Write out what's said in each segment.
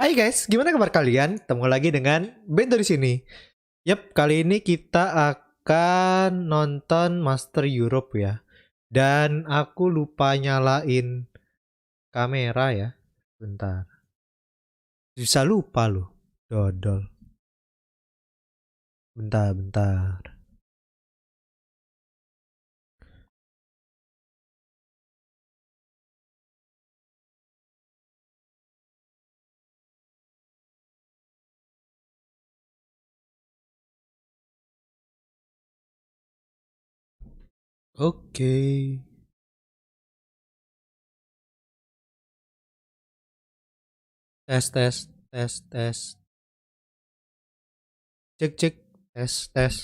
Hai guys, gimana kabar kalian? Ketemu lagi dengan Bento di sini. Yap, kali ini kita akan nonton Master Europe ya. Dan aku lupa nyalain kamera ya. Bentar. Bisa lupa loh. Dodol. Bentar. Oke. Tes. Cek. Tes.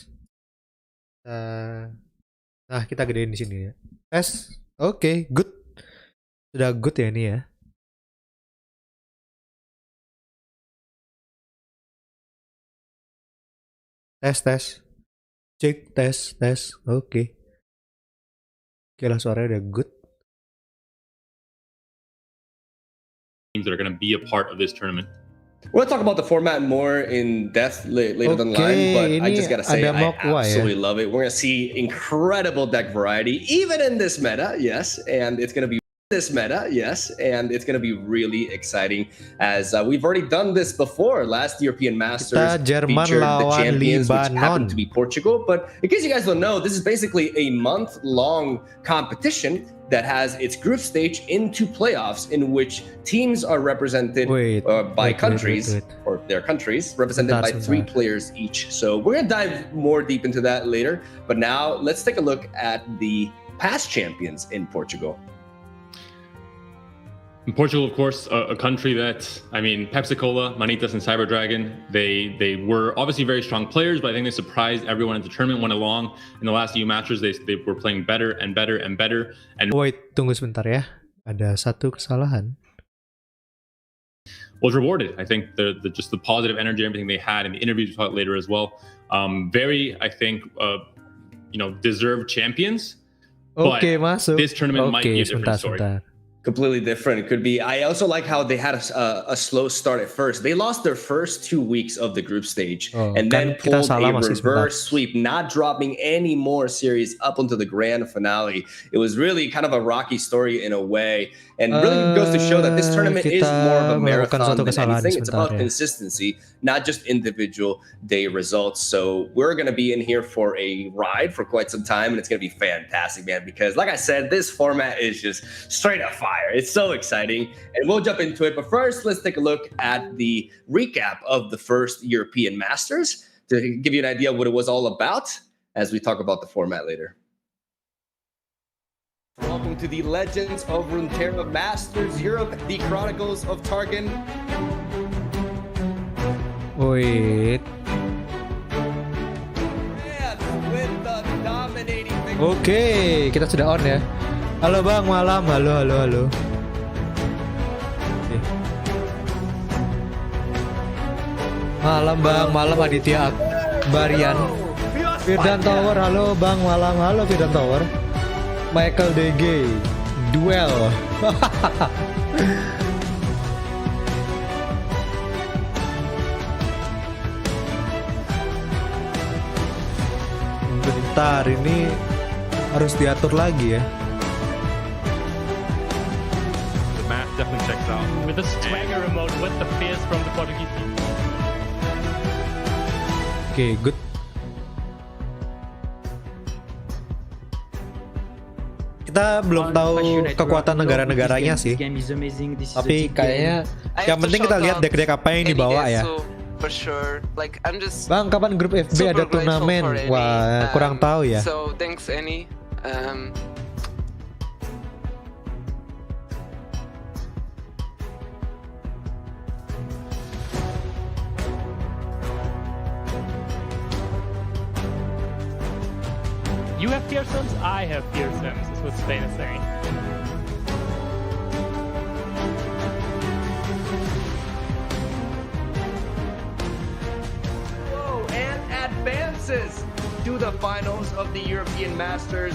Nah, kita gedein di sini ya. Tes. Oke, good. Sudah good ya ini ya. Tes. Cek, tes. Oke. Oke lah, suaranya udah good. That are going to be a part of this tournament. We'll talk about the format more in depth later down the line, but I just gotta say, I absolutely love it. We're gonna see incredible deck variety, even in this meta, yes, and it's gonna be really exciting as we've already done this before. Last European Masters featured the champions, which happened to be Portugal. But in case you guys don't know, this is basically a month-long competition that has its group stage into playoffs, in which teams are represented by countries, or their countries, represented by 3 players each. So we're gonna dive more deep into that later. But now let's take a look at the past champions in Portugal. In Portugal, of course, a country that, I mean, Pepsi-Cola, Manitas, and Cyber Dragon, they were obviously very strong players, but I think they surprised everyone at the tournament, went along. In the last few matches, they were playing better. And wait, tunggu sebentar ya. Ada satu kesalahan. Was rewarded. I think just the positive energy and everything they had in the interviews we'll talk later as well. Very, I think, deserved champions. Okay, masuk. This tournament might be a different story. Completely different. It could be. I also like how they had a slow start at first. They lost their first 2 weeks of the group stage and then pulled a reverse sweep, not dropping any more series up until the grand finale. It was really kind of a rocky story in a way, and really goes to show that this tournament is more of a marathon than anything. It's about consistency, not just individual day results. So we're going to be in here for a ride for quite some time, and it's going to be fantastic, man, because like I said, this format is just straight up fire. It's so exciting, and we'll jump into it. But first, let's take a look at the recap of the first European Masters to give you an idea of what it was all about as we talk about the format later. Welcome to the Legends of Runeterra Masters Europe, the Chronicles of Targan. Wait. Oke, kita sudah on ya. Halo Bang, malam. Halo. Malam Bang, malam Aditya Barian. Firdan Tower, halo Bang, malam. Halo Firdan Tower. Michael DG, duel. Bentar, ini harus diatur lagi ya. The map definitely checks out. With the swagger remote, with the fierce from the Portuguese team. Okay, good. Kita belum tahu kekuatan negara-negaranya sih. Tapi kayaknya yang penting kita lihat deck-deck apa yang dibawa ya. For sure. Like I'm just Bang, kapan grup FB ada turnamen? Wah, kurang tahu ya. So thanks Annie. You have Pearsons, I have Pearsons, is what Spain is saying. Advances to the finals of the European Masters.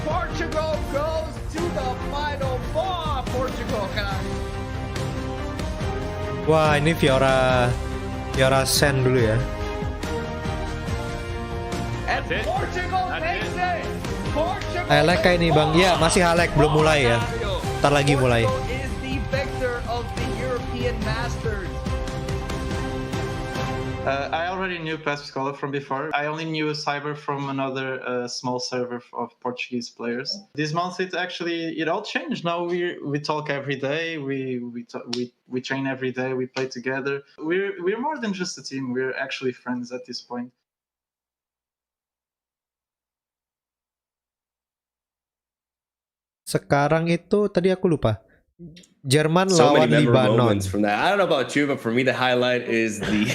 Portugal goes to the final four. Portugal, guys. Wah, ini Fiora Sen dulu ya. That's it. That's it. Halek kayak ini Bang. Ya, masih Halek belum mulai ya. Ntar lagi mulai. Is the victor of the European Masters. I already knew Pescola from before. I only knew Cyber from another small server of Portuguese players. This month it all changed. Now we talk every day. We train every day. We play together. We're more than just a team. We're actually friends at this point. Sekarang itu tadi aku lupa. Jerman So lawan many memorable Libanon. moments from that. I don't know about you, but for me the highlight is the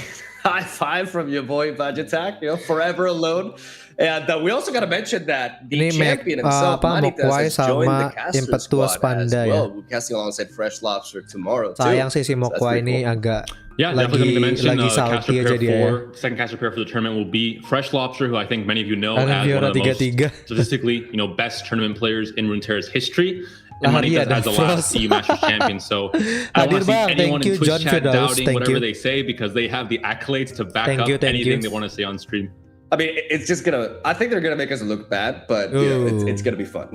high five from your boy Bajitak, forever alone. And we also got to mention that the Ini champion himself, Mokwai Manitas, has joined the sama caster Impetuous squad Panda as ya. well. We're casting alongside Fresh Lobster tomorrow too. Sayang sih si So that's Mokwai pretty ini cool. agak Yeah, definitely going to mention lagi caster salty aja pair dia. second caster pair for the tournament will be Fresh Lobster, who I think many of you know Kalian as one Fiora of the most 3-3. statistically, best tournament players in Runeterra's history. And Lahari Manitas ada as the Frost. last EU Masters champion. So I don't Hadir want to see bang, anyone thank you in Twitch John chat Firdaus, doubting thank whatever you. they say, because they have the accolades to back Thank up you, thank anything you. they want to say on stream. I mean, it's just I think they're gonna make us look bad, but it's gonna be fun.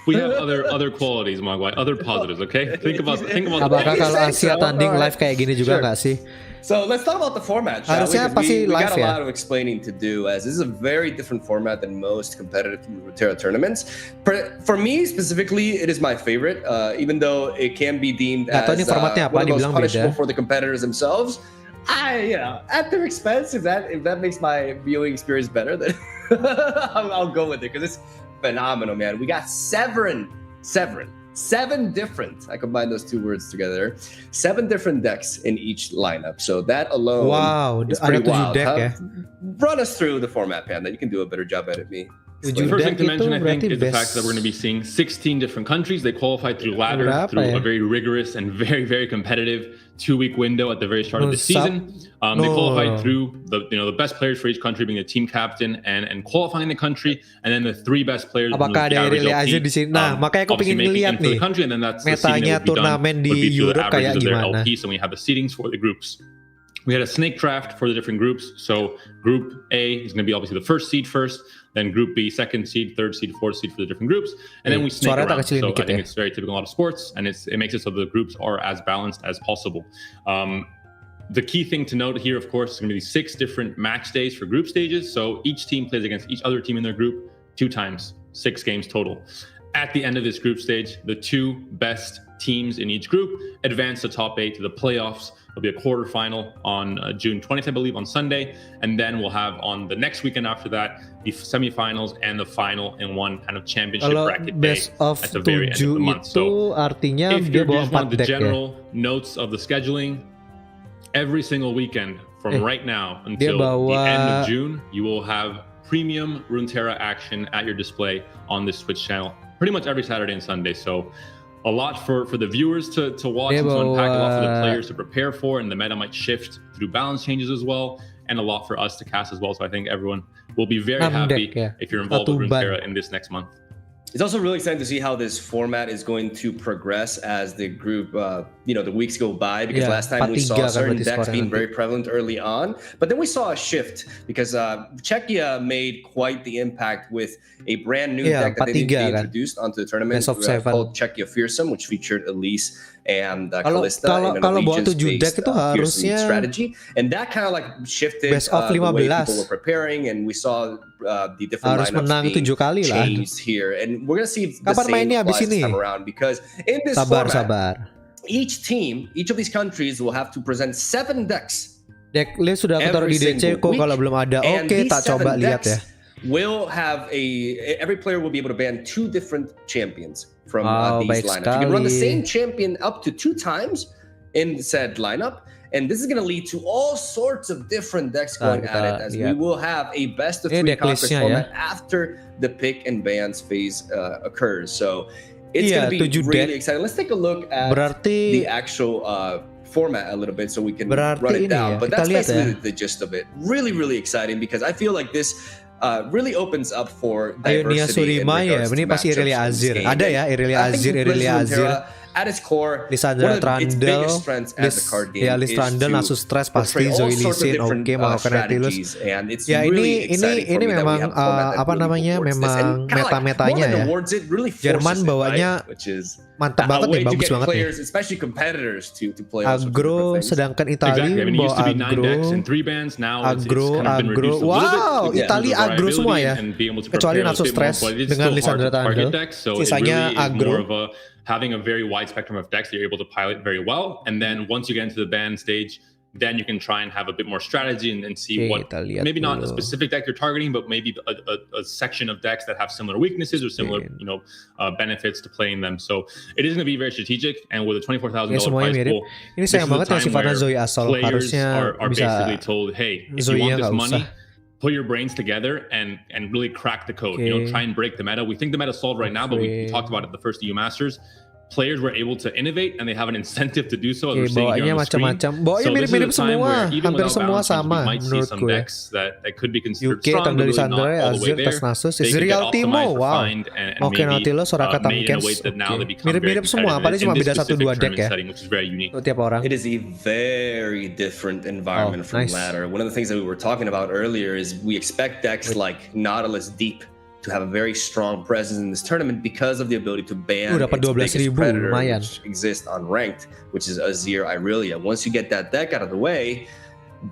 We have other qualities, Mogwai, other positives. Okay, think about Apakah You kalau say Asia so? tanding Alright. live kayak gini juga Sure. nggak sih? So let's talk about the format, shall we? Harusnya 'Cause pasti we got live a ya. lot of explaining to do, as this is a very different format than most competitive Runeterra tournaments. For me specifically, it is my favorite, even though it can be deemed Nggak tahu as nih formatnya apa, one of the most dibilang punishable beda. for the competitors themselves. At their expense, if that makes my viewing experience better, then I'll go with it, because it's phenomenal, man. We got seven different, I combine those two words together, 7 different decks in each lineup. So that alone is ada pretty 7 wild. deck ya. Run us through the format, Panda. You can do a better job at it than me. 7 First deck thing to mention, itu I think, berarti is the best. fact that we're going to be seeing 16 different countries. They qualified through ladder, Berapa through ya? a very rigorous and very, very competitive 2-week window at the very start of the Sub- season. They qualified through the best players for each country being the team captain and qualifying the country, and then the 3 best players. Apakah ada average Irelia LP, Azir di sini? Nah, makanya aku obviously pengen making ngeliat in for the nih, country, and then that's the seeding metanya that would be done, turnamen di would be through the Europe kayak averages of their gimana. LP. So we have the seedings for the groups. We had a snake draft for the different groups. So Group A is going to be obviously the first seed first, then Group B second seed, third seed, fourth seed for the different groups, and then we snake Suara tak around. kecilin So dikit I think ya. it's very typical in a lot of sports, and it makes it so the groups are as balanced as possible. The key thing to note here, of course, is going to be 6 different match days for group stages. So each team plays against each other team in their group 2 times, 6 games total. At the end of this group stage, the 2 best teams in each group advance the top 8 to the playoffs. There'll be a quarterfinal on June 20th, I believe, on Sunday. And then we'll have on the next weekend after that, the semifinals and the final in one kind of championship Kalau bracket day best of at the very end of 7 the month. itu So artinya if dia you bawa just 4 want the deck ya. general notes of the scheduling, every single weekend from right now dia until the end bawa- of June, you will have premium Runeterra action at your display on this Twitch channel pretty much every Saturday and Sunday. So a lot for the viewers to watch Dia and to unpack, a lot for the bawa- players to prepare for, and the meta might shift through balance changes as well, and a lot for us to cast as well. So I think everyone will be very 6 happy deck ya. if you're involved with Satu ban. Runeterra in this next month. It's also really exciting to see how this format is going to progress as the group, the weeks go by. Because Yeah, last time we 4-3 saw kan certain berarti decks skornya being nanti. very prevalent early on, but then we saw a shift because Czechia made quite the impact with a brand new Yeah, deck that they 4-3 kan. introduced onto the tournament Best of 7. called Czechia Fearsome, which featured Elise and Kalau- Kalista kalau- in an kalau bawa 7 allegiance-based deck itu fearsome harusnya strategy, and that kind of like shifted best of the way 15. people were preparing, and we saw the different Harus lineups menang being 7 kali lah. changed here, and we're gonna see if the Kapan same mainnya abis applies this ini? time around, because in this Sabar, format, sabar. each of these countries will have to present 7 decks. Deck list sudah aku taruh di every DC single kok week, kalau belum ada. and Oke, these tak coba 7 lihat decks ya. will have every player will be able to ban 2 different champions from Oh, these baik lineups. You can run the sekali. same champion up to 2 times in said lineup, and this is going to lead to all sorts of different decks Nah, going at it, as we lihat. will have a best of Ini 3 deck conquest listnya ya. format after the pick and bans phase occurs. So it's Iya, going to be 7 really deck. exciting. Let's take a look at Berarti the actual format a little bit so we can Berarti run ini it down. ya, But kita that's lihat basically ya. the gist of it. Really, really exciting, because I feel like this really opens up for Ayo Nia diversity in Surima ya, regards ini to pasti matchups Irelia in this Azir. game. Ada ya And Irelia I think Azir, with Irelia Blizzard Azir. Runeterra at its core, Lisandra one of its Trundle, biggest strengths as a card game Lis is Trundle, to Nasus Stress portray pasti, all Zoe sorts of Lee Sin, different oke, mau strategies, and it's Ya really exciting for ini me that we memang have a format that apa really namanya rewards this. memang And kinda like meta-metanya more than ya. awards it, really Jerman forces it, bawanya right? Which is mantap banget a nih, way to bagus get banget nih. players, especially competitors, to play all sorts of different Agro, things. sedangkan Italia Exactly. I mean, it used to be 9 agro, decks and 3 bands. Now it's kind of been agro. reduced a little bit. Wow, in terms Italia of agro semua variability ya. and being able to Kecuali prepare a Nasus bit more, Stress but it's dengan still hard Lisandra to target Trundle. decks. So it Sisanya really is agro. more of having a very wide spectrum of decks that you're able to pilot very well. And then once you get into the band stage, then you can try and have a bit more strategy and see what, maybe not a specific deck you're targeting, but maybe a section of decks that have similar weaknesses or similar, benefits to playing them. So it is going to be very strategic, and with a $24,000 price pool, ini sayang banget yang sifatnya Zoe Asol players harusnya are bisa basically told, hey, if you want this money, put your brains together and really crack the code. Try and break the meta. We think the meta's solved right now, but we talked about it at the first EU Masters. Players were able to innovate and they have an incentive to do so. Bawahnya macam-macam. Bawahnya mirip-mirip semua, hampir semua sama menurutku ya. UK, Tanggal Lisandra, Azir, Tas Nasus, Israel Timo, wow. Oke, Nautilus, Soraka Tamkens, mirip-mirip semua, paling cuma beda 1-2 deck ya. Untuk tiap orang. It is a very different environment from ladder. One of the things that we were talking about earlier is we expect decks like Nautilus Deep to have a very strong presence in this tournament because of the ability to ban dapat 12.000, lumayan. which exists on ranked, which is Azir Irelia. Once you get that deck out of the way,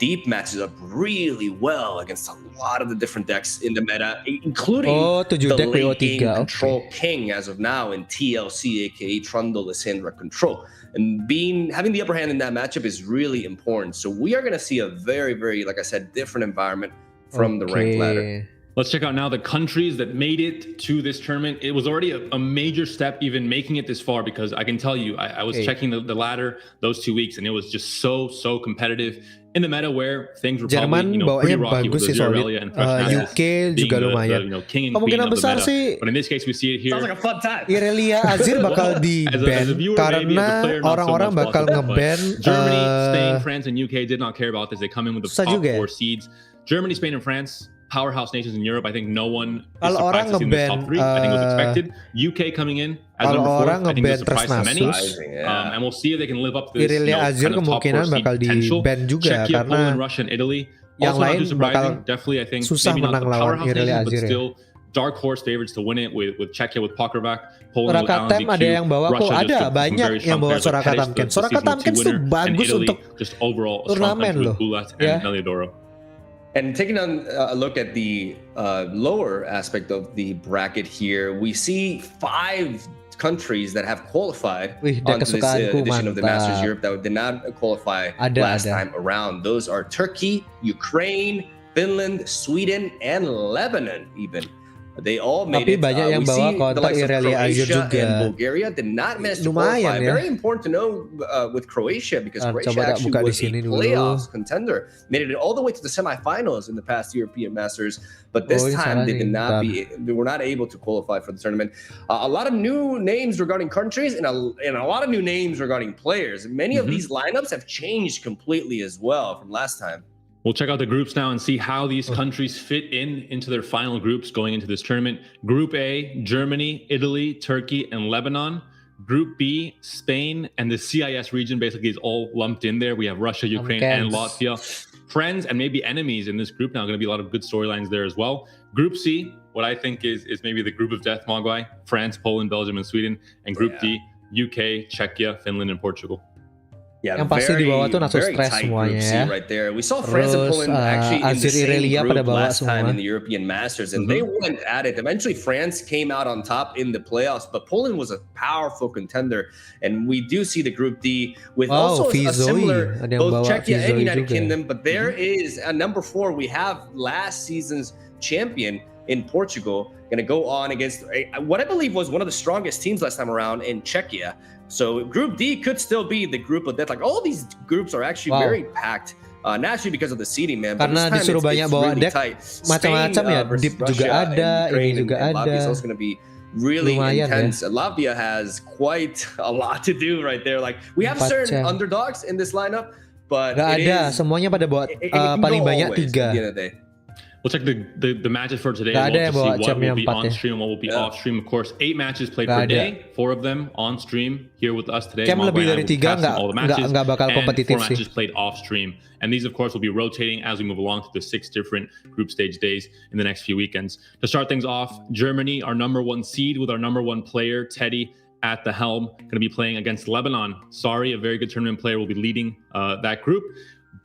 Deep matches up really well against a lot of the different decks in the meta, including the late game control king as of now in TLC, aka Trundle Lysandra Control. And having the upper hand in that matchup is really important. So we are going to see a very, very, like I said, different environment from the ranked ladder. Let's check out now the countries that made it to this tournament. It was already a major step even making it this far, because I can tell you, I was checking the ladder those 2 weeks and it was just so competitive in the meta where things were Jerman probably, pretty rocky bagus with sih, Aurelia and Fresh UK juga lumayan. King and kemungkinan queen besar of the meta. sih But in this case we see it here. Sounds like a fun time. Irelia Azir bakal di ban karena orang-orang bakal nge-ban Germany, Spain, France, and UK did not care about this. They come in with the top 4 seeds. Germany, Spain, and France, powerhouse nations in Europe. I think no one is surprised to see in the top 3. I think it was expected. UK coming in as number 4. I think it was a surprise to many. And we'll see if they can live up to this Azir kind of top 4 kemungkinan seed bakal di potential. ban juga Czechia, karena Poland, Russia, and Italy. yang Also lain not too surprising. bakal Definitely, I think susah maybe not menang the lawan powerhouse Irelia nations, but Azir ya. still dark horse favorites to win it with Czechia, with Pokravac, Poland with Soraka Alan Tem ada yang bawa kok, ada banyak yang bawa Soraka Tamkens. Soraka Tamkens tuh bagus untuk turnamen loh ya. And taking a look at the lower aspect of the bracket here, we see 5 countries that have qualified onto this edition of the Masters Europe that did not qualify last time around. Those are Turkey, Ukraine, Finland, Sweden, and Lebanon even. They all made Tapi it. banyak yang bawa kontak Irelia Azir juga. And Bulgaria did not manage to qualify. Ya. Very important to know with Croatia, because Croatia actually was a playoffs contender. Made it all the way to the semifinals in the past European Masters, but this time they were not able to qualify for the tournament. A lot of new names regarding countries and a lot of new names regarding players. Many of these lineups have changed completely as well from last time. We'll check out the groups now and see how these countries fit into their final groups going into this tournament. Group A, Germany, Italy, Turkey, and Lebanon. Group B, Spain, and the CIS region basically is all lumped in there. We have Russia, Ukraine, and Latvia. Friends and maybe enemies in this group now. Going to be a lot of good storylines there as well. Group C, what I think is maybe the group of death, Mogwai. France, Poland, Belgium, and Sweden. And Group D, UK, Czechia, Finland, and Portugal. Yeah, yang pasti di bawah tuh Nasus Stress semuanya ya. Right there. We saw France and Poland actually in the same group last time in the European Masters, and they went at it. Eventually, France came out on top in the playoffs, but Poland was a powerful contender. And we do see the Group D with also a similar both Czechia and United Kingdom. But there is a number 4. We have last season's champion in Portugal going to go on against what I believe was one of the strongest teams last time around in Czechia. So Group D could still be the group of death. Like all these groups are actually very packed. Naturally because of the seeding, man. Karena disuruh banyak bawa deck macam-macam ya. Deep juga ada, ini juga ada. Latvia is going to be really intense. Ya. Latvia has quite a lot to do right there. Like we have certain underdogs in this lineup, but gak ada. Semuanya pada bawa paling banyak 3. We'll check the matches for today. Gak ada We'll yang bawa to see what champion will be 4 on ya. stream and what will be off stream. Of course, 8 matches played Gak per ada. day. 4 of them on stream here with us today. Camp lebih Mogwai and I dari will be 3 casting all the matches, nggak bakal and kompetitif 4 sih. matches played off stream. And these, of course, will be rotating as we move along through the 6 different group stage days in the next few weekends. To start things off, Germany, our number 1 seed with our number 1 player, Teddy, at the helm, going to be playing against Lebanon. Sorry, a very good tournament player, will be leading that group.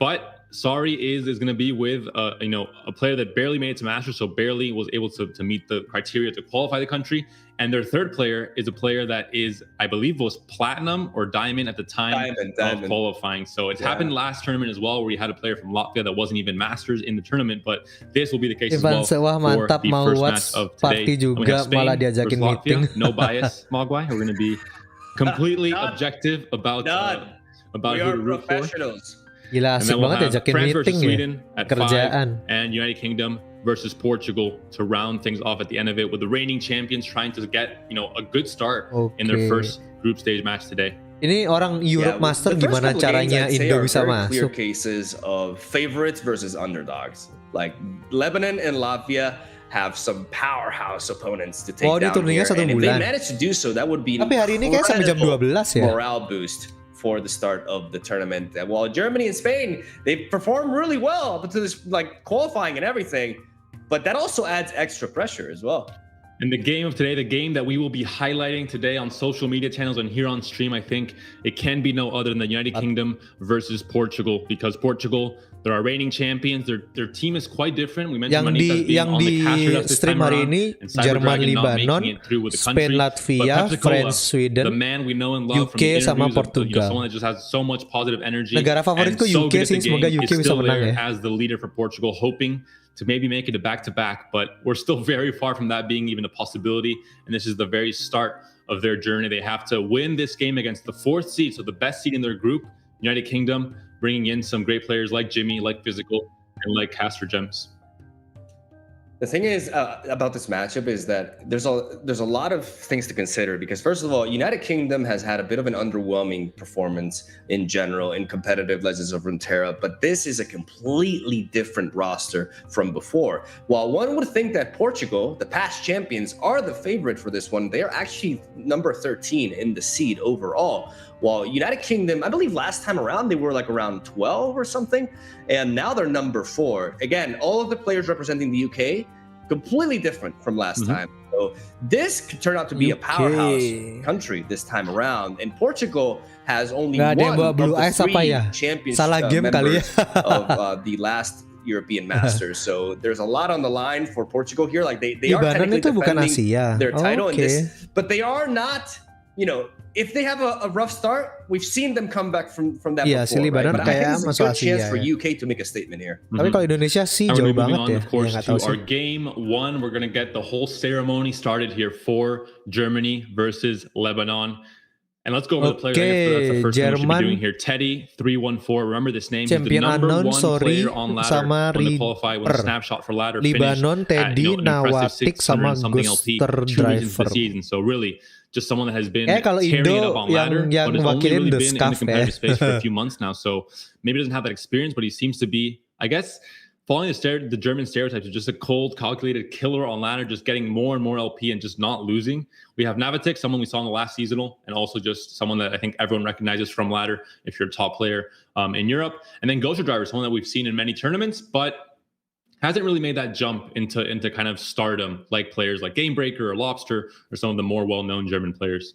But Sorry is going to be with a player that barely made it to Masters, so barely was able to meet the criteria to qualify the country. And their third player is a player that is, I believe, was platinum or diamond at the time of qualifying. So it's happened last tournament as well, where you had a player from Latvia that wasn't even Masters in the tournament. But this will be the case as well for mantap, the mau first watch match of party today. juga, malah diajakin meeting. No bias, Mogwai. We're going to be completely objective about we who are to root for. professionals. Gila, asik We'll banget diajakin France meeting versus Sweden ya. at Kerjaan. 5, and United Kingdom versus Portugal to round things off at the end of it, with the reigning champions trying to get a good start in their first group stage match today. Ini orang Europe Master gimana caranya Indo bisa masuk? Clear cases of favorites versus underdogs. Like Lebanon and Latvia have some powerhouse opponents to take down here. And if they manage to do so, that would be an incredible morale boost for the start of the tournament. While Germany and Spain, they performed really well up to this qualifying and everything, but that also adds extra pressure as well. And the game of today, the game that we will be highlighting today on social media channels and here on stream, I think it can be no other than the United Kingdom versus Portugal, because Portugal, they're our reigning champions. Their team is quite different. We mentioned Manitas being on the cash list this time around, and Cyberdragon not making it through with the country. Spain, Latvia, France, Sweden, the man we know and love from the sama interviews, Portugal. someone that just has so much positive energy. Negara favoritku UK sih, semoga UK bisa menang ya. As the leader for Portugal, hoping to maybe make it a back-to-back, but we're still very far from that being even a possibility. And this is the very start of their journey. They have to win this game against the 4th seed, so the best seed in their group, United Kingdom, bringing in some great players like Jimmy, like Physical, and like Castor Gems. The thing is about this matchup is that there's a lot of things to consider, because first of all, United Kingdom has had a bit of an underwhelming performance in general in competitive Legends of Runeterra, but this is a completely different roster from before. While one would think that Portugal, the past champions, are the favorite for this one, they are actually number 13 in the seed overall. While United Kingdom, I believe last time around, they were like around 12 or something, and now they're number 4. Again, all of the players representing the UK, completely different from last time. So this could turn out to be a powerhouse country this time around. And Portugal has only one of the 3 championship members of the last European Masters. So there's a lot on the line for Portugal here. Like they are technically defending their title in this, but they are not, if they have a rough start, we've seen them come back from that before, right? But I think it's a good chance for UK to make a statement here. Tapi kalau Indonesia sih jauh banget ya. Of course, to our game 1, we're going to get the whole ceremony started here for Germany versus Lebanon. And let's go over the players. That's the first thing we should be doing here. Teddy 314. Remember this name. He's the number 1 player on ladder when they qualify with a snapshot for ladder. Libanon, Teddy, Nawatik sama Guster Driver. So really, just someone that has been tearing it up on ladder, but has only really been in the competitive space for a few months now. So maybe doesn't have that experience, but he seems to be, I guess, following the German stereotypes of just a cold, calculated killer on ladder, just getting more and more LP and just not losing. We have Navitic, someone we saw in the last seasonal, and also just someone that I think everyone recognizes from ladder if you're a top player in Europe. And then Ghoster Driver, someone that we've seen in many tournaments, but hasn't really made that jump into kind of stardom like players like Gamebreaker or Lobster or some of the more well-known German players.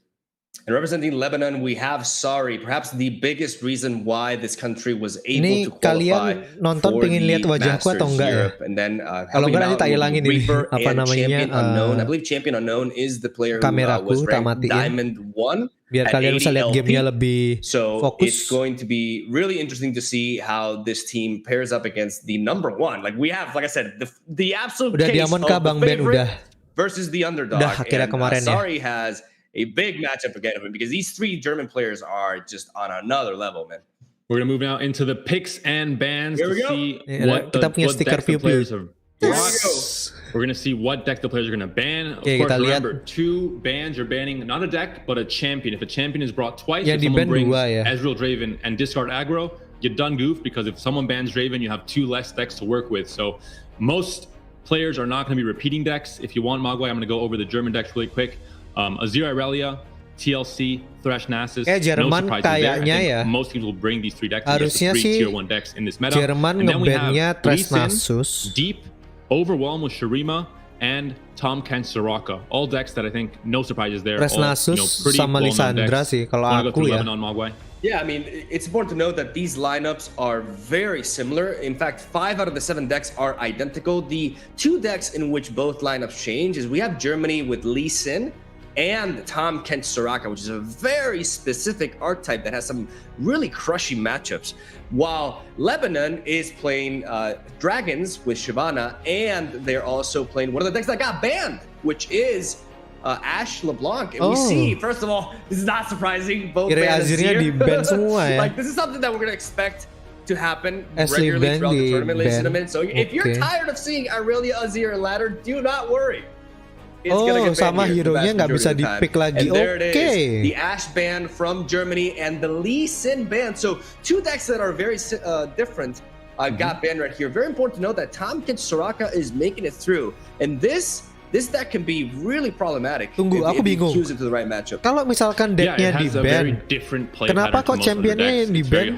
And representing Lebanon, we have Sorry, perhaps the biggest reason why this country was able to qualify nonton for pengen lihat wajahku atau enggak Europe. And then kalau enggak nanti tak hilangin ini apa namanya I believe Champion Unknown is the player who was ranked Diamond 1. Biar kalian bisa lihat gamenya lebih fokus. It's going to be really interesting to see how this team pairs up against the number 1. Like we have, like I said, the absolute udah case diamond of kah, the Bang Ben, favorite udah versus the underdog. Akhirnya kemarin Sorry has a big matchup again of him, because these 3 German players are just on another level, man. We're going to move now into the picks and bans to see what kita punya stiker the players have brought. We're going to see what deck the players are going to ban. Of course, remember, 2 bans, you're banning not a deck, but a champion. If a champion is brought twice, if someone brings Ezreal Draven and discard aggro, you're done goof, because if someone bans Draven, you have 2 less decks to work with. So most players are not going to be repeating decks. If you want Mogwai, I'm going to go over the German decks really quick. Azir Irelia, TLC, Thresh Nasus. Jerman no kayaknya ya. Most teams will bring these three decks. Harusnya three sih tier 1 decks in this meta. Jerman nge-bannya Thresh Nasus, Deep, Overwhelm with Shurima, and Tom Kent Soraka. All decks that I think no surprises there. Thresh Nasus sama Lissandra sih kalau aku ya. Yeah, I mean, it's important to note that these lineups are very similar. In fact, 5 out of the 7 decks are identical. The 2 decks in which both lineups change is we have Germany with Lee Sin and Tom Kent Soraka, which is a very specific archetype that has some really crushy matchups. While Lebanon is playing Dragons with Shyvana, and they're also playing one of the decks that got banned, which is Ashe LeBlanc. And we see, first of all, this is not surprising. Both banned di-ban semua ya. Like, this is something that we're going to expect to happen regularly throughout the tournament, ladies and gentlemen. So if you're tired of seeing Irelia, Azir, and Ladder, do not worry. It's gonna get sama hero-nya nggak bisa di-pick lagi. The Ashe ban from Germany and the Lee Sin ban. So 2 decks that are very different got banned right here. Very important to note that Tom Kent Soraka is making it through. And this deck can be really problematic. Tunggu, aku bingung. Choose it to the right matchup. Kalau misalkan decknya di-ban, kenapa kok championnya yang di-ban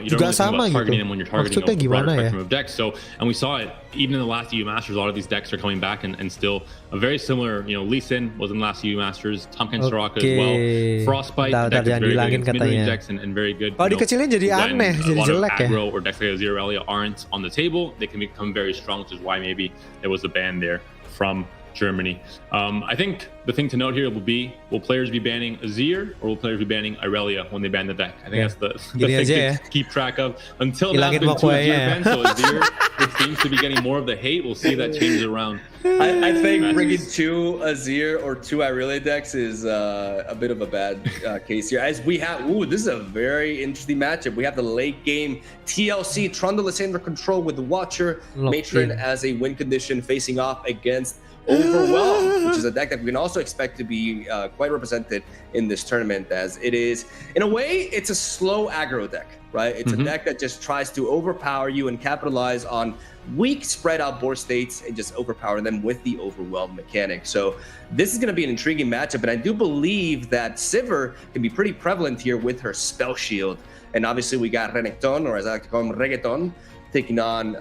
juga sama gitu? Maksudnya gimana ya? So, and we saw it even in the last EU Masters. A lot of these decks are coming back and still a very similar. Lee Sin was in the last EU Masters. Tom Kent Soraka as well. Frostbite, deck is very good. Mid-range decks and very good. Kalau dikecilin jadi aneh, jadi jelek ya. Aggro or decks like Azir Irelia aren't on the table. They can become very strong, which is why maybe there was a ban there from Germany. I think the thing to note here will be, will players be banning Azir or will players be banning Irelia when they ban the deck? I think that's the thing to keep track of. Until now, it's been 2 Azir bans, so Azir, it seems to be getting more of the hate. We'll see that changes around. I think bringing 2 Azir or 2 Irelia decks is a bit of a bad case here. As we have, this is a very interesting matchup. We have the late game TLC Trundle Lysandra control with the Watcher Matron as a win condition facing off against Overwhelm, which is a deck that we can also expect to be quite represented in this tournament, as it is, in a way, it's a slow aggro deck, right? It's a deck that just tries to overpower you and capitalize on weak spread out board states and just overpower them with the Overwhelm mechanic. So this is going to be an intriguing matchup, and I do believe that Sivir can be pretty prevalent here with her Spell Shield. And obviously we got Renekton, or as I like to call him, Reggaeton, taking on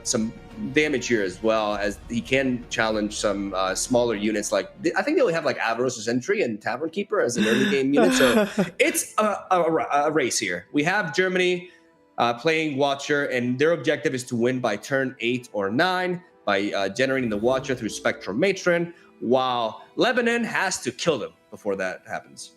some damage here as well, as he can challenge some smaller units. Like, I think they only have like Avaros Sentry and Tavern Keeper as an early game unit. So it's a race here. We have Germany playing Watcher, and their objective is to win by turn 8 or 9 by generating the Watcher through Spectrum Matron, while Lebanon has to kill them before that happens.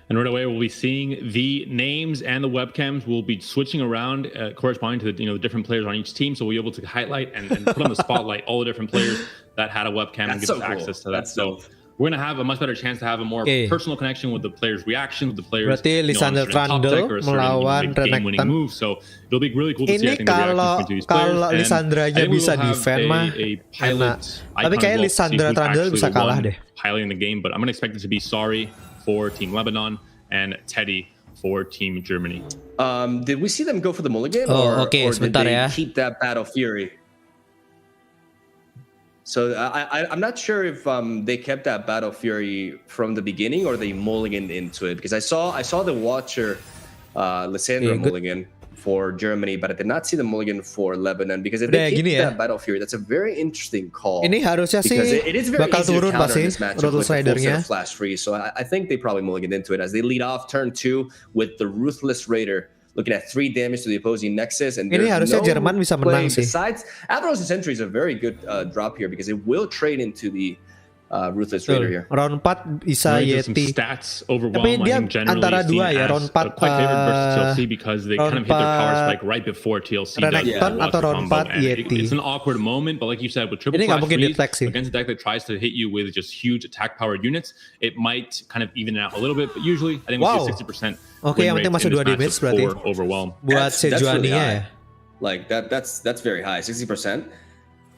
And right away, we'll be seeing the names and the webcams will be switching around, corresponding to the different players on each team. So we'll be able to highlight and put on the spotlight all the different players that had a webcam and give us access to that. So we're going to have a much better chance to have a more personal connection with the players' reactions, with the players. Berarti Lysandra Trundle melawan Renekton. So it'll be really cool to see. I think kalau Lysandranya bisa defend mah enak. Tapi kayak Lysandra Trundle bisa kalah deh. Piloting the game, but I'm going to expect it to be Sorry for Team Lebanon and Teddy for Team Germany. Did we see them go for the mulligan, or did they keep that Battle Fury? So I'm not sure if they kept that Battle Fury from the beginning or they mulliganed into it, because I saw the Watcher Lysandra mulligan for Germany, but I did not see the mulligan for Lebanon, because if they keep that Battle Fury, that's a very interesting call. Ini harusnya sih bakal turun pasti Ruthless Raider-nya. Flash free, so I think they probably mulliganed into it as they lead off turn 2 with the Ruthless Raider, looking at 3 damage to the opposing Nexus. And ini harusnya Jerman bisa menang sih. Besides, Avaros Sentry is a very good drop here, because it will trade into the Ruthless Raider here. Round 4 bisa Yeti. Stats overwhelm. Tapi dia antara dua ya, round 4 quite favored versus TLC because they kind of hit their power spike right before TLC. Renekton atau round 4 Yeti. It's an awkward moment, but like you said, with triple flash freeze against a deck that tries to hit you with just huge attack powered units, it might kind of even it out a little bit. But usually, I think we see 60%. Oke, yang penting masuk 2 damage berarti. Overwhelm. Buat Sejuani ya. Like that's very high, 60%.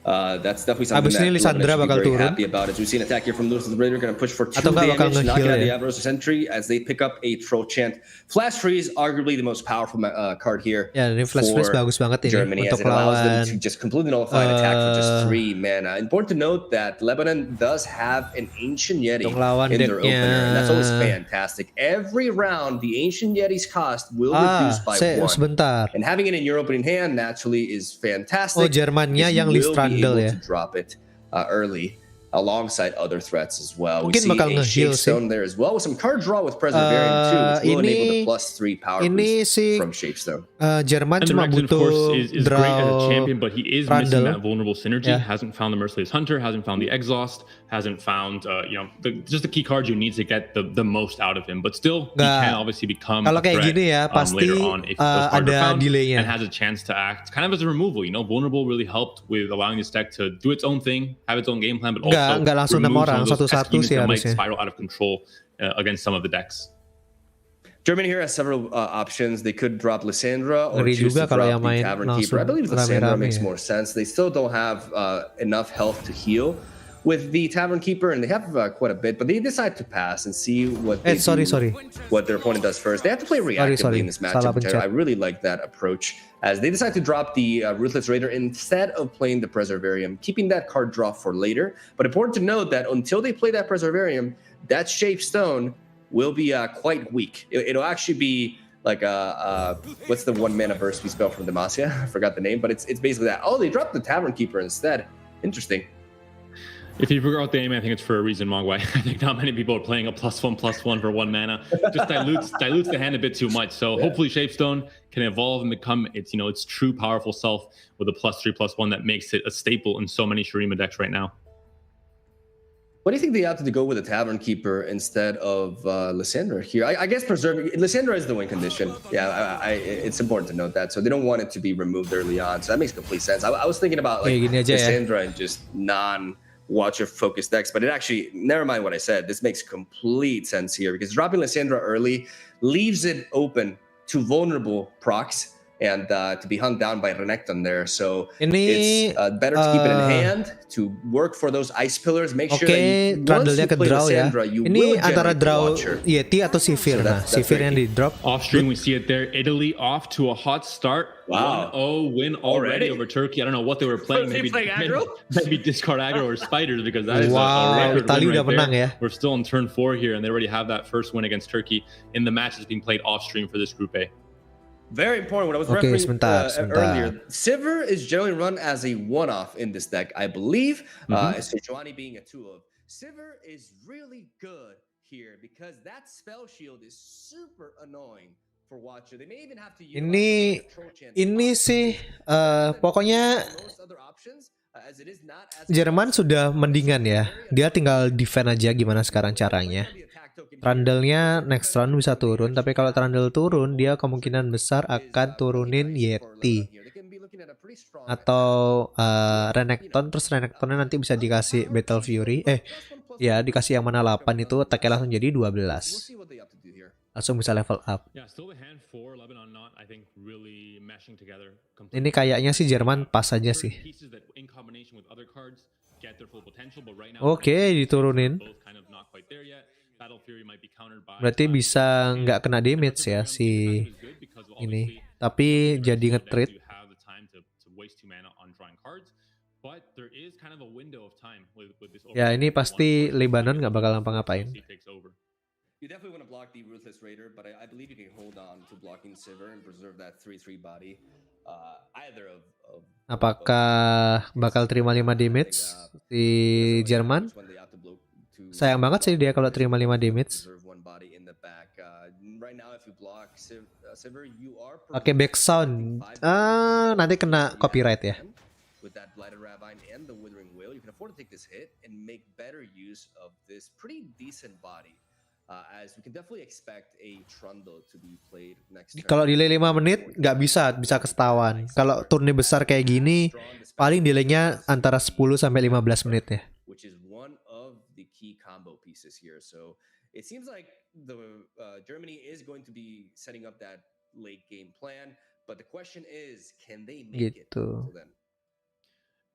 That's definitely something that Lisandra should be bakal very turun. happy about. As we've seen attack here from Lewis Raider, going to push for 2 Atau nggak bakal damage, knocking nge-heal out the ya. Avro's Sentry as they pick up a Troll Chant. Flash Freeze, arguably the most powerful card here. Ya, ini Flash Freeze bagus banget ini Germany, untuk as it allows them lawan to just completely nullify an attack for just 3 mana. Important to note that Lebanon does have an Ancient Yeti untuk lawan in their decknya. opener, and that's always fantastic. Every round, the Ancient Yeti's cost will reduce by 1. Sebentar. And having it in your opening hand naturally is fantastic. Oh, Jermannya yang Listrandel ya. To drop it early alongside other threats as well. Mungkin we see bakal a nge-heal Shapestone there as well with some card draw with Preservarium too, which will enable the +3 power boost from Shapestone. Jerman And cuma Rexon, of course, butuh is great as a draw champion, but he is missing Randall. that vulnerable synergy. Hasn't found the Merciless Hunter, hasn't found the Exhaust, hasn't found just the key cards you need to get the most out of him. But still, he can obviously become kalau a kayak threat gini ya pasti later on if those cards are ada found delaynya. and has a chance to act kind of as a removal. Vulnerable really helped with allowing this deck to do its own thing, have its own game plan, but also nggak langsung 6 orang, satu-satu sih that might harusnya. spiral out of control against some of the decks. Germany here has several options. They could drop Lysandra or Ngeri choose juga to kalau drop yang the main Tavern langsung Keeper. I believe Lysandra rame-rame makes ya. more sense. They still don't have enough health to heal with the Tavern Keeper, and they have quite a bit, but they decide to pass and see what they what their opponent does first. They have to play reactively in this matchup. I really like that approach, as they decide to drop the Ruthless Raider instead of playing the Preservarium, keeping that card draw for later. But important to note that until they play that Preservarium, that Shapestone will be quite weak. It'll actually be like what's the 1 mana burst we spell from Demacia? I forgot the name, but it's basically that. Oh, they dropped the Tavern Keeper instead. Interesting. If you figure out the aim, I think it's for a reason, Mogwai. I think not many people are playing a +1/+1 for 1 mana. Just dilutes the hand a bit too much. So hopefully Shapestone can evolve and become its true powerful self with a +3/+1 that makes it a staple in so many Shurima decks right now. What do you think they opted to go with a Tavern Keeper instead of Lysandra here? I guess Lysandra is the win condition. Yeah, it's important to note that. So they don't want it to be removed early on. So that makes complete sense. I was thinking about like Lysandra and just non-Watcher focused decks, but it actually, never mind what I said. This makes complete sense here because dropping Lysandra early leaves it open to vulnerable procs and to be hung down by Renekton there. So it's better to keep it in hand, to work for those ice pillars, make sure that once you play Lysandra, you will antara generate draw Watcher. Yeti atau Sivir. Nah, Sivir yang di drop. Off stream, we see it there. Italy off to a hot start. Wow. 1-0 win already over Turkey. I don't know what they were playing. Maybe discard aggro or spiders, because that is a record win right there. We're still in turn 4 here, and they already have that first win against Turkey in the match that's being played off stream for this Group A. Very important. What I was referencing earlier, Sivir is generally run as a one-off in this deck, I believe. Sejuani being a 2-of. Sivir is really good here because that spell shield is super annoying for Watcher. They may even have to use ini sih pokoknya Jerman sudah mendingan ya. Dia tinggal defend aja gimana sekarang caranya. Trundle-nya next round bisa turun, tapi kalau Trundle turun, dia kemungkinan besar akan turunin Yeti atau Renekton, terus Renektonnya nanti bisa dikasih Battle Fury. Ya dikasih yang mana 8 itu, attack-nya langsung jadi 12. Langsung bisa level up. Ini kayaknya sih Jerman pas aja sih. Oke, diturunin. Berarti bisa nggak kena damage ya si ini. Tapi jadi nge-trade. Ya ini pasti Lebanon nggak bakal ngapa-ngapain. You definitely want to block the Ruthless Raider, but I believe you can hold on to blocking Sivir and preserve that 3/3 body. Either of Apakah bakal terima 5 damage di Jerman? Sayang banget sih dia kalau terima 5 damage. Pakai back sound. Nanti kena copyright ya. With that Blighted Ravine and the Withering Whale, you can afford to take this hit and make better use of this pretty decent body. As we can definitely expect a Trundle to be played next turn. Kalau delay 5 menit nggak bisa ketahuan. Kalau turnya besar kayak gini, paling delaynya antara 10 sampai 15 menit ya. Which is one of the key combo pieces here. So it seems like the Germany is going to be setting up that late game plan, but the question is, can they make it until then?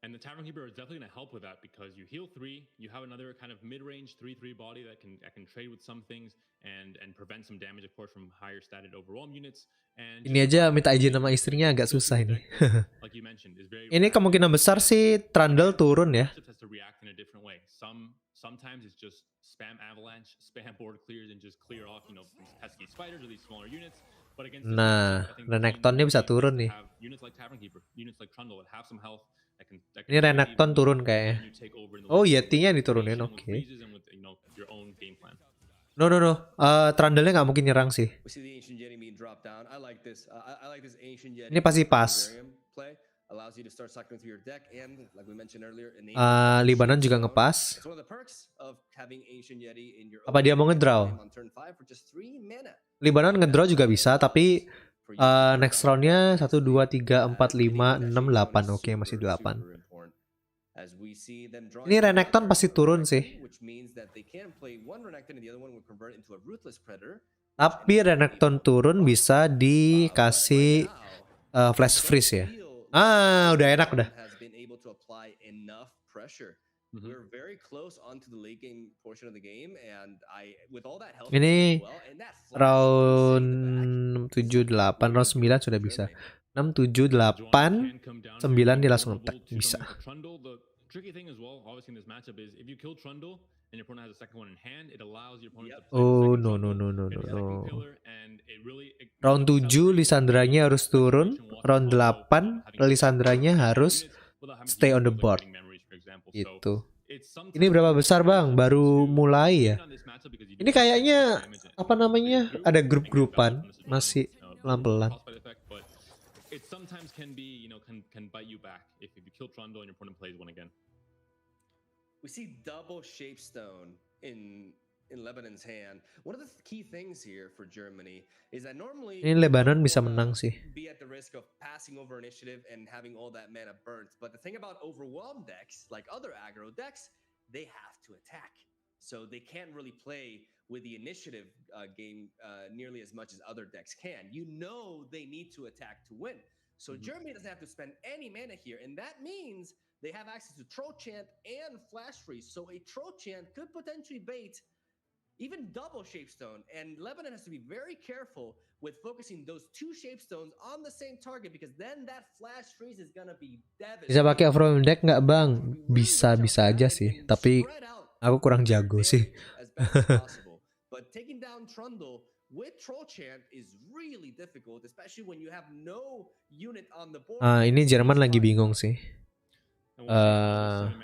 And the Tavern Keeper is definitely going to help with that because you heal 3, you have another kind of mid-range 3/3 body that can trade with some things and prevent some damage, of course, from higher statted overwhelm units. And Ini aja minta izin sama istrinya agak susah ini. like you mentioned, is very Ini kemungkinan besar sih Trundle turun ya. has to react in a different way. Sometimes it's just spam avalanche, spam board clears, and just clear off, these pesky spiders or these smaller units. But against Nah, Renektonnya bisa turun nih. Units like Tavern Keeper, units like Trundle that have some health. Ini Renekton turun kayaknya. Oh, Yeti-nya diturunin, oke. No. Trundle-nya nggak mungkin nyerang sih. Ini pasti pas. Libanon juga ngepas. Apa dia mau ngedraw? Libanon ngedraw juga bisa, tapi next round-nya 1, 2, 3, 4, 5, 6, 8. Oke, masih 8. Ini Renekton pasti turun sih. Tapi Renekton turun bisa dikasih flash freeze ya. Udah enak udah. Ini round 7, 8, round 9 sudah bisa. 6, 7, 8, 9 dia langsung attack. Bisa. Oh, no. Round 7 Lisandranya harus turun. Round 8 Lisandranya harus stay on the board. Gitu. Ini berapa besar bang? Baru mulai ya. Ini kayaknya apa namanya? Ada grup-grupan, masih pelan-pelan. It sometimes can be, can bite you back if you kill Trundle and your opponent plays one again. We see double Shapestone in Lebanon's hand. One of the key things here for Germany is that normally ini Lebanon bisa menang sih. Be at the risk of passing over initiative and having all that mana burnt. But the thing about overwhelm decks, like other aggro decks, they have to attack. So they can't really play with the initiative game nearly as much as other decks can. They need to attack to win. So Germany doesn't have to spend any mana here, and that means they have access to Troll Chant and Flash Freeze. So a Troll Chant could potentially bait even double Shapestone, and Lebanon has to be very careful with focusing those 2 Shapestones on the same target because then that Flash Freeze is gonna be devastating. Bisa pakai overwhelm deck nggak bang? Bisa aja sih, tapi aku kurang jago sih. But taking down Trundle with Troll Chant is really difficult, especially when you have no unit on the board. Ini Jerman lagi bingung sih.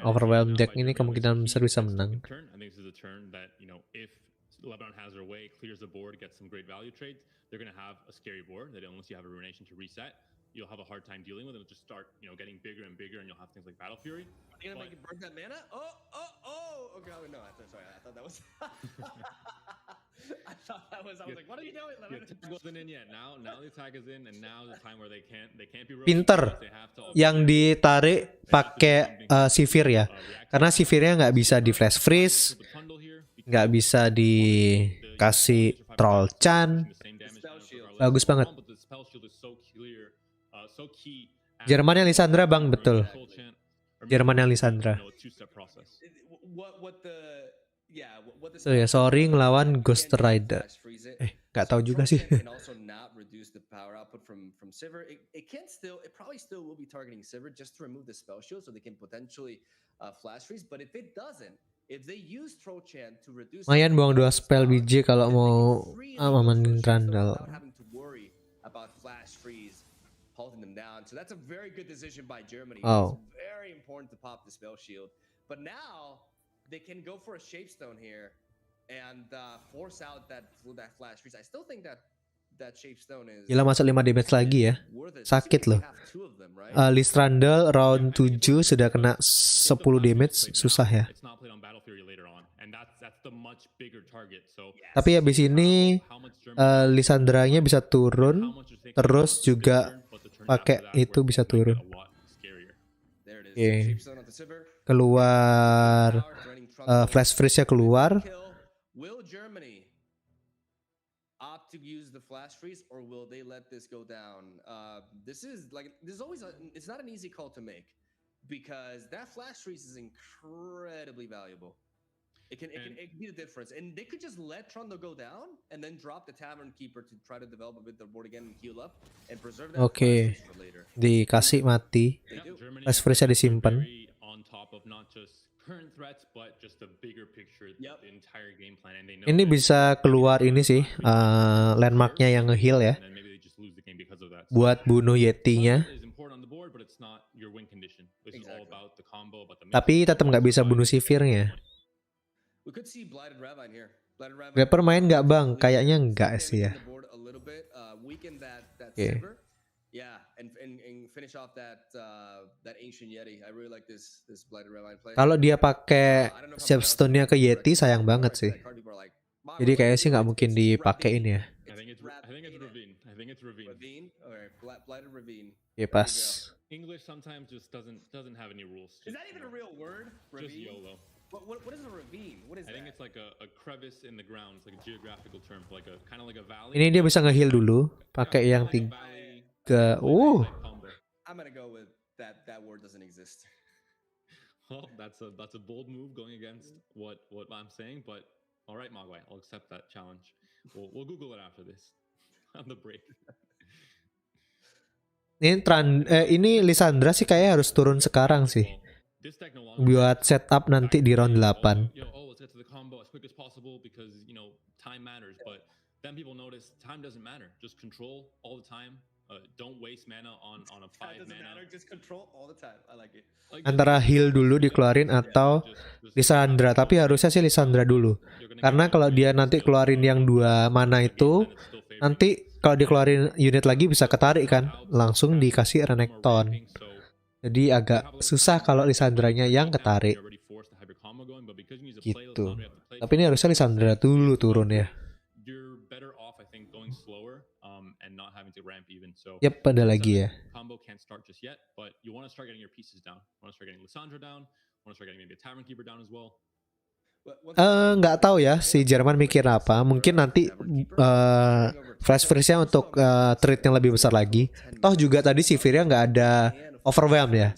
Overwhelm deck ini kemungkinan besar bisa menang. I think this is a turn that, if Lebanon has their way, clears the board, gets some great value trades, they're going to have a scary board that unless you have a Ruination to reset, you'll have a hard time dealing with it. It'll just start, getting bigger and bigger, and you'll have things like Battle Fury. Are you gonna make it burn that mana? Okay, no, I thought that was I was like, what are you doing? Wasn't in yet. Now the attack is in, and now the time where they can't be Pinter yang ditarik pakai Sivir ya, karena Sivirnya nggak bisa di flash freeze, nggak bisa dikasih Troll Chan. Bagus banget. Jerman yang Lisandra bang, betul. Jerman yang Lisandra. So ya, sorry ngelawan Ghost Rider. Gak tahu juga sih. It probably still will be targeting Sivir just to remove the spell shield so they can potentially flash freeze. But if it doesn't, if they use Troll Chant to reduce, lumayan buang 2 spell biji kalau mau amanin Trundle. About flash freeze, halting them down. So that's a very good decision by Germany. Oh. It's very important to pop the spell shield. But now they can go for a Shapestone here and force out that flash freeze. I still think that Shapestone is Gila, masuk 5 damage lagi ya. Sakit loh. List Trundle round 7 sudah kena 10 damage, susah ya. Tapi habis ini Lisandranya bisa turun, terus juga pakai itu bisa turun. Oke. Keluar flash freeze-nya keluar. Will Germany opt to use the flash freeze, or will they let this go down? This is always it's not an easy call to make because that flash freeze is incredibly valuable. It can be the difference, and they could just let Trundle go down and then drop the Tavern Keeper to try to develop a bit the board again and heal up and preserve that flash freeze for later. Dikasih mati. Flash freeze-nya disimpan. On top of not just current threats but just the bigger picture, the entire game plan, and they know Ini bisa keluar ini sih landmarknya yang nge-heal ya. Buat bunuh Yeti-nya. Tapi tetap nggak bisa bunuh Sivir-nya. Grapper main nggak bang? Kayaknya nggak sih ya. Oke. Kalau dia pakai Stepstone-nya ke Yeti sayang banget sih. Jadi kayaknya sih nggak mungkin dipakein ya. Oke, pas. English sometimes just doesn't have any rules. Is that even a real word? Just YOLO. What is a ravine? What is that? I think it's like a crevice in the ground. It's like a geographical term, like a kind of like a valley. Ini dia bisa nge-heal dulu, pakai yang 3. I'm gonna go with that word doesn't exist. Well, that's a bold move going against what I'm saying, but all right, Mogwai, I'll accept that challenge. We'll Google it after this on the break. Ini Lissandra sih kayaknya harus turun sekarang sih. Buat setup nanti di round 8. Let's get to the combo as quick as possible because time matters, but then people notice time doesn't matter. Just control all the time. Don't waste mana on a 5 mana. Just control all the time. I like it. Antara heal dulu dikeluarin atau Lissandra, tapi harusnya sih Lissandra dulu. Karena kalau dia nanti keluarin yang 2 mana itu, nanti kalau dikeluarin unit lagi bisa ketarik kan, langsung dikasih Renekton. Jadi agak susah kalau Lissandranya yang ketarik. Gitu. Tapi ini harusnya Lissandra dulu turun ya. Yep, pada lagi ya. Nggak tahu ya si Jerman mikir apa. Mungkin nanti flash freeze-nya untuk trade yang lebih besar lagi. Toh juga tadi si Virya nggak ada overwhelm ya.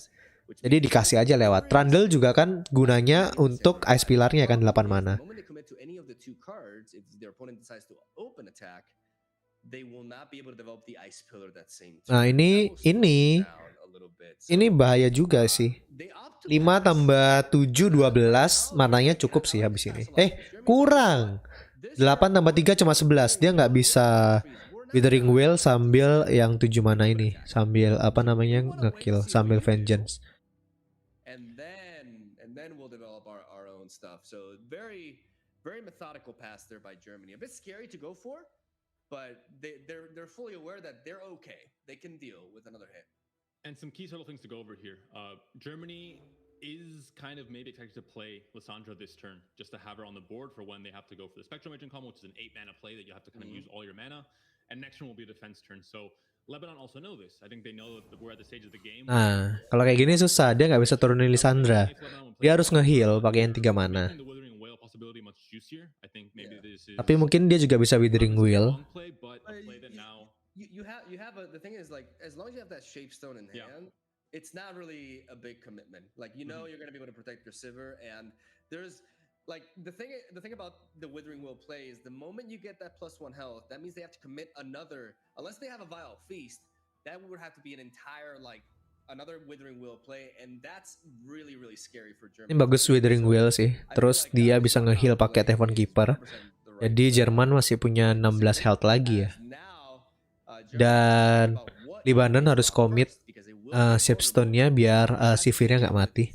Jadi dikasih aja lewat. Trundle juga kan gunanya untuk Ice Pillar-nya kan 8 mana. Nah ini bahaya juga sih. 5 tambah 7 12 mananya cukup sih habis ini. Kurang. 8 tambah 3 cuma 11. Dia nggak bisa Withering Wail sambil yang 7 mana ini, sambil nge-kill, sambil Vengeance. And then we'll develop our own stuff. So very methodical pass there by Germany. A bit scary to go for, but they're fully aware that they're okay. They can deal with another hit. And some key subtle things to go over here. Germany is kind of maybe expected to play Lissandra this turn, just to have her on the board for when they have to go for the Spectrum Agent combo, which is an 8 mana play that you have to kind of use all your mana. And next turn will be a defense turn. So Lebanon also know this. I think they know that we're at the stage of the game. Nah, kalau kayak gini susah, dia nggak bisa turunin Lissandra. Dia harus nge-heal pakai yang 3 mana. Tapi mungkin dia juga bisa Withering Wail. You have the thing is like as long as you have that Shapestone in hand, it's not really a big commitment. Like you're going to be able to protect your Sivir, and there's like the thing about the Withering Will play is the moment you get that +1 health, that means they have to commit another, unless they have a Vile Feast, that would have to be an entire another Withering Will play, and that's really scary for Germany. Ini bagus Withering Will sih. Terus dia bisa nge-heal pakai Tavern Keeper. Jadi Jerman masih punya 16 health lagi ya. Dan Lebanon harus commit Shapestone-nya biar Sivirnya nggak mati.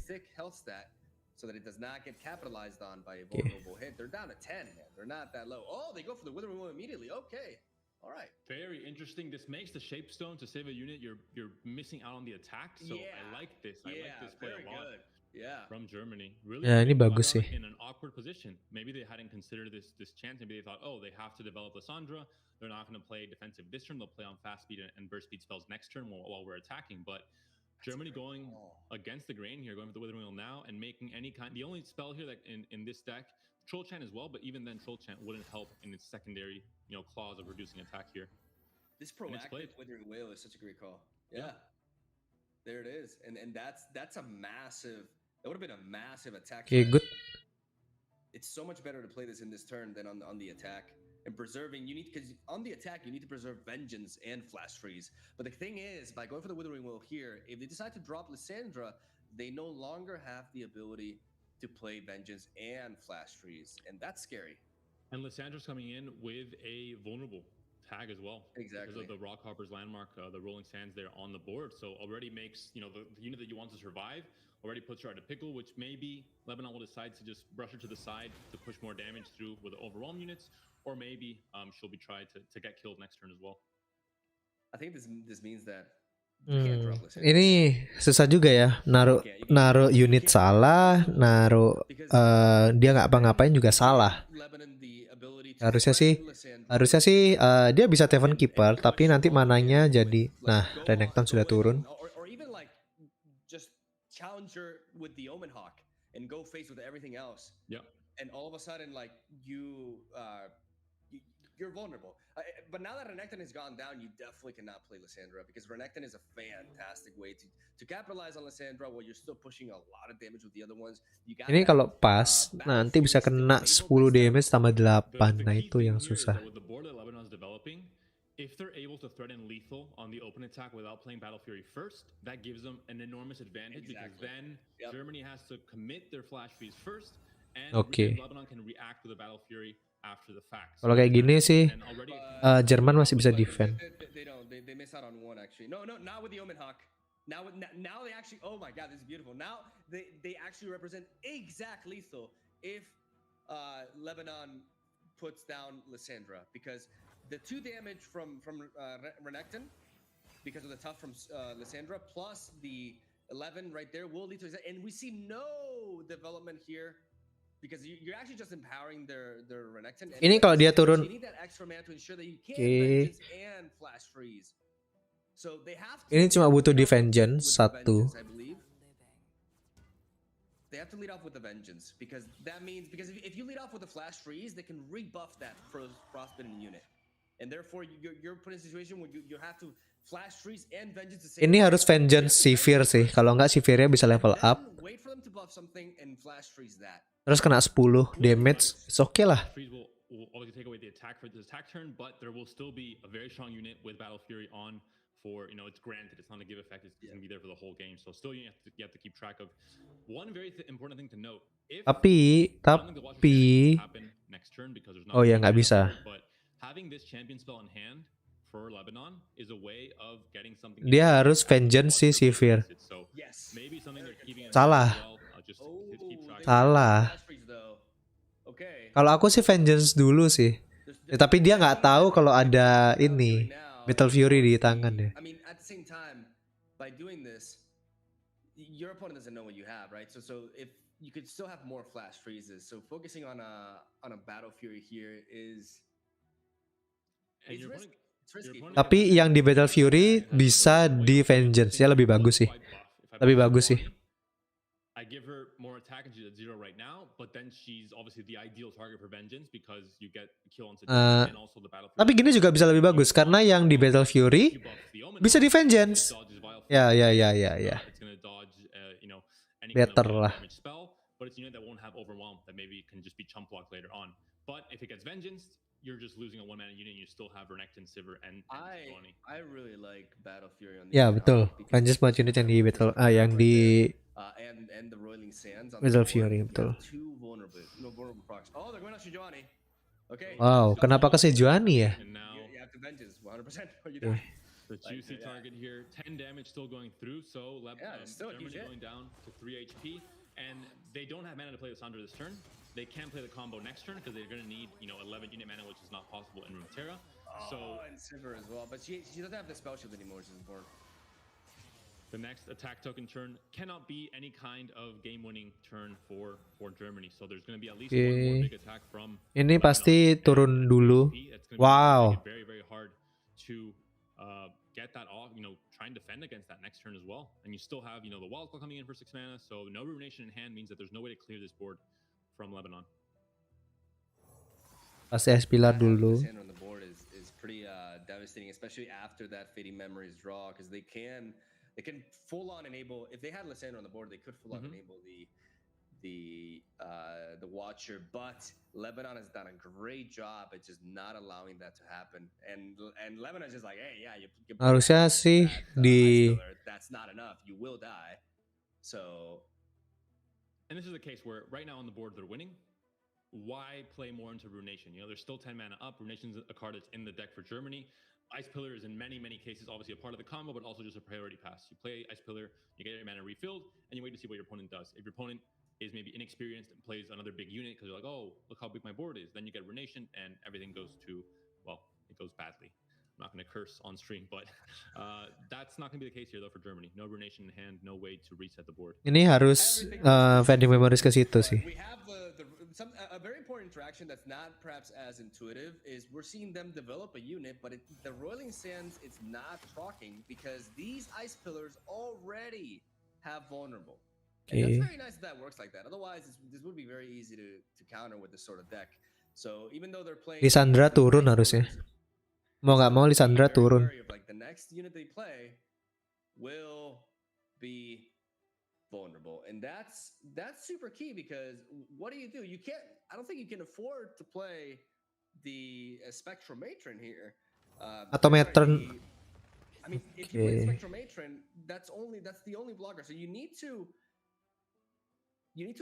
So that it does not get capitalized on by a vulnerable hit. They're down to 10, man. They're not that low. Oh, they go for the Withering Will immediately. Okay. All right. Very interesting. This makes the Shapestone to save a unit. You're missing out on the attack. So I like this. I like this play a lot. Yeah. From Germany. Really. Ya, ini bagus sih. In an awkward position. Maybe they hadn't considered this chance. Maybe they thought, oh, they have to develop Lissandra. They're not going to play defensive this turn. They'll play on fast speed and burst speed spells next turn while we're attacking. But Germany going against the grain here, going for the Withering Wheel now, and making any kind. The only spell here that in this deck, Troll Chant as well, but even then, Troll Chant wouldn't help in its secondary, clause of reducing attack here. This proactive Withering Wheel is such a great call. Yeah. There it is, and that's a massive. That would have been a massive attack. Okay, good. It's so much better to play this in this turn than on the attack. And preserving, you need, because on the attack you need to preserve Vengeance and Flash Freeze. But the thing is, by going for the Withering Will here, if they decide to drop Lissandra, they no longer have the ability to play Vengeance and Flash Freeze, and that's scary. And Lissandra's coming in with a vulnerable tag as well. Exactly. Because of the Rockhopper's landmark, the Rolling Sands there on the board. So already makes, the unit that you want to survive, already puts her at a pickle, which maybe Lebanon will decide to just brush her to the side to push more damage through with the overwhelm units, or maybe she'll be tried to get killed next turn as well. I think this means that you can't drop Lissandra. Ini susah juga ya, naruh unit salah, naruh dia nggak apa-ngapain juga salah. Harusnya sih dia bisa Taven Keeper, tapi nanti mananya jadi, nah Renekton sudah turun. Or even like just challenger with the Omen Hawk and go face with everything else. Yeah. And all of a sudden, like you're vulnerable. But now that Renekton has gone down, you definitely cannot play Lissandra, because Renekton is a fantastic way to capitalize on Lissandra while you're still pushing a lot of damage with the other ones. Ini kalau pas nanti bisa kena 10 damage tambah 8. Nah itu yang susah. If they're able to threaten lethal on the open attack without playing Battle Fury first, that gives them an enormous advantage, because then Germany has to commit their Flash Freeze first, and Lebanon can react with a Battle Fury after the fact. Kalau kayak gini sih Jerman masih bisa defend. They miss out on one actually. No, not with the Omen Hawk. Now they actually, oh my god, this is beautiful. Now they actually represent exact lethal if Lebanon puts down Lissandra, because the 2 damage from Renekton, because of the tough from Lissandra, plus the 11 right there will lead to, and we see no development here, because you're actually just empowering their Renekton. Ini kalau dia turun, ini cuma butuh di Vengeance 1. They have to lead off with the Vengeance, because that means, because if you lead off with the Flash Freeze, they can rebuff that frostbitten unit, and therefore you're put in a situation where you have to Flash Freeze and Vengeance the same. Ini harus Vengeance Severe sih, kalau nggak Severe-nya bisa level up. Wait for them to buff something and Flash Freeze that. Terus kena 10 damage, it's okay lah. Will obviously take away the attack for this attack turn, but there will still be a very strong unit with Battle Fury on for, it's granted, it's not a give effect, it's going to be there for the whole game. So still you have to keep track of one very important thing to note. Tapi next turn, because there's oh ya nggak bisa. But having this champion spell in hand for Lebanon is a way of getting something. Dia harus Vengeance si Severe. So maybe something they're keeping Salah. Salah. Kalau aku sih Vengeance dulu sih. Ya, tapi dia nggak tahu kalau ada ini Battle Fury di tangan ya. I mean, at the same time, by doing this, your opponent doesn't know what you have, right? So if you could still have more Flash Freezes, so focusing on a Battle Fury here is risky. Tapi yang di Battle Fury bisa di Vengeance, ya lebih bagus sih. Lebih bagus sih. I give her more attack and she's at 0 right now, but then she's obviously the ideal target for Vengeance because you get kill on and also the Battle Fury. Tapi gini juga bisa lebih bagus karena yang di Battle Fury bisa di Vengeance. Ya. It's gonna dodge, better lah. But it's a unit that won't have overwhelm, that maybe can just be chump blocked later on. But if it gets Vengeance, you're just losing a 1-mana unit and you still have Renekton, Sivir, and Tony. I really like Battle Fury on the Ya betul. Vengeance buat unit yang di Battle yang di and the Rolling Sands on Battle Fury, betul. No vulnerable procs. Oh, they're going after Sejuani. Okay. Wow, kenapa ke Sejuani ya? And now you have to Vengeance 100% or you die. The juicy target here, 10 damage still going through, so Germany going down to 3 HP, and they don't have mana to play Lissandra this turn. They can play the combo next turn because they're going to need, 11 unit mana, which is not possible in Runeterra. And Sivir as well, but she doesn't have the spell shield anymore, which is important. The next attack token turn cannot be any kind of game-winning turn for Germany. So there's going to be at least one more big attack from. Ini pasti turun dulu. Wow. Very, very hard to get that off. Try and defend against that next turn as well. And you still have, the Wild Claw coming in for 6 mana. So no Ruination in hand means that there's no way to clear this board from Lebanon. Pasti Espilar dulu. On the board is pretty devastating, especially after that Fading Memories draw, because they can They can full on enable. If they had Lissandra on the board, they could full on enable the Watcher. But Lebanon has done a great job at just not allowing that to happen. And Lebanon is just like, hey, yeah, you harusnya sih di that's not enough. You will die. So, and this is a case where right now on the board they're winning. Why play more into Runation? You know, there's still 10 mana up. Runation's a card that's in the deck for Germany. Ice Pillar is in many cases obviously a part of the combo, but also just a priority pass. You play Ice Pillar, you get your mana refilled, and you wait to see what your opponent does. If your opponent is maybe inexperienced and plays another big unit because you're like, oh, look how big my board is, then you get Runation and everything goes to, well, it goes badly. I'm not going to curse on stream, but that's not going to be the case here though for Germany. No Runation in hand, no way to reset the board. Ini harus vending memories ke situ sih. We have a very important interaction that's not perhaps as intuitive is we're seeing them develop a unit, but the Roiling Sands it's not talking because these Ice Pillars already have vulnerable. And that's very nice that works like that. Otherwise, this would be very easy to counter with this sort of deck. So even though they're playing, Lissandra turun harusnya. Mau nggak mau Lissandra turun. Like the next unit they play will be vulnerable, and that's super key because what do? You can't. I don't think you can afford to play the Spectral Matron here. Atau Matron. I mean, if you play Spectral Matron, that's the only blocker. So you need to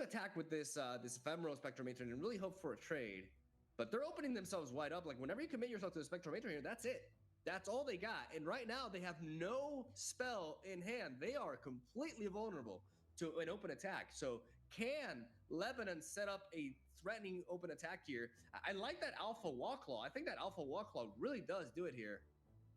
attack with this ephemeral Spectral Matron and really hope for a trade. But they're opening themselves wide up. Like whenever you commit yourself to the Spectral Matron here, that's it. That's all they got. And right now they have no spell in hand. They are completely vulnerable to an open attack. So can Lebanon set up a threatening open attack here? I like that Alpha Wallclaw. I think that Alpha Wallclaw really does do it here.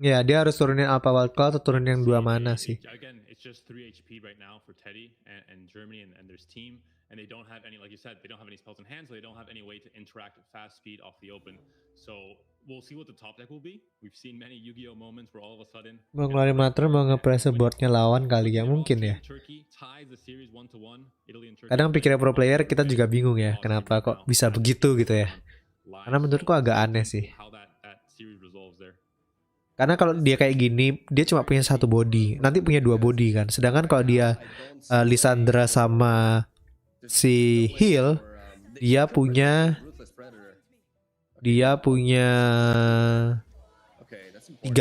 Ya, dia harus turunin Alpha Wallclaw atau turunin yang 2 mana sih. Again, it's just 3 HP right now for Teddy and Germany and their team. And they don't have any, like you said, they don't have any spells in hand, so they don't have any way to interact at fast speed off the open. So we'll see what the top deck will be. We've seen many Yu-Gi-Oh moments where all of a sudden mau ngeluarin Matron, mau nge-press boardnya lawan kali ya, mungkin ya. Kadang pikirnya pro player kita juga bingung ya, kenapa kok bisa begitu gitu ya. Karena menurutku agak aneh sih. Karena kalau dia kayak gini, dia cuma punya 1 body, nanti punya 2 body kan. Sedangkan kalau dia Lissandra sama si Heal, dia punya 3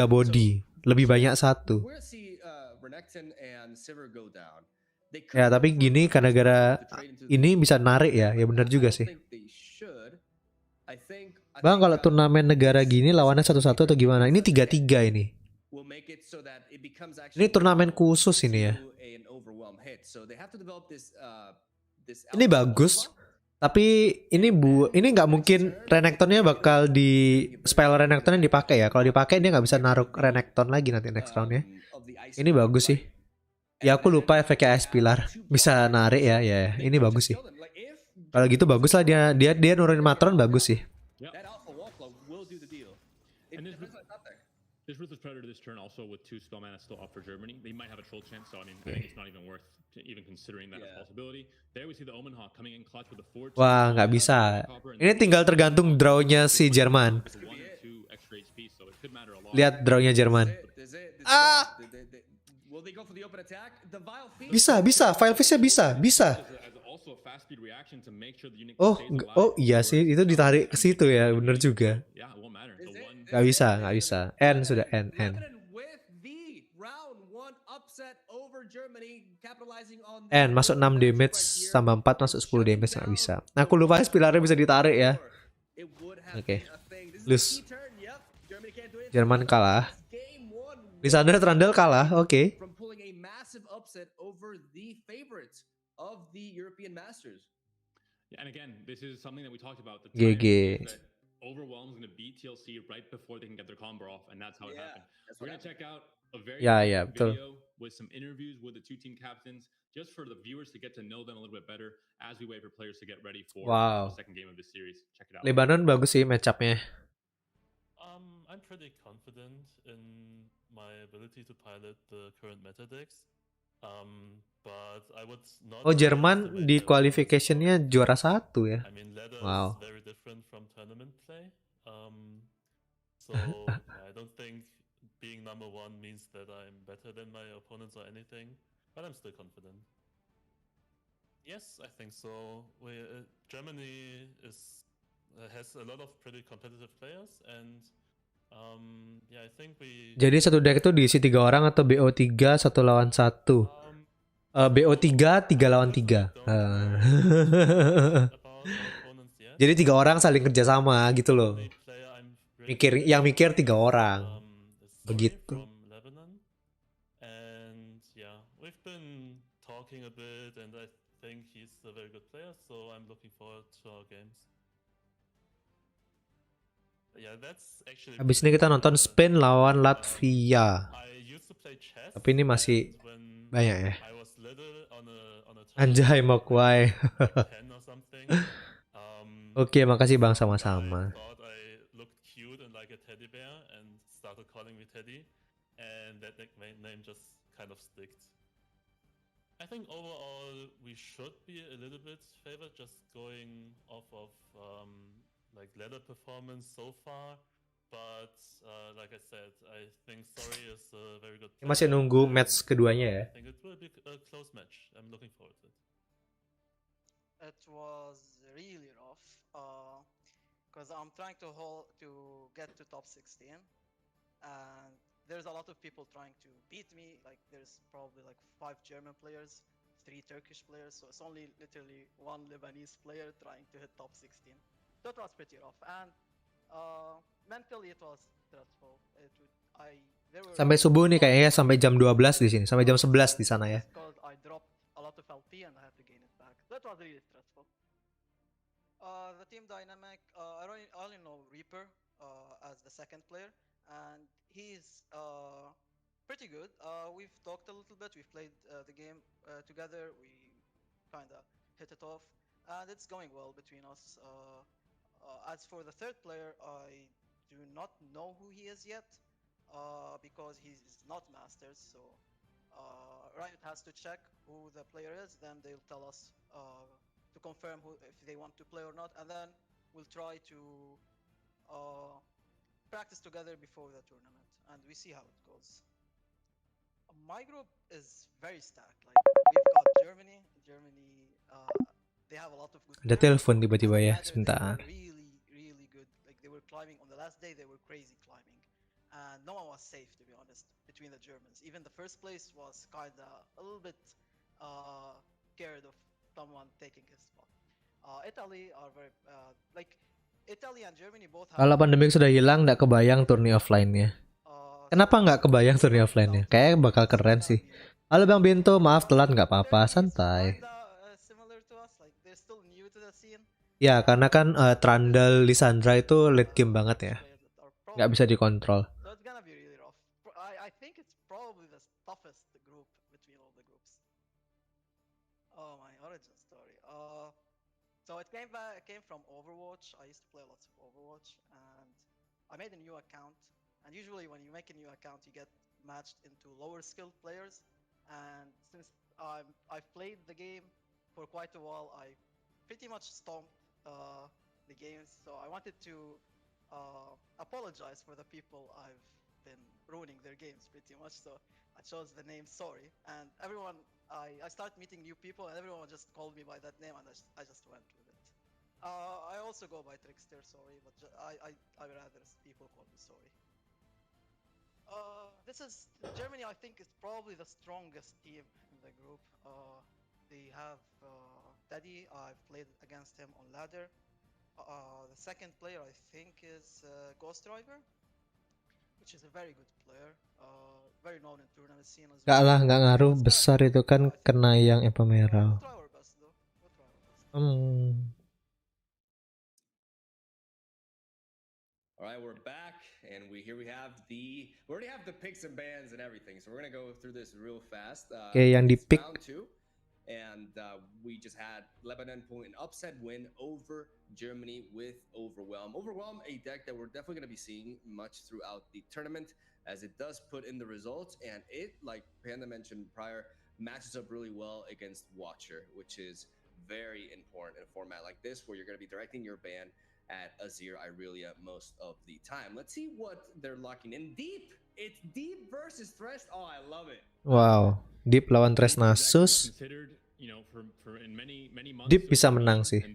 body, lebih banyak 1. Ya tapi gini gara-gara ini bisa narik ya, ya benar juga sih. Bang kalau turnamen negara gini lawannya 1-1 atau gimana? Ini 3-3 ini. Ini turnamen khusus ini ya. Ini bagus, tapi ini nggak mungkin Renektonnya bakal spell Renektonnya dipakai ya. Kalau dipakai dia nggak bisa naruh Renekton lagi nanti next roundnya. Ini bagus sih. Ya aku lupa efeknya Ice Pillar bisa narik ya. Ya ini bagus sih. Kalau gitu bagus lah dia nurunin Matron bagus sih. This Ruthless Predator this turn also with 2 spell mana still up for Germany. They might have a troll chance, so I mean, I think it's not even worth even considering that as a possibility. There we see the Omen Hawk coming in clutch with a 4. Wah, nggak bisa. Ini tinggal tergantung draw-nya si Jerman. Lihat draw-nya Jerman. Ah! Bisa. File Fish-nya bisa. Oh iya sih, itu ditarik ke situ ya, bener juga. Gak bisa. N sudah N. N masuk 6 damage tambah 4 masuk 10 damage gak bisa. Nah, aku lupa pilarnya bisa ditarik ya. Oke. Lose. Jerman kalah. Lissandra Trundle kalah. Oke. GG. Overwhelm is going to beat TLC right before they can get their combo off, and that's how it happened. We're going to check out a very video with some interviews with the 2 team captains, just for the viewers to get to know them a little bit better as we wait for players to get ready for the second game of this series. Check it out. Lebanon bagus sih match-up-nya. I'm pretty confident in my ability to pilot the current meta decks. But I would not. Oh, Jerman di qualification-nya juara 1 ya. I mean, ladder wow. is very different from tournament play. So I don't think being number one means that I'm better than my opponents or anything, but I'm still confident. Yes, I think so. Germany has a lot of pretty competitive players, and yeah, I think we. Jadi satu deck itu diisi 3 orang atau BO3 1 lawan 1? BO3 3 lawan 3. Jadi 3 orang saling kerjasama gitu loh. Yang mikir 3 orang. Begitu. And yeah, we've been talking a bit, and I think he's a very good player, so I'm looking forward to our games. Yeah, that's actually. Habis ini kita nonton Spain lawan Latvia. Tapi ini masih banyak ya. Anjay Mokwai. Oke, makasih Bang sama-sama. And that name just kind of sticked. I think overall we should be a little bit favored, just going off of like ladder performance so far. But like I said, I think Sorry is a very good player. Masih nunggu match keduanya ya. I think it will be a close match. I'm looking forward to it. It was really rough because I'm trying to get to top 16, and there's a lot of people trying to beat me. Like there's probably like 5 German players, 3 Turkish players, so it's only literally 1 Lebanese player trying to hit top 16. So it was pretty rough, and mentally it was stressful. Sampai subuh nih kayaknya, sampai jam 12 di sini, sampai jam 11 di sana ya. I dropped a lot of LP and I had to gain it back. That was really stressful. The team dynamic, I only know Reaper as the second player, and he's pretty good. We've talked a little bit, we've played the game together, we kind of hit it off, and it's going well between us. As for the third player, I do not know who he is yet, because he's not Masters, so Riot has to check who the player is, then they'll tell us to confirm if they want to play or not, and then we'll try to practice together before the tournament, and we see how it goes. My group is very stacked. Like we've got Germany. They have a lot of good. Ada telepon tiba-tiba ya, sebentar. Really good. Like they were climbing on the last day. They were crazy climbing, and no one was safe, to be honest, between the Germans. Even the first place was kinda a little bit scared of someone taking his spot. Italy are very like Italy and Germany both have. Kalau pandemik sudah hilang, nggak kebayang turni offline-nya. Kenapa nggak kebayang turni offline-nya? Kayaknya bakal keren sih. Halo Bang Bento, maaf telat, nggak apa-apa, santai. Ya, karena kan Trundle Lissandra itu late game banget ya. Nggak bisa dikontrol. I think it's probably the toughest group between all the groups. Oh, my origin story. So it came from Overwatch. I used to play lots of Overwatch, and I made a new account. And usually when you make a new account, you get matched into lower skilled players. And since I've played the game for quite a while, I pretty much stomped the games. So I wanted to apologize for the people I've been ruining their games pretty much. So I chose the name Sorry, and everyone, I started meeting new people, and everyone just called me by that name, and I just went with it. I also go by Trickster Sorry, but I rather people call me Sorry. This is Germany. I think is probably the strongest team in the group. They have Teddy. I've played against him on ladder. The second player I think is Ghost Driver, which is a very good player. Very known in tournament scene as well. Gak lah, nggak ngaruh. Besar itu kan kena yang ephemeral. All right, we're back, and we already have the picks and bans and everything, so we're gonna go through this real fast. Okay, yang di pick. Round 2, and we just had Lebanon pulling an upset win over Germany with Overwhelm. Overwhelm, a deck that we're definitely gonna be seeing much throughout the tournament, as it does put in the results, and it, like Panda mentioned prior, matches up really well against Watcher, which is very important in a format like this, where you're gonna be directing your ban at Azir Irelia most of the time. Let's see what they're locking in. Deep! It's Deep versus Thresh. Oh, I love it. Wow, Deep lawan Thresh Nasus. Deep bisa menang sih.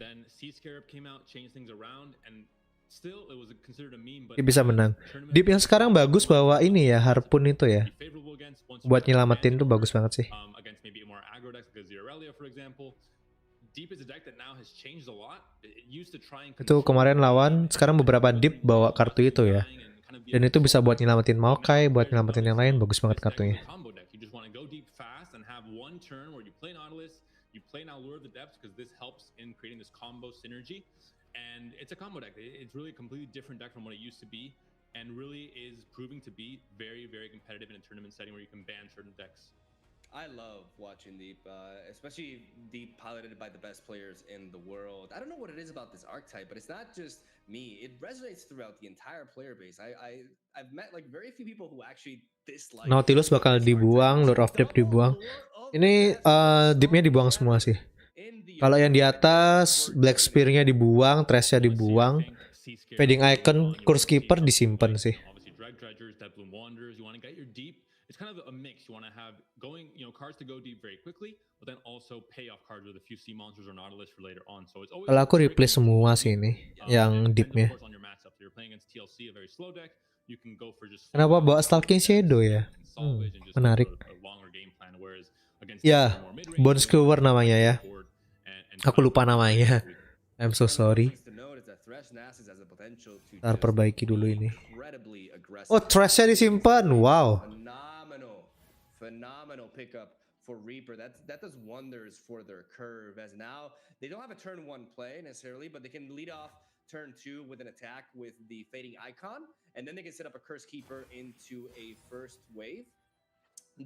Deep bisa menang. Deep yang sekarang bagus bawa ini ya, Harpoon itu ya. Buat nyelamatin tuh bagus banget sih. Itu kemarin lawan, sekarang beberapa Deep bawa kartu itu ya. Dan itu bisa buat nyelamatin Maokai, buat nyelamatin yang lain, bagus banget kartunya. And it's a combo deck. It's really a completely different deck from what it used to be, and really is proving to be very, very competitive in a tournament setting where you can ban certain decks. I love watching Deep, especially Deep piloted by the best players in the world. I don't know what it is about this archetype, but it's not just me. It resonates throughout the entire player base. I've met like very few people who actually dislike. Nautilus bakal dibuang, Lord of Deep dibuang. Ini Deepnya dibuang semua sih. Kalau yang di atas, Black Spear-nya dibuang, Thresh-nya dibuang, Fading Icon, Curse Keeper disimpan sih. It's kind of a mix. You want to have going, cards to go deep very quickly, but then also payoff cards with a few sea monsters or Nautilus for later on. So it's always. Kalau aku replace semua sih ini, yang deepnya. Kenapa bawa Stalking Shadow ya? Menarik. Ya, Bone Skewer namanya ya. Aku lupa namanya. I'm so sorry. Ntar perbaiki dulu ini. Oh, Thresh-nya disimpan. Wow. Phenomenal pickup for Reaper. That does wonders for their curve, as now they don't have a turn 1 play necessarily, but they can lead off turn 2 with an attack with the Fading Icon, and then they can set up a Curse Keeper into a first wave,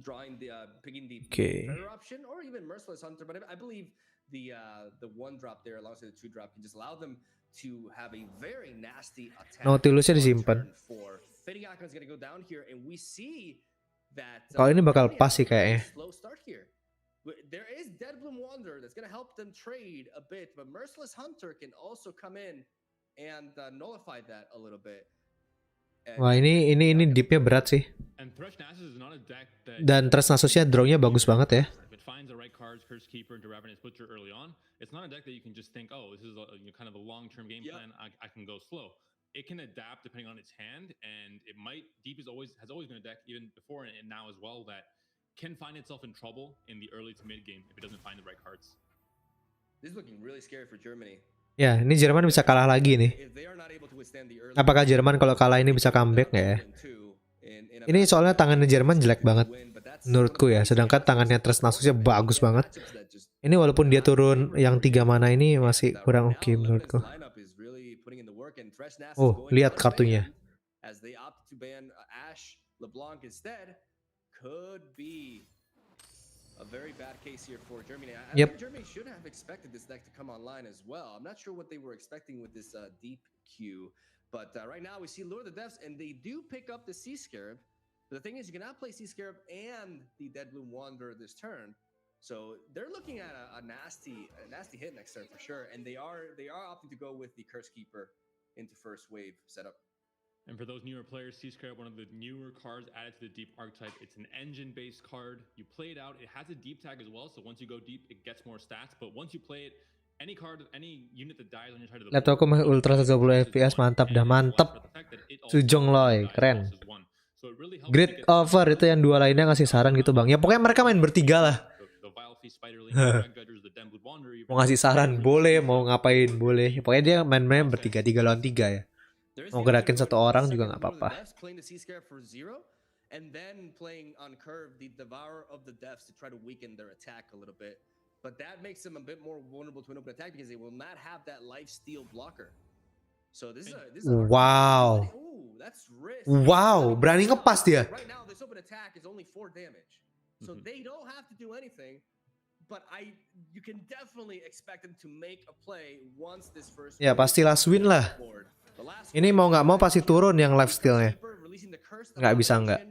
drawing picking the better option, or even Merciless Hunter. But I believe the 1 drop there alongside the 2 drop can just allow them to have a very nasty attack. Nautilusnya disimpan. Fading Icon is going to go down here, and we see that kalau ini bakal pas sih kayaknya. There is Deadbloom Wanderer that's going to help them trade a bit, but Merciless Hunter can also come in and nullify that a little bit. Wah, ini deepnya berat sih. Dan Thresh Nasusnya draw-nya bagus banget ya. It's not a deck that you can just think, oh, this is kind of a long-term game plan. I can go slow. It can adapt depending on its hand, and it might. Deep has always been a deck, even before and now as well, that can find itself in trouble in the early to mid game if it doesn't find the right cards. This is looking really scary for Germany. Ya, ini Jerman bisa kalah lagi nih. Apakah Jerman kalau kalah ini bisa comeback nggak ya? Ini soalnya tangannya Jerman jelek banget menurutku ya, sedangkan tangannya Thresh Nasusnya bagus banget. Ini walaupun dia turun yang 3 mana ini masih kurang oke menurutku. Oh, lihat kartunya. A very bad case here for Germany. Yep. Germany should have expected this deck to come online as well. I'm not sure what they were expecting with this deep queue, but right now we see Lure the Depths, and they do pick up the Sea Scarab. But the thing is, you cannot play Sea Scarab and the Deadbloom Wanderer this turn. So they're looking at a nasty hit next turn for sure, and they are opting to go with the Curse Keeper into first wave setup. And for those newer players, Sea Scarab, one of the newer cards added to the deep archetype. It's an engine-based card. You play it out. It has a deep tag as well, so once you go deep, it gets more stats. But once you play it, any unit that dies on your side of the board. Laptopku masih ultra 120 fps, mantap dah, mantap. Sujong Loy, keren. Great over itu yang 2 lainnya ngasih saran gitu bang. Ya pokoknya mereka main bertiga lah. Mau ngasih saran boleh, mau ngapain boleh. Pokoknya dia main bertiga, 3 lawan 3 ya. Mau gerakin 1 orang juga nggak apa-apa. And then playing on curve the Devourer of the Depths to try to weaken their attack a little bit. But that makes them a bit more vulnerable to an open attack because they will not have that lifesteal blocker. So this is wow. Ooh, that's risk. Wow, berani ngepas dia. Right now this open attack is only 4 damage. So they don't have to do anything. But you can definitely expect them to make a play once this first. Ya pasti last win lah. Ini mau nggak mau pasti turun yang lifestealnya. Nggak bisa nggak.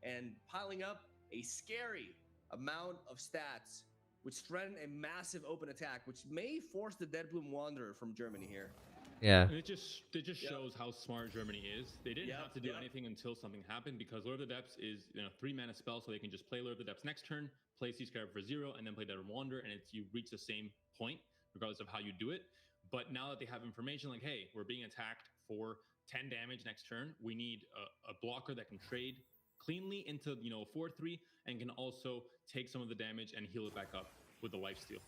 And piling up a scary amount of stats, which threaten a massive open attack, which may force the Deadbloom Wanderer from Germany here. Yeah. And it just shows how smart Germany is. They didn't have to do anything until something happened, because Lord of the Depths is 3-mana spell, so they can just play Lord of the Depths next turn, play Sea Scarab for 0, and then play Dead Wander, and you reach the same point regardless of how you do it. But now that they have information like, hey, we're being attacked for 10 damage next turn, we need a blocker that can trade cleanly into 4/3 and can also take some of the damage and heal it back up with the lifesteal.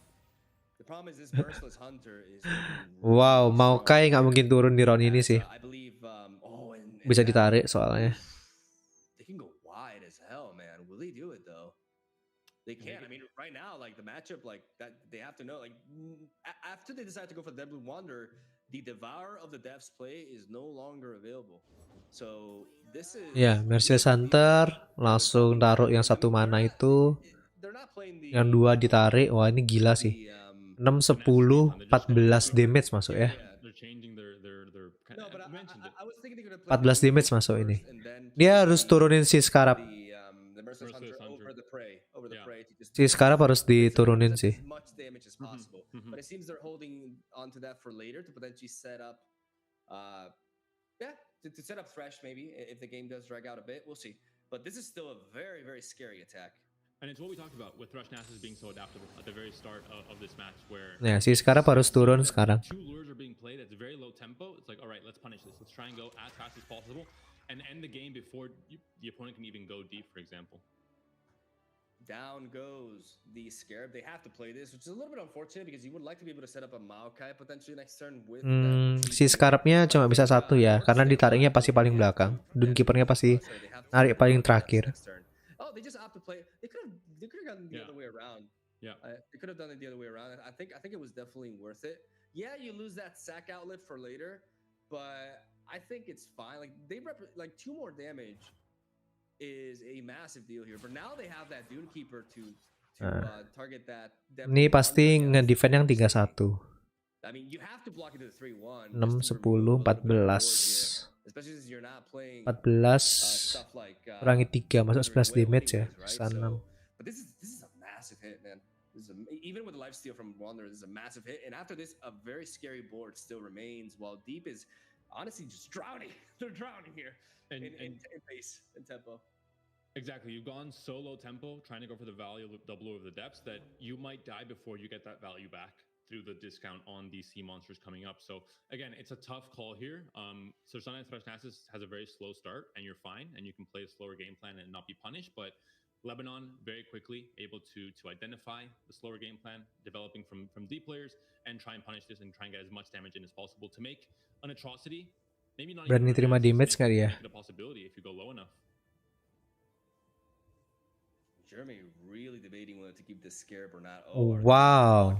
The problem is this Merciless Hunter is Wow, Maokai nggak mungkin turun di round ini sih. I believe and Bisa ditarik soalnya. They can go wide as hell, man. Will they do it though? They can. I mean, right now, like the matchup, like that, they have to know. Like after they decide to go for the Dead Blue Wander, the Devourer of the Depths play is no longer available. So this is. Ya, Merciless Hunter langsung taruh yang 1 mana itu. Yang 2 ditarik. Wah, ini gila sih. 6, 10, 14 damage masuk ya. 14 damage masuk ini. Dia harus turunin si Scarab. Si Scarab harus diturunin sih. But it seems they're holding onto that for later to potentially set up to set up Thresh maybe if the game does drag out a bit. We'll see. But this is still a very, very scary attack. And it's what we talked about with Thresh Nasus being so adaptable at the very start of this match, where si Scarab harus turun sekarang. 2 lures are being played at very low tempo. It's like, all right, let's punish this. Let's try and go as fast as possible and end the game before the opponent can even go deep, for example. Down goes the Scarab. They have to play this, which is a little bit unfortunate because you would like to be able to set up a Maokai potentially next turn with si Scarabnya cuma bisa 1 ya, karena ditariknya pasti paling belakang. Dunkeepernya pasti narik paling terakhir. Oh, they just opt to play. They could have gone the other way around. Yeah, they could have done it the other way around. I think it was definitely worth it. Yeah, you lose that sack outlet for later, but I think it's fine. Like like 2 more damage is a massive deal here. But now they have that Dunekeeper to target that. Ini pasti nge-defend yang 3-1. I mean, you have to block it to the 3-1. 6, 10, 14. 14 kurangi 3 masuk 11 damage ya. 6. But this is a massive hit, man. Even with the lifesteal from Wander, this is a massive hit. And after this, a very scary board still remains, while Deep is honestly just drowning. They're drowning here in pace and tempo. Exactly. You've gone so low tempo trying to go for the value double over the depths that you might die before you get that value back through the discount on these sea monsters coming up. So again, it's a tough call here. So Sunlight Thresh Nasus has a very slow start, and you're fine, and you can play a slower game plan and not be punished. But Lebanon very quickly able to identify the slower game plan, developing from deep players, and try and punish this and try and get as much damage in as possible to make an atrocity. Maybe not berani terima damage nggak dia? A possibility if you go low enough. Germany really debating whether to keep this Scarab or not. Wow.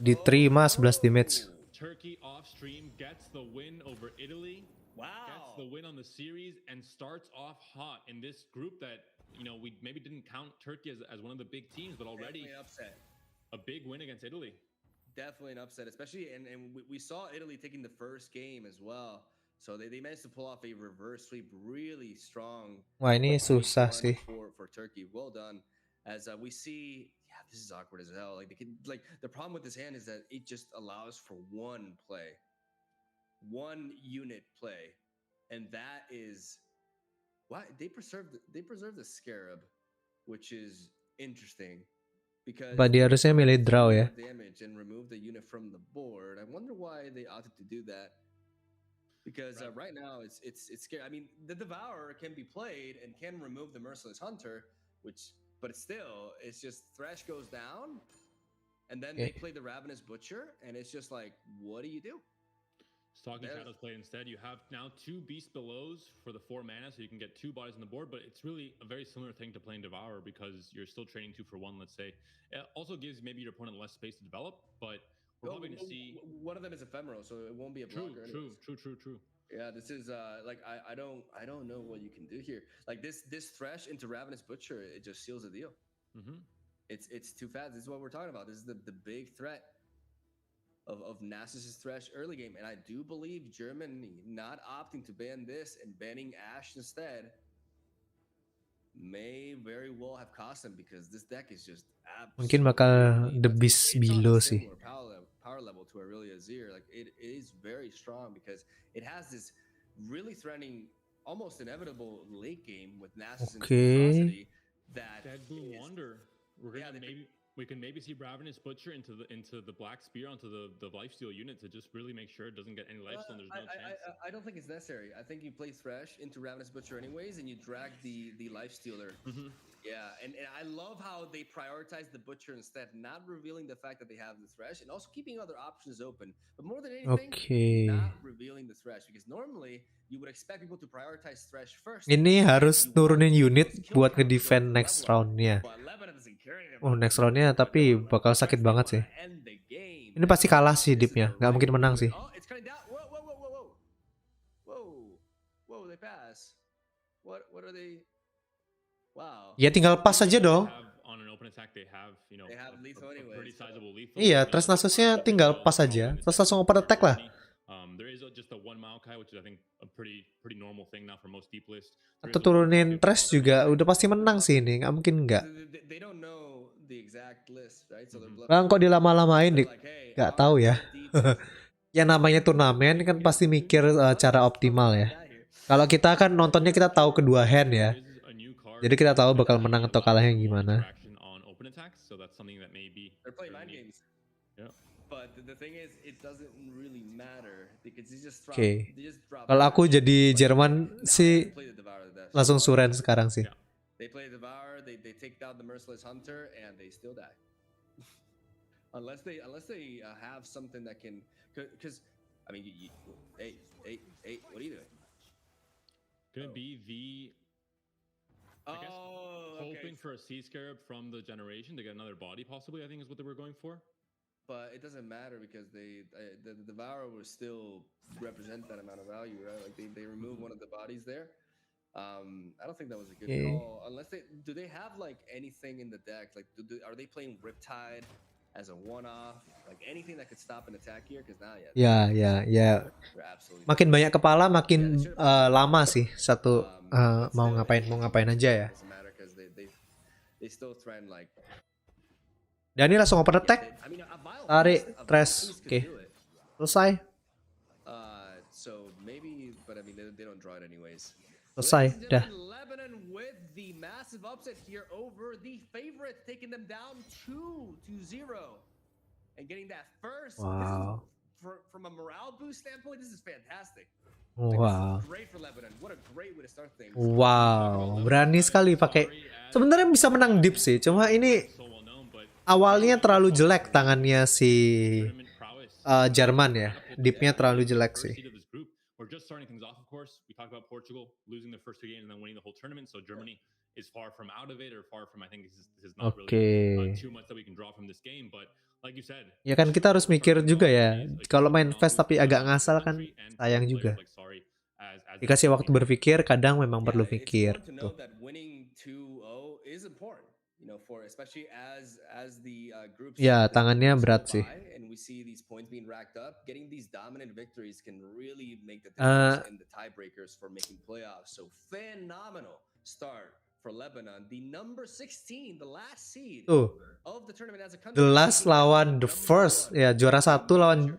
Diterima 11 damage. Turkey off stream gets the win over Italy. Wow. Gets the win on the series and starts off hot in this group that, we maybe didn't count Turkey as one of the big teams, but already definitely an upset. A big win against Italy. Definitely an upset, especially and we saw Italy taking the first game as well. So they managed to pull off a reverse sweep, really strong. Wah, ini susah sih. For Turkey. Well done. As we see, this is awkward as hell. The problem with this hand is that it just allows for one unit play, and that is why they preserved the Scarab, which is interesting because. But dia harusnya milih draw ya. Damage and remove the unit from the board. I wonder why they opted to do that. Because right now it's scary. I mean, the Devourer can be played and can remove the Merciless Hunter, but it's just Thresh goes down, and then they play the Ravenous Butcher, and it's just like, what do you do? Stalking Shadows played instead. You have now 2 Beast Belows for the 4 mana, so you can get 2 bodies on the board, but it's really a very similar thing to playing Devourer because you're still trading 2 for 1, let's say. It also gives maybe your opponent less space to develop, but we're probably going to see... One of them is ephemeral, so it won't be a blocker. True. Yeah, this is I don't know what you can do here. Like this Thresh into Ravenous Butcher, it just seals the deal. Mm-hmm. It's too fast. This is what we're talking about. This is the big threat of Nasus's Thresh early game, and I do believe Germany not opting to ban this and banning Ashe instead may very well have cost them because this deck is just mungkin bakal the beast below sih. power level to Aurelia Azir, like it is very strong because it has this really threatening, almost inevitable late game with Nasus and Ferocity. That Dead Blue Wander. We're gonna we can maybe see Ravenous Butcher into the Black Spear onto the lifesteal unit to just really make sure it doesn't get any lifesteal. And there's no chance. I don't think it's necessary. I think you play Thresh into Ravenous Butcher anyways, and you drag the lifestealer. Yeah, and I love how they prioritize the Butcher instead, not revealing the fact that they have the Thresh, and also keeping other options open. But more than anything, not revealing the Thresh, because normally you would expect people to prioritize Thresh first. Ini harus nurunin unit buat ngedefend next round-nya. Oh, next round-nya tapi bakal sakit banget sih. Ini pasti kalah sih Deep-nya, nggak mungkin menang sih. Whoa, they pass. What are they? Wow. Ya tinggal pas aja dong. Iya, terus Nasusnya tinggal pas aja, terus langsung open attack lah. Atau turunin Thresh juga udah pasti menang sih ini, nggak mungkin nggak. Bang kok dilama-lamain nih, nggak tahu ya. Ya namanya turnamen kan pasti mikir cara optimal ya. Kalau kita kan nontonnya kita tahu kedua hand ya. Jadi kita tahu bakal menang atau kalahnya gimana. Oke. Kalau aku jadi Jerman sih langsung suren sekarang sih. Unless they have something that can, because I mean, hey, what are you doing? Gonna be the. I guess hoping for a Sea Scarab from the generation to get another body, possibly. I think is what they were going for. But it doesn't matter because the Devourer will still represent that amount of value, right? Like they remove one of the bodies there. I don't think that was a good call. Unless do they have like anything in the deck? Like are they playing Riptide as a one-off? Like anything that could stop an attack here? Because now Ya. Makin banyak kepala makin lama sih satu. Mau ngapain aja ya. Dan ini langsung open attack. Tarik Thresh. Oke. Selesai. Selesai. Dah. Wow. From a morale boost standpoint, this is fantastic. Wow. Wow, berani sekali pakai. Sebenarnya bisa menang deep sih, cuma ini awalnya terlalu jelek tangannya si Jerman ya. Deepnya terlalu jelek sih. Oke. Ya kan kita harus mikir juga ya. Kalau main fast tapi agak ngasal kan sayang juga. Dikasih waktu berpikir, kadang memang perlu pikir. Tuh. Ya, tangannya berat sih. Tuh. The last lawan the first. Ya, juara satu lawan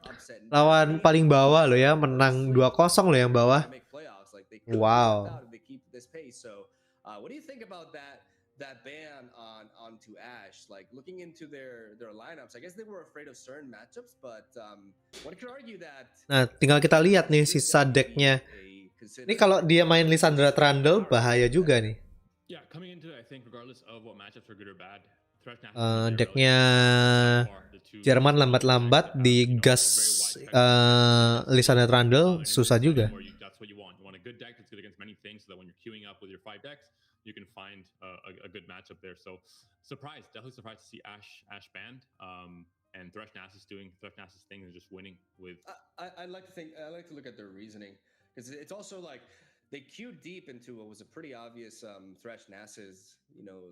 paling bawah loh ya. Menang 2-0 loh yang bawah. Wow. What do you think about that ban onto Ashe? Like looking into their lineups, I guess they were afraid of certain matchups, but one could argue that. Nah, tinggal kita lihat nih sisa decknya. Ini kalau dia main Lissandra Trundle bahaya juga nih. Decknya Jerman lambat-lambat di gas Lissandra Trundle susah juga. You can find a good matchup there. So definitely surprised to see Ashe banned. And Thresh Nasus doing Thresh Nasus thing and just winning with. I like to look at their reasoning because it's also like they queued deep into what was a pretty obvious Thresh Nasus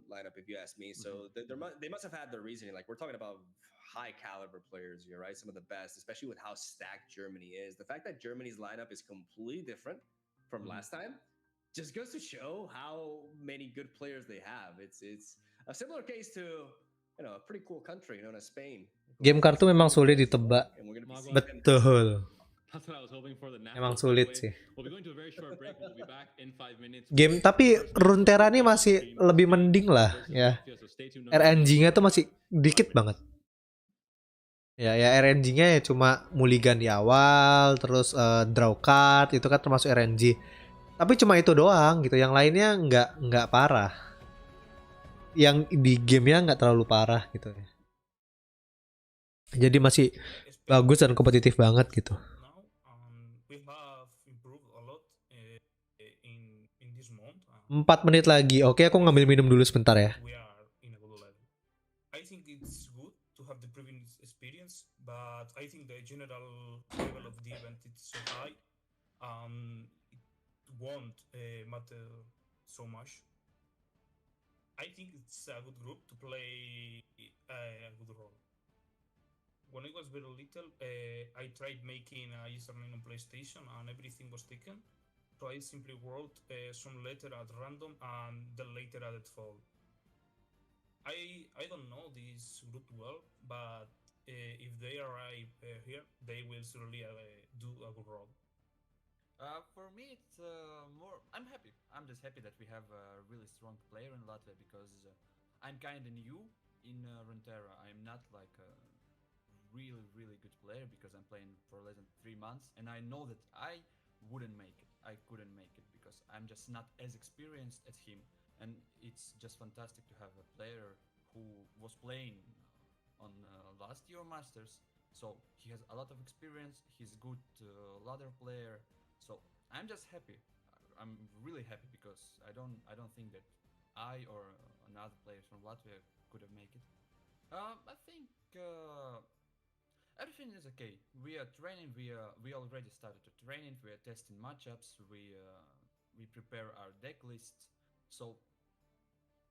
lineup if you ask me. So they must have had their reasoning. Like we're talking about high caliber players here, right? Some of the best, especially with how stacked Germany is. The fact that Germany's lineup is completely different from last time just goes to show how many good players they have. It's a similar case to a pretty cool country known as Spain, Game kartu memang sulit ditebak. Betul. Emang sulit sih. Game tapi Runeterra ini masih lebih mending lah ya. RNG-nya tuh masih dikit banget. Ya RNG-nya ya cuma mulligan di awal, terus draw card itu kan termasuk RNG. Tapi cuma itu doang gitu. Yang lainnya nggak parah. Yang di gamenya nggak terlalu parah gitu ya. Jadi masih bagus dan kompetitif banget gitu. 4 menit lagi. Oke, aku ngambil minum dulu sebentar ya. I think it's good to have the previous experience, but I think the general level of the event is so high, it won't matter so much. I think it's a good group to play a good role. When I was very little, I tried making a username on PlayStation and everything was taken. So I simply wrote some letter at random and the later added fall. I don't know this group well, but if they arrive here, they will certainly do a good role. For me, it's more. I'm happy. I'm just happy that we have a really strong player in Latvia because I'm kind of new in Runeterra. I'm not like a really good player because I'm playing for less than 3 months, and I know that I wouldn't make it. I couldn't make it because I'm just not as experienced as him. And it's just fantastic to have a player who was playing on last year Masters, so he has a lot of experience. He's a good ladder player, so I'm just happy. I'm really happy because I don't think that I or another players from Latvia could have made it. I think everything is okay. We are training. We already started to training. We are testing matchups. We prepare our deck lists. So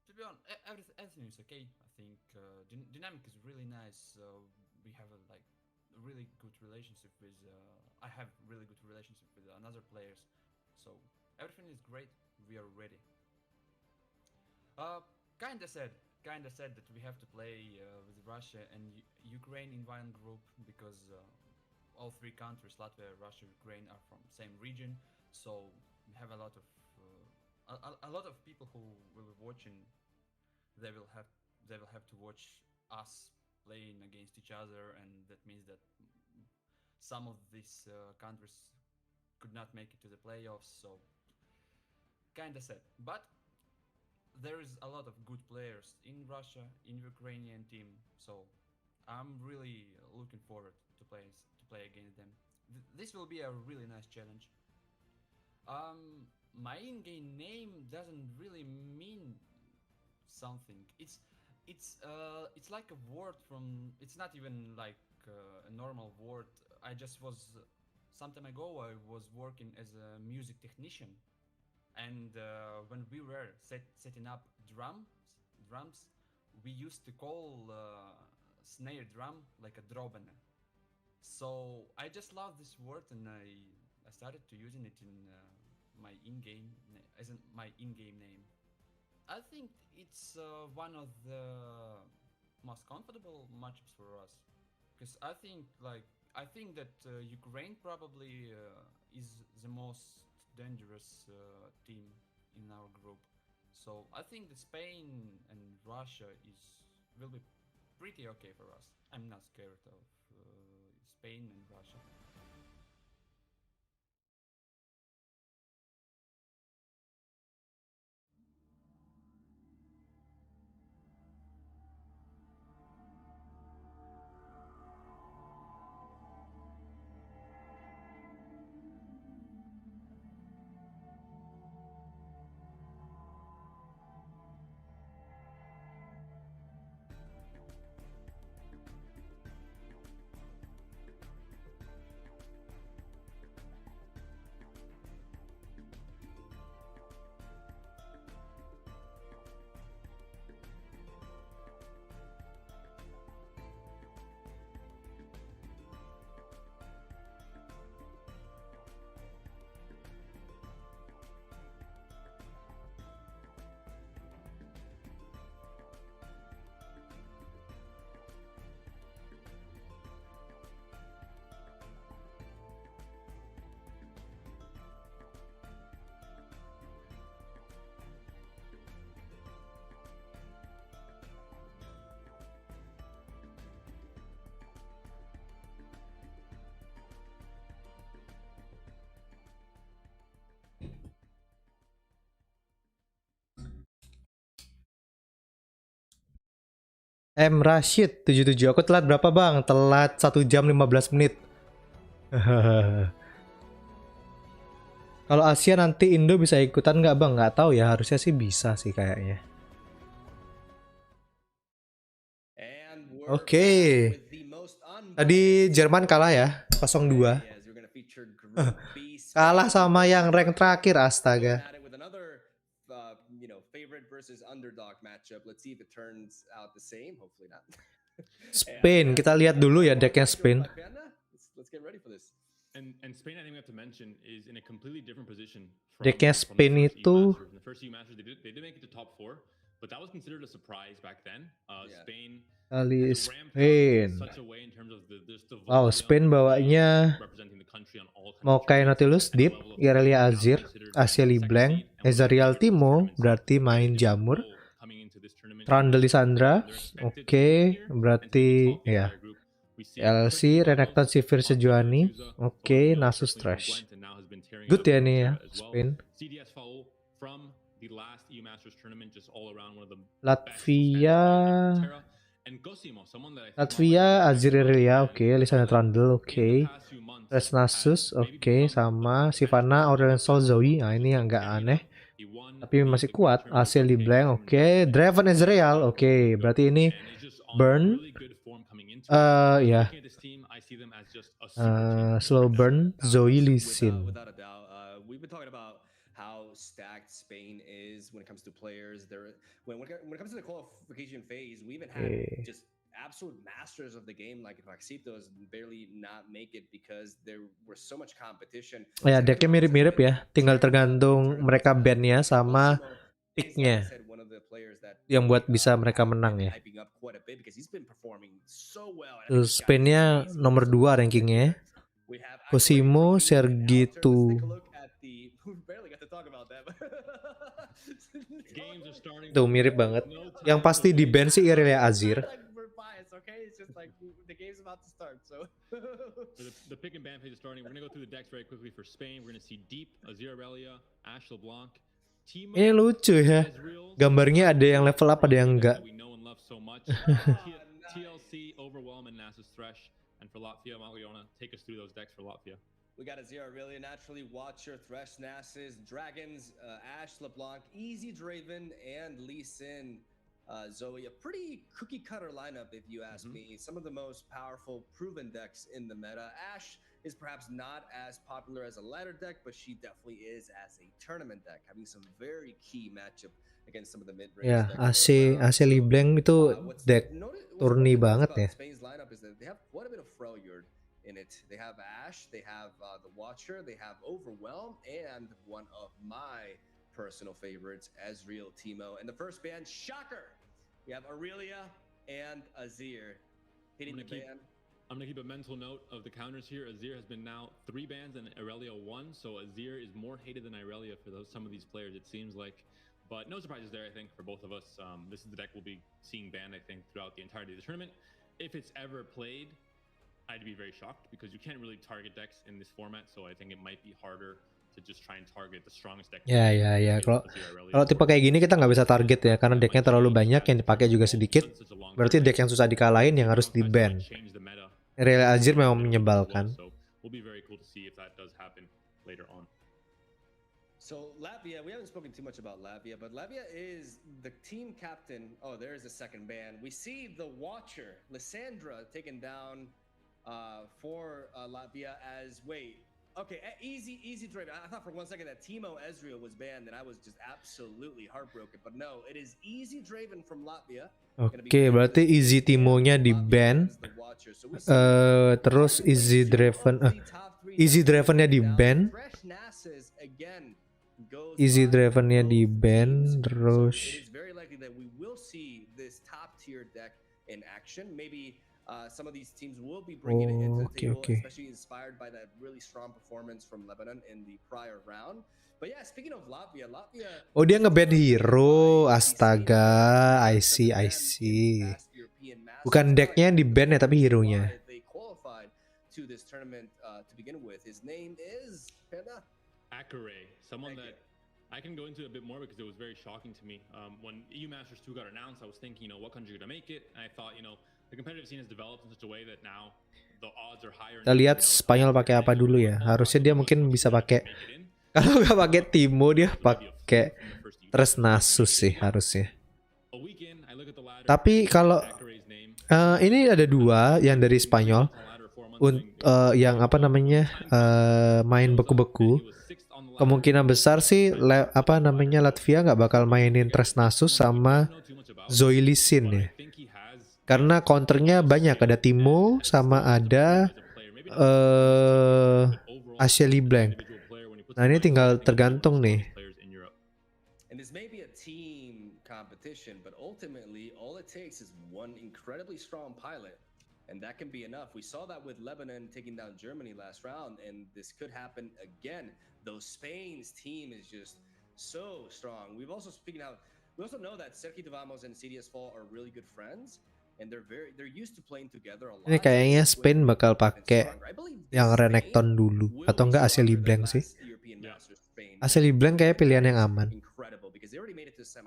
to be honest, everything is okay. I think dynamic is really nice. We have a really good relationship with. I have really good relationship with another players. So everything is great. We are ready. Kinda sad that we have to play with Russia and Ukraine in one group because all three countries, Latvia, Russia, Ukraine, are from same region. So we have a lot of people who will be watching. They will have to watch us playing against each other, and that means that some of these countries could not make it to the playoffs. So kinda sad, but there is a lot of good players in Russia, in Ukrainian team, so I'm really looking forward to play against them. This will be a really nice challenge. My in-game name doesn't really mean something. It's like a word from. It's not even like a normal word. I just was some time ago. I was working as a music technician. And when we were setting up drums, we used to call snare drum like a drobane. So I just love this word, and I started to using it in my in-game my in-game name. I think it's one of the most comfortable matchups for us, because I think that Ukraine probably is the most dangerous team in our group. So I think that Spain and Russia will be pretty okay for us. I'm not scared of Spain and Russia. M Rashid 77. Aku telat berapa bang? Telat 1 jam 15 menit. Kalau Asia nanti Indo bisa ikutan nggak bang? Nggak tahu ya, harusnya sih bisa sih kayaknya. Oke. Tadi Jerman kalah ya, 0-2. Kalah sama yang rank terakhir, astaga. Spain, kita lihat dulu ya decknya Spain. And Spain, I think we have to mention, is in a completely different position. Decknya Spain itu. In the first few matches, they did make it to top 4, but that was considered a surprise back then. Spain. Kali Spain. Wow, Spain bawanya mau kayak Nautilus Deep, Irelia Azir, Asia Blank, Ezreal Timo, berarti main Jamur. Trundle Lisandra, oke, berarti ya. LC, Renekton Sivir Sejuani, oke, Nasus Trash. Good ya nih ya, Spain. Latvia, Azir Irelia, oke, Lisandra Trundle, oke. Trash Nasus, oke, sama Sivana, Aurelion Sol, Zoe, nah ini agak aneh. Tapi masih kuat. Asia Blank, oke. Draven Ezreal, oke. Berarti ini burn. Ya. Slow burn. Zoe Lee Sin. How stacked Spain is when it comes to players. When it comes to the qualification phase, we even had just absolute masters of the game like Vaxitos barely not make it because there was so much competition. Ya, decknya mirip-mirip ya. Tinggal tergantung mereka bandnya sama picknya yang buat bisa mereka menang ya. Terus Spainnya nomor 2 rankingnya. Cosimo, Sergitu. Tuh mirip banget. Yang pasti di ban sih Irelia Azir. The pick and ban phase is starting. We're gonna go through the decks very quickly for Spain. We're gonna see Deep, Azir Irelia, Ashe LeBlanc, Timo. Ini lucu ya. Gambarnya ada yang level up, ada yang enggak. TLC, Overwhelm, and Nasus Thresh. And for Latvia, Maliona, take us through those decks for Latvia. We got Azir Irelia, naturally, Watcher, Thresh, Nasus, Dragons, Ashe LeBlanc, Easy Draven, and Lee Sin. Zoe, a pretty cookie cutter lineup if you ask me. Some of the most powerful proven decks in the meta. Ashe is perhaps not as popular as a ladder deck, but she definitely is as a tournament deck, having some very key matchup against some of the mid-range ya, decks. Asia Blank itu deck turni banget ya. Spain's lineup is that they have quite a bit of Freljord in it. They have Ashe, they have the Watcher, they have Overwhelm, and one of my personal favorites, Ezreal Timo. And the first ban, shocker! We have Irelia and Azir hitting the ban. I'm going to keep a mental note of the counters here. Azir has been now 3 bans and Irelia 1, so Azir is more hated than Irelia for some of these players, it seems like. But no surprises there, I think, for both of us. This is the deck we'll be seeing banned, I think, throughout the entirety of the tournament. If it's ever played, I'd be very shocked because you can't really target decks in this format, so I think it might be harder to just try and target the strongest deck. Ya. Kalau tipe kayak gini kita nggak bisa target ya, karena decknya terlalu banyak, yang dipakai juga sedikit. Berarti deck yang susah dikalahin yang harus di ban. Irelia Azir memang menyebalkan. So Latvia, we haven't spoken too much about Latvia, but Latvia is the team captain. Oh, there is a second ban. We see the Watcher, Lissandra, taken down for Latvia as okay, easy trade. I thought for one second that Timo Ezreal was banned, and I was just absolutely heartbroken. But no, it is Easy Draven from Latvia. Oke, berarti Easy Timo-nya di ban. Terus Easy Draven-nya di ban. Easy Draven-nya di ban, terus some of these teams will be bringing it into the table, especially inspired by that really strong performance from Lebanon in the prior round. But yeah, speaking of Latvia. Oh, dia nge-ban hero, astaga, I see. Bukan decknya yang di-ban ya, tapi hero-nya. They qualified to this tournament to begin with. His name is Akare, someone that I can go into it a bit more because it was very shocking to me. When EU Masters 2 got announced, I was thinking, what country gonna make it? And I thought, the competitive scene has developed in such a way that now the odds are higher. Kita lihat Spanyol pakai apa dulu ya. Harusnya dia mungkin bisa pakai. Kalau nggak pakai Timo, dia pakai Tresnasus sih harusnya. Tapi kalau ini ada dua yang dari Spanyol, yang main beku-beku. Kemungkinan besar sih Latvia nggak bakal mainin Tresnasus sama Zoilisin ya. Karena counternya banyak, ada Timo sama ada Ashley Blank. Nah ini tinggal tergantung nih. And this may be a team competition, but ultimately all it takes is one incredibly strong pilot. And that can be enough. We saw that with Lebanon taking down Germany last round, and this could happen again. Though Spain's team is just so strong. We also know that Sergi Devamos and CDS Fall are really good friends, and they're used to playing together a lot. Ini kayaknya Spain bakal pakai yang Renekton dulu, atau enggak Ashley Blank sih. Ashley Blank kayak pilihan yang aman.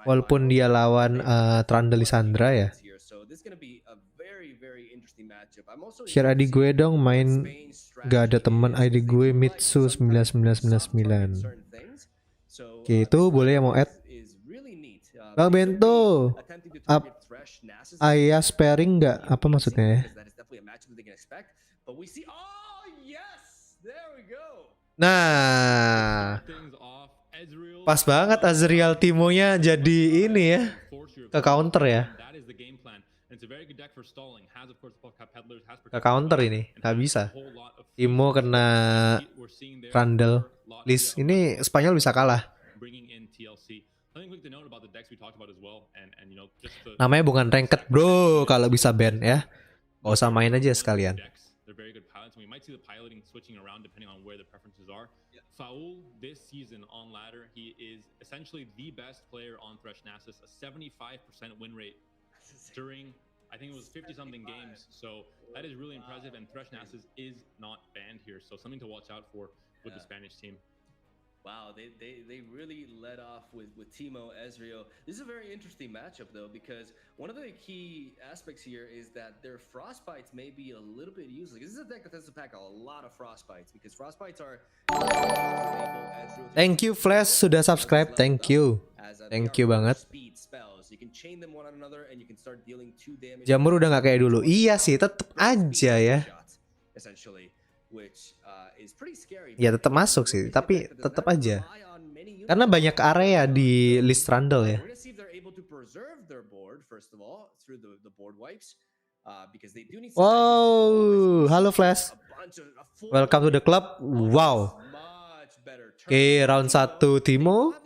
Walaupun dia lawan Trandelisandra ya. Share ID gue dong, main gak ada teman ID gue Mitsu 9999. Oke, itu boleh ya mau add. Bang Bento, ayah sparing nggak? Apa maksudnya ya? Nah, pas banget Azriel Timonya jadi ini ya, ke counter ya. Ke counter ini, nggak bisa. Timo kena Randall, Liz. Ini Spanyol bisa kalah. Namanya bukan ranked bro, kalau bisa ban ya. Gak usah main aja sekalian. Faul this season on ladder, he is essentially the best player on Thresh Nasus, a 75% win rate during, I think it was 50-something games. So that is really impressive, and Thresh Nasus is not banned here. So something to watch out for with the Spanish team. Wow, they really led off with Timo Ezreal. This is a very interesting matchup though, because one of the key aspects here is that their frostbites may be a little bit useless. This is a deck that tends to pack a lot of frostbites, because frostbites are. Thank you Flash sudah subscribe, thank you banget. Jamur udah nggak kayak dulu. Iya sih, tetep aja ya. Ya tetap masuk sih, tapi tetap aja. Karena banyak area di list Randall ya. Wow, halo Flash. Welcome to the club. Wow. Oke, round 1 Timo.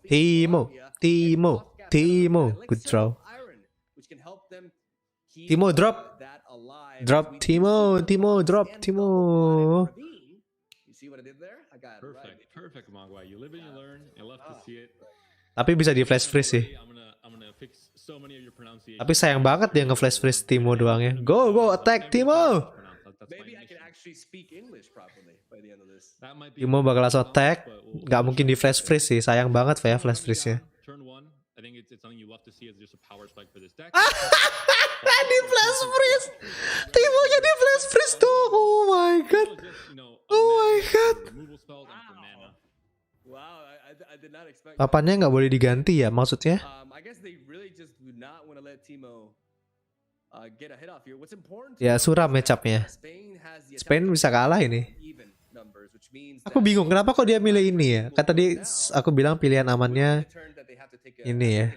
Timo. Good draw. Timo drop. Drop Timo, drop Timo. Perfect, Magwai. You live and you learn. I love to see it. Tapi bisa di flash freeze sih. Tapi sayang banget dia nge-flash freeze Timo doangnya. Go attack Timo. Timo bakal langsung attack. Gak mungkin di flash freeze sih. Sayang banget ya flash freeze-nya. Di flash freeze. Timonya di flash freeze tuh. Oh my god. Papannya nggak boleh diganti ya maksudnya? Ya suram match-up-nya. Spain bisa kalah ini. Aku bingung kenapa kok dia milih ini ya. Kan tadi aku bilang pilihan amannya ini ya.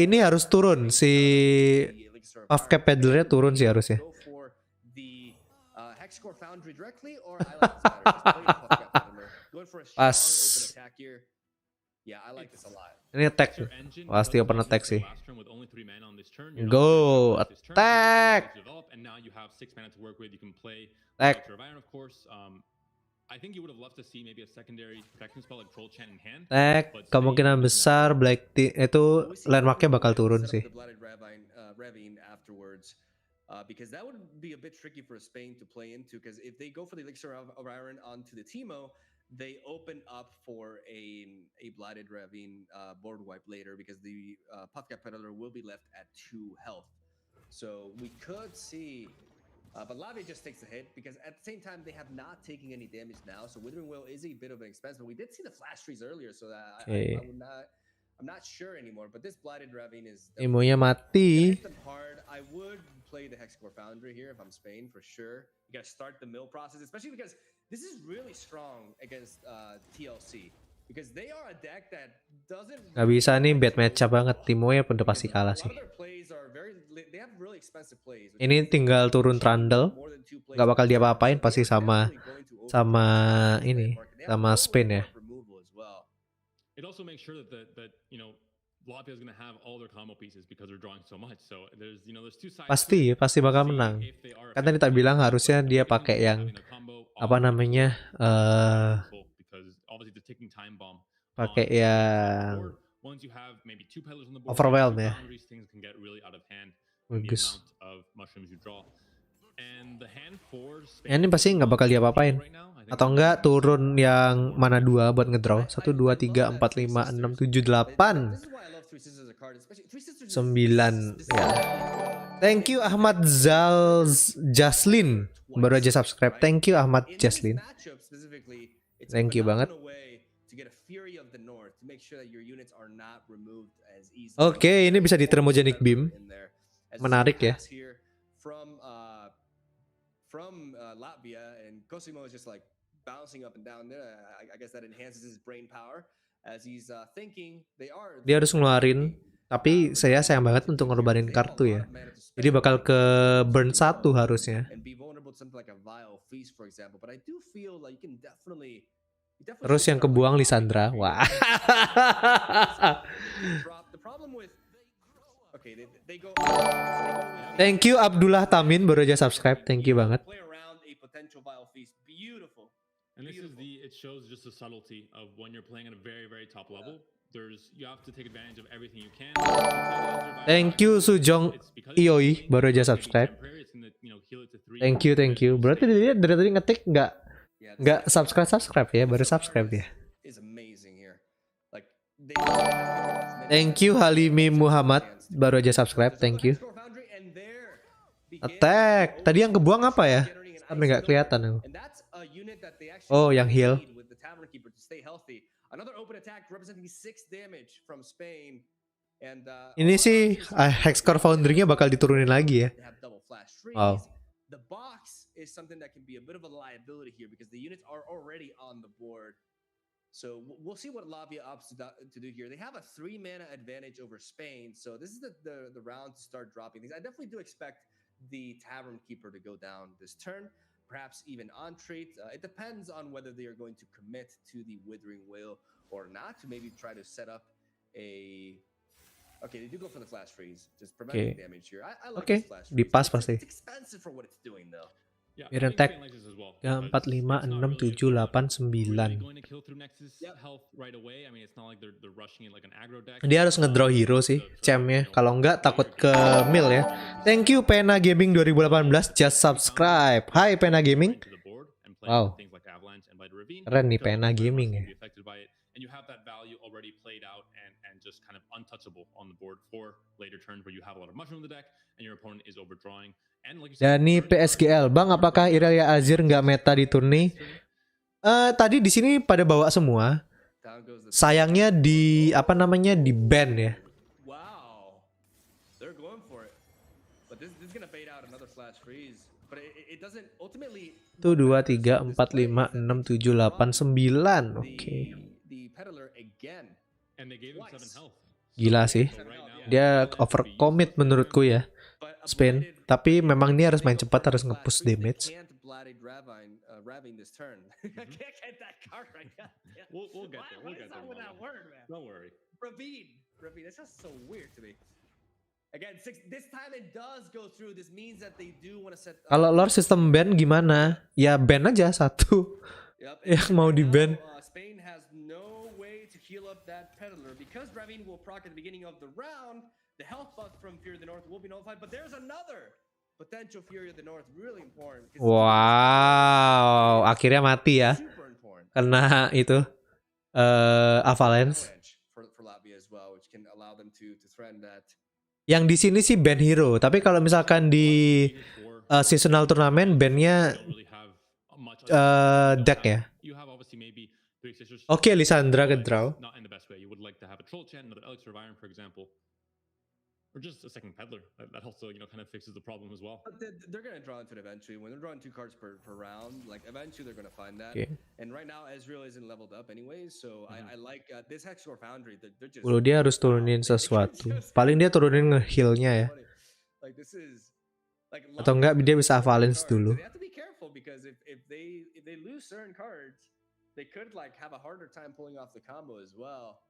Ini harus turun si off cap peddlernya turun sih harusnya. Pas. Ini attack. Pasti open attack sih. Go attack. Attack. Tag, kemungkinan besar Black itu landmarknya bakal turun sih. because that would be a bit tricky for Spain to play into. Because if they go for the Elixir of Iron onto the Teemo, they open up for a Blighted Ravine board wipe later, because the Puffcat Peddler will be left at 2 health. So we could see, but Lavia just takes a hit, because at the same time they have not taken any damage now. So Withering Will is a bit of an expense, but we did see the flash trees earlier, so that I'm not sure anymore. But this Blighted Ravine is Emonya mati. hard. I would play the Hexcore Foundry here if I'm Spain for sure. You gotta start the mill process, especially because this is really strong against TLC. Because they are a deck that doesn't. Gak bisa nih, bad matchup banget. Timonya udah pasti kalah sih. Ini tinggal turun Trundle, gak bakal diapa-apain pasti sama ini, sama Spain ya. It also makes sure that Lavia is going to have all their combo pieces because they're drawing so much. So there's two sides. Pasti bakal menang. Kan tadi tak bilang harusnya dia pakai yang apa namanya? Pakai yang overwhelm ya. Bagus. Ini pasti nggak bakal diapa-apain. Atau enggak turun yang mana 2 buat ngedraw. 1, 2, 3, 4, 5, 6, 7, 8. 9 ya. Thank you Ahmad Jaslin. Baru aja subscribe. Thank you Ahmad Jaslin. Thank you banget. Oke, ini bisa di thermogenic beam. Menarik ya. From Latvia, and Cosimo is just like bouncing up and down there. I guess that enhances his brain power as he's thinking. Dia harus ngeluarin, tapi saya sayang banget untuk ngorbanin kartu ya. Jadi bakal ke burn 1 harusnya. Terus yang kebuang Lisandra. Wah. Thank you Abdullah Tamin, baru aja subscribe. Thank you banget. And this is it shows just the subtlety of when you're playing at a very, very top level. You have to take advantage of everything you can. Thank you Sujong Ioi, baru aja subscribe. Thank you. Berarti dia dari tadi ngetik nggak subscribe ya, baru subscribe ya. Thank you Halimi Muhammad, baru aja subscribe. Thank you. Attack. Tadi yang kebuang apa ya? Sampai nggak kelihatan. Oh, yang heal. Ini sih Hexcore Foundry-nya bakal diturunin lagi ya. Wow. The box is something that can be a bit of a liability here because the units are already on the board. So we'll see what Lavia opts to do here. They have a 3 mana advantage over Spain, so this is the round to start dropping things. I definitely do expect the Tavern Keeper to go down this turn, perhaps even on treat. It depends on whether they are going to commit to the Withering Whale or not, to maybe try to set up a... Okay, they do go for the flash freeze, just preventing damage here. I like this flash freeze. Dipas pasti. It's expensive for what it's doing though. Biar attack 4, 5, 6, 7, 8, 9. Dia harus ngedraw hero sih, champ-nya. Kalau enggak takut ke mill ya. Thank you Pena Gaming 2018, just subscribe. Hai Pena Gaming. Wow. Keren nih Pena Gaming ya. And you have that value already played out and just kind of untouchable on the board for later turns where you have a lot of mushroom in the deck and your opponent is overdrawing. Dani PSGL, Bang, apakah Irelia Azir nggak meta di turni? Tadi di sini pada bawa semua. Sayangnya di di ban ya. Wow, they're going for it, but this is gonna bait out another flash freeze. But it doesn't ultimately. 1, 2, 3, 4, 5, 6, 7, 8, 9. Oke. Gila sih. Dia overcommit menurutku ya. Spain, tapi memang ini harus main cepat, harus nge-push damage. Kalau lore sistem ban gimana? Ya ban aja satu yang mau di ban. Spain has no way to heal up that peddler because Ravine will proc at the beginning of the round. The health buff from Fear of the North will be nullified, but there's another potential Fury of the North really important. Wow, akhirnya mati ya. Karena itu Avalanche. For Latvia as well, which can allow them to threaten that. Yang di sini sih ban hero, tapi kalau misalkan di seasonal turnamen bannya deck ya. Oke, Lissandra ke draw. Not in the best way. You would like to have a troll chant, another elixir of iron, for example, or just a second peddler. That also, kind of fixes the problem as well. But they're gonna draw into it eventually. When they're drawing 2 cards per round, like eventually they're gonna find that. Okay. And right now Ezreal isn't leveled up anyways, so I like this Hexcore Foundry. They're just. Dia harus turunin sesuatu. Paling dia turunin nge-heal-nya ya. Like this is. Like, atau enggak dia bisa Avalanche dulu. They have to be careful because if they lose certain cards, they could like have a harder time pulling off the combo as well.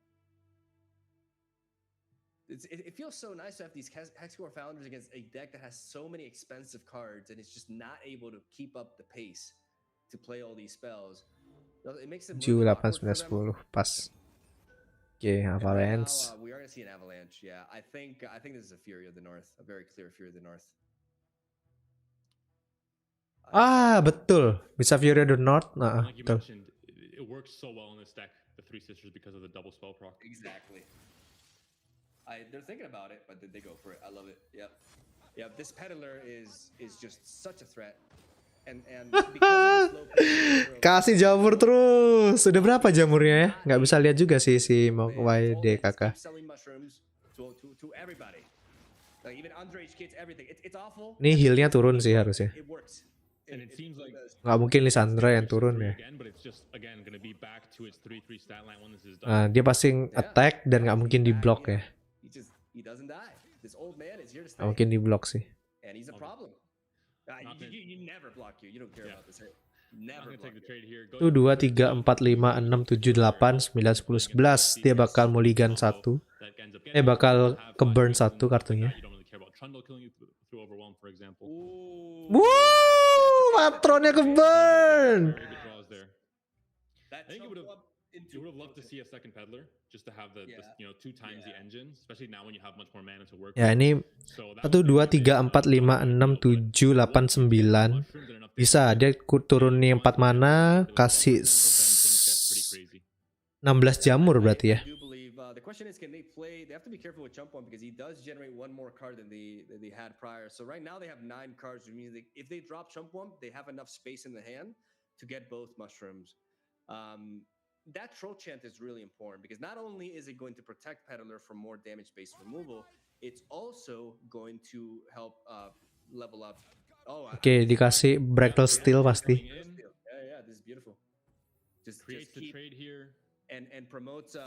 It feels so nice to have these Hexcore Founders against a deck that has so many expensive cards and it's just not able to keep up the pace to play all these spells. It makes it 7, 8, 9, 10 pas. Okay, Avalanche. Now, we are gonna see an Avalanche. Yeah, I think this is a Fury of the North, a very clear Fury of the North. Betul. Bisa Fury of the North. Nah, like you betul. mentioned, it works so well in this deck, the Three Sisters, because of the double spell proc. Exactly. They're thinking about it, but they go for it. I love it. Yep. This peddler is just such a threat. And because of the slow kasih jamur terus. Sudah berapa jamurnya ya? Nggak bisa lihat juga sih si YD kakak. Nih healnya turun sih harusnya. Nggak mungkin Lissandra yang turun ya. Nah, dia pasti attack dan nggak mungkin di block ya. Nggak mungkin di block sih. Itu 2, 3, 4, 5, 6, 7, 8, 9, 10, 11. Dia bakal mulligan 1. Bakal ke burn 1 kartunya. Matronnya ke burn. You would have loved to see a second peddler just to have the 2 times the engine, especially now when you have much more mana to work. Ya ini 1, 2, 3, 4, 5, 6, 7, 8, 9. Bisa dia turunin 4 mana, kasih 16 jamur berarti ya. The question is, can they play? They have to be careful with jump one because he does generate 1 more card than they had prior. So right now they have 9 cards, which means if they drop jump one, they have enough space in the hand to get both mushrooms. That troll chant is really important because not only is it going to protect Peddler from more damage-based removal, it's also going to help level up. Oke, dikasih Bractal Steel pasti. Yeah, this is beautiful. Just creates the keep, trade here and promotes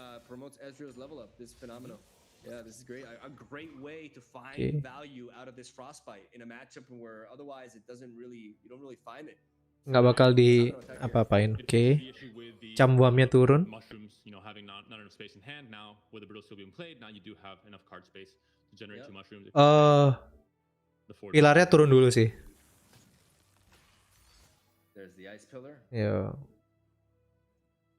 Ezreal's level up. This is phenomenal. Yeah, this is great. A great way to find value out of this frostbite in a matchup where otherwise you don't really find it. Nggak bakal di apa-apain. Oke. Cambuamnya turun. Pilarnya turun dulu sih. Yo.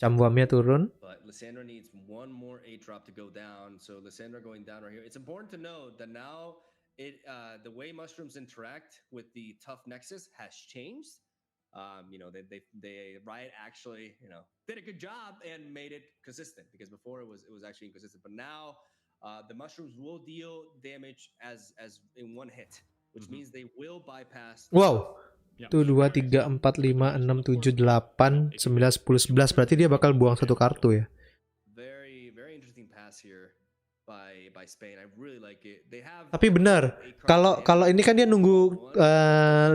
Cambuamnya turun. But Lissandra needs 1 more 8-drop to go down. So Lissandra going down right here. It's important to note that now the way mushrooms interact with the tough nexus has changed. They Riot actually did a good job and made it consistent because before it was actually inconsistent. But now the mushrooms will deal damage as in 1 hit, which means they will bypass. Wow. Itu 2, 3, 4, 5, 6, 7, 8, 9, 10, 11. Berarti dia bakal buang 1 kartu ya. Very interesting pass here by Spain. I really like it. They have. Tapi benar, kalau ini kan dia nunggu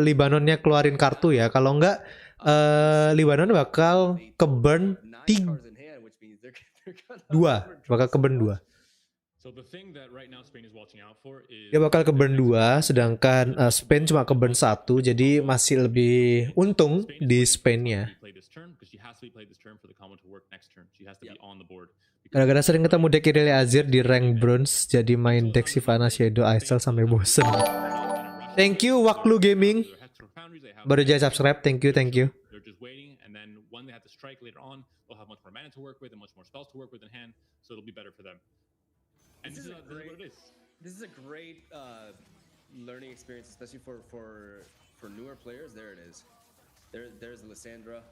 Libanonnya keluarin kartu ya. Kalau enggak Libanon bakal ke burn 2, bakal ke burn 2. Dia bakal ke burn 2, sedangkan Spain cuma ke burn 1, jadi masih lebih untung di Spain-nya. Gara-gara sering ketemu deck Irelia Azir di rank bronze, jadi main deck Sivana Shadow Aisel sampai bosen. Thank you Waklu Gaming. Baru aja subscribe, thank you. This is a great learning experience, especially for newer players. There it is. There's Lysandra.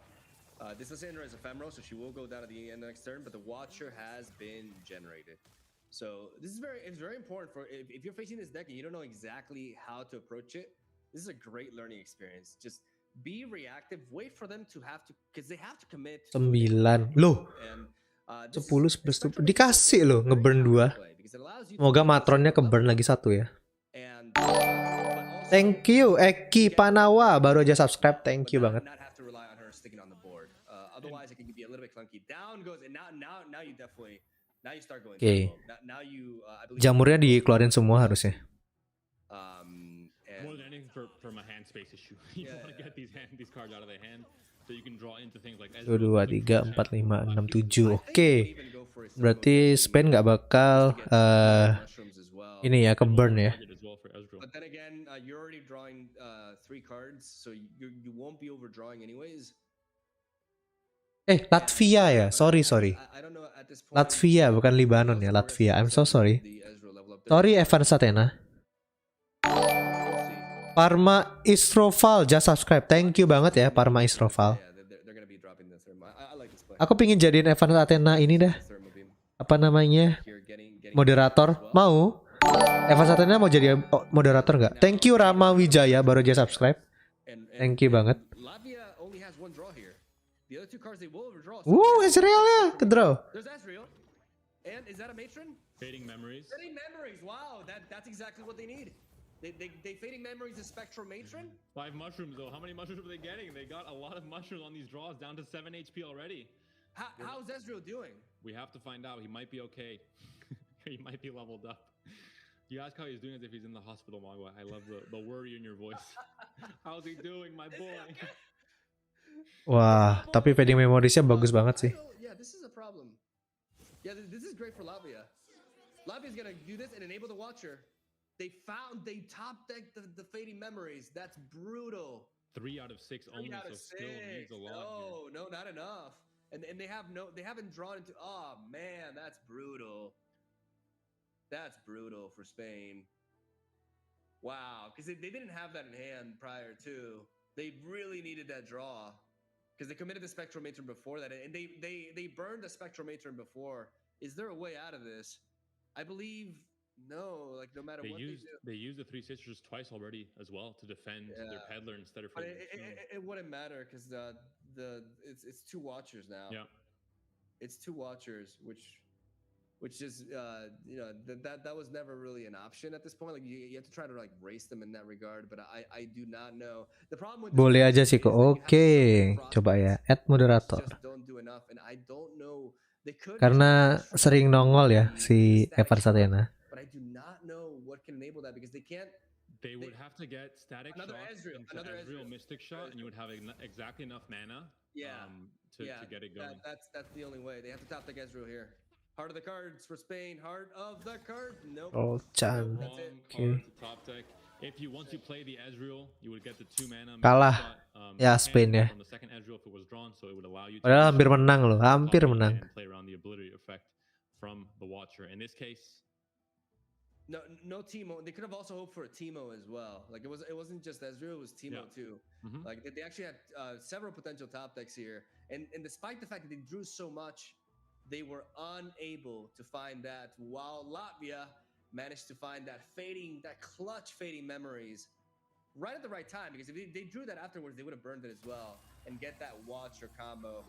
This Lysandra is ephemeral, so she will go down at the end of the next turn. But the Watcher has been generated. So this is very important for if you're facing this deck and you don't know exactly how to approach it. This is a great learning experience. Just be reactive. Wait for them to have to, because they have to commit. 9 loh. 10, 11, dikasih loh ngeburn 2. Semoga matronnya keburn lagi 1 ya. Thank you Eki Panawa baru aja subscribe. Thank you banget. Oke. Jamurnya dikeluarin semua harusnya. More than anything from a hand space issue. You want to get these cards out of their hand so you can draw into things like 1, 2, 3, 4, 5, 6, 7. Oke. Berarti Spain nggak bakal ini ya keburn ya. But then again, you're already drawing 3 cards, so you won't be overdrawing anyways. Latvia ya. Sorry. Latvia bukan Libanon ya, Latvia. I'm so sorry. Sorry Evan Satena. Parma Istroval just subscribe. Thank you banget ya Parma Istroval. Aku pingin jadiin Evan Satena ini dah. Apa namanya? Moderator. Mau? Evan Satena mau jadi moderator nggak? Thank you Rama Wijaya baru aja subscribe. Thank you banget. Ezreal ya ke draw. Fading memories. Wow, that's exactly what they need. They fading memories of Spectral Matron. 5 mushrooms though. How many mushrooms are they getting? They got a lot of mushrooms on these draws, down to 7 HP already. How's Ezreal doing? We have to find out. He might be okay. He might be leveled up. You ask how he's doing as if he's in the hospital, Magua. I love the worry in your voice. How's he doing, my boy? Wah, tapi fading memoriesnya bagus banget sih. Yeah, this is a problem. Yeah, this is great for Latvia. Latvia's gonna do this and enable the Watcher. They top decked the fading memories. That's brutal. 3 out of 6 only, so still needs a lot. No, not enough. And they haven't drawn into. Oh man, that's brutal. That's brutal for Spain. Wow, because they didn't have that in hand prior to. They really needed that draw because they committed the Spectral Matron before that, and they burned the Spectral Matron before. Is there a way out of this? I believe. No, like no matter what they use the 3 sisters twice already as well to defend their peddler instead of. But it wouldn't matter because it's 2 Watchers now. Yeah, it's 2 Watchers, which is that was never really an option at this point. Like you have to try to like race them in that regard. But I do not know the problem with. Boleh aja sih kok. Oke, coba ya add moderator. Karena sering nongol ya si Evan Satena. But I do not know what can enable that because they can't. They would have to get static another Ezreal Mystic Shot, and you would have exactly enough mana. To get it going. That's the only way. They have to top deck Ezreal here. Heart of the cards for Spain. Heart of the cards. Nope. Oh, cantik. Top deck. If you once you play the Ezreal, you would get the 2 mana. Kalah. Ya Spain ya. From the second Ezreal if it was drawn, so it would allow you to. Padahal hampir menang loh, hampir menang. Play around the ability effect from the Watcher. In this case. No Teemo. They could have also hoped for a Teemo as well. Like it wasn't just Ezreal, it was Teemo too. Mm-hmm. Like they actually had several potential top decks here, and despite the fact that they drew so much, they were unable to find that. While Latvia managed to find that clutch fading memories right at the right time, because if they drew that afterwards, they would have burned it as well and get that Watcher combo.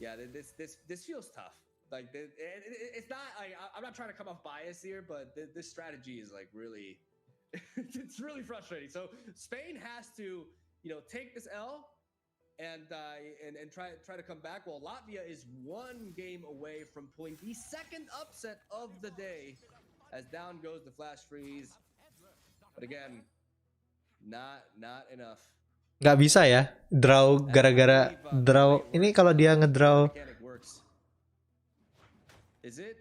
Yeah, this feels tough. Like it's not. I'm not trying to come off bias here, but this strategy is like really, it's really frustrating. So Spain has to, take this L, and try to come back. While Latvia is 1 game away from pulling the second upset of the day, as down goes the flash freeze. But again, not enough. Nggak bisa ya draw gara-gara draw. Ini kalau dia ngedraw. Is it?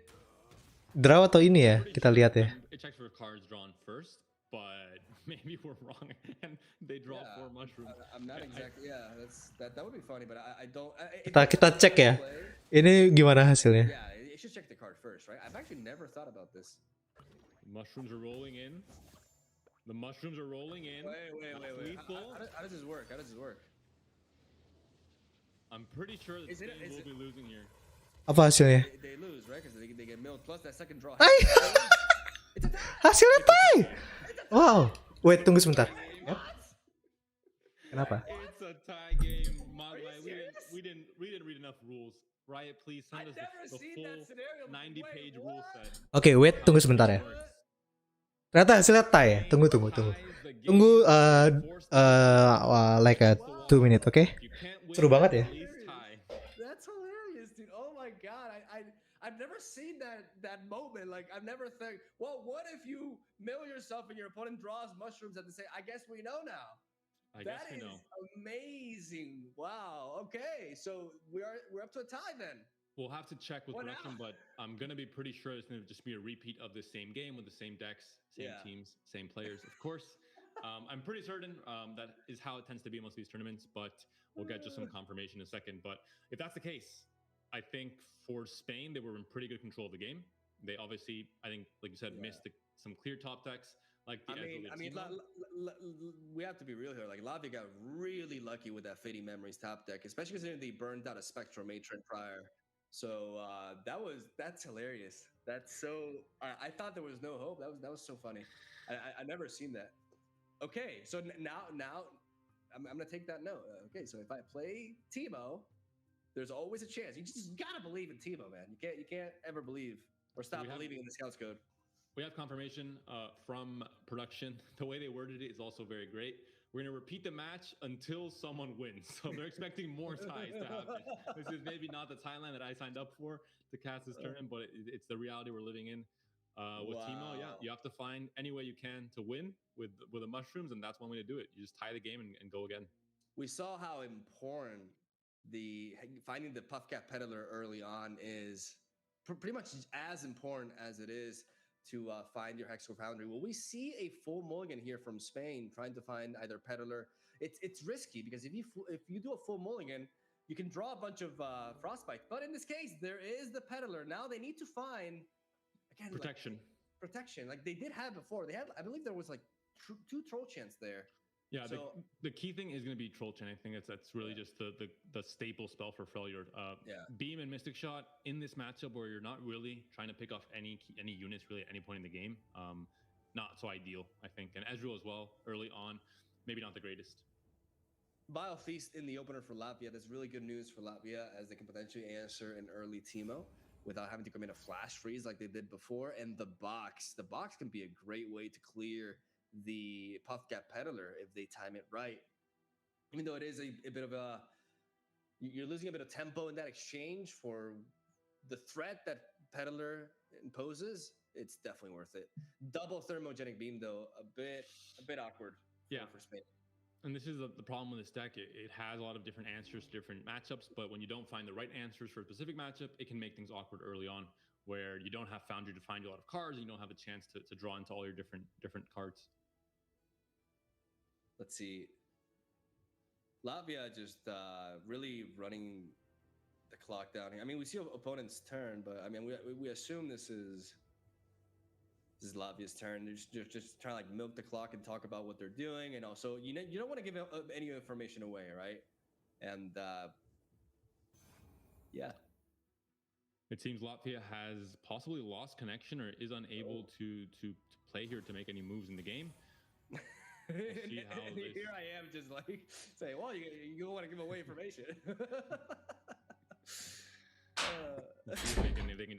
Draw atau ini ya? Kita lihat ya. It checks for cards drawn first, but maybe we're wrong and they draw 4 mushrooms. I'm not exactly. Yeah, that would be funny, but I don't. Kita cek ya. Ini gimana hasilnya? Yeah, you should check the card first, right? I've actually never thought about this. Mushrooms are rolling in. The mushrooms are rolling in. Wait. How does this work? I'm pretty sure that Spain will be losing here. Apa hasilnya? They lose, right? Because they get milled plus that second draw. Hasilnya tie. Wow. Wait, tunggu sebentar. Yep. Kenapa? It's a tie game. We didn't read enough rules. Riot, please send us the full 90-page rule set. Oke, wait, tunggu sebentar ya. Ternyata hasilnya tie ya. Tunggu. Tunggu like a 2 minutes, oke? Seru banget ya. That's hilarious, dude. Oh my god. I've never seen that moment. Like I've never thought, well, what if you mill yourself and your opponent draws mushrooms at the same? I guess we know now. That is amazing. Wow. Okay, so we're up to a tie then. We'll have to check with production, but I'm gonna be pretty sure it's gonna just be a repeat of the same game with the same decks, same teams, same players. Of course, I'm pretty certain that is how it tends to be in most of these tournaments. But we'll get just some confirmation in a second. But if that's the case, I think for Spain they were in pretty good control of the game. They obviously, I think, like you said, missed some clear top decks. Like we have to be real here. Like Latvia got really lucky with that Fading Memories top deck, especially considering they burned out a Spectral Matron prior. So that's hilarious. That's so. I thought there was no hope. That was so funny. I never seen that. Okay, so now I'm gonna take that note. Okay, so if I play Timo, there's always a chance. You just gotta believe in Timo, man. You can't ever believe or stop believing in the Scouts code. We have confirmation from production. The way they worded it is also very great. We're going to repeat the match until someone wins. So they're expecting more ties to happen. This is maybe not the timeline that I signed up for to cast this tournament, but it's the reality we're living in. With Timo, you have to find any way you can to win with the mushrooms, and that's one way to do it. You just tie the game and go again. We saw how important finding the Puff Cap Peddler early on is pretty much as important as it is to find your Hexcore Foundry. Will we see a full mulligan here from Spain trying to find either Peddler? It's risky because if you do a full mulligan, you can draw a bunch of Frostbite. But in this case, there is the Peddler. Now they need to find again protection. Protection, like they did have before. They had, I believe, there was like 2 Troll Chants there. Yeah, so, the key thing is going to be Troll Chant. I think that's really just the staple spell for Freljord. Beam and Mystic Shot in this matchup where you're not really trying to pick off any units really at any point in the game. Not so ideal, I think. And Ezreal as well, early on, maybe not the greatest. Bile Feast in the opener for Latvia. That's really good news for Latvia as they can potentially answer an early Timo without having to commit a flash freeze like they did before. And the box can be a great way to clear the Puff Cap Peddler if they time it right. Even though it is a bit of you're losing a bit of tempo in that exchange for the threat that Peddler imposes, it's definitely worth it. Double Thermogenic Beam though, a bit awkward for Spain. And this is the problem with this deck. It has a lot of different answers to different matchups, but when you don't find the right answers for a specific matchup, it can make things awkward early on, where you don't have Foundry to find you a lot of cards, and you don't have a chance to draw into all your different cards. Let's see. Latvia just really running the clock down here. I mean, we see opponent's turn, but I mean, we assume this is Latvia's turn. They're just trying to like milk the clock and talk about what they're doing, and also you don't want to give any information away, right? And it seems Latvia has possibly lost connection or is unable to play here to make any moves in the game. We'll see how here I am just like saying, well, you don't want to give away information.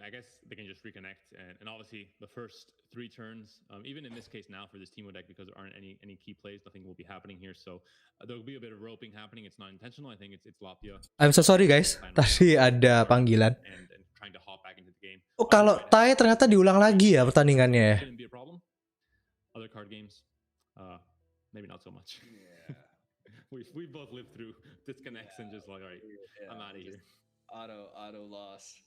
I guess they can just reconnect, and obviously the first 3 turns, even in this case now for this Timo deck, because there aren't any key plays, nothing will be happening here, so there'll be a bit of roping happening. It's not intentional. I think it's Latvia. I'm so sorry guys, tadi ada panggilan. And trying to hop back into the game. Oh, kalau tie ternyata diulang lagi ya pertandingannya ya. Shouldn't be a problem. Other card games, maybe not so much. Yeah. we both lived through disconnects and just like, all right, I'm out of here. Auto loss.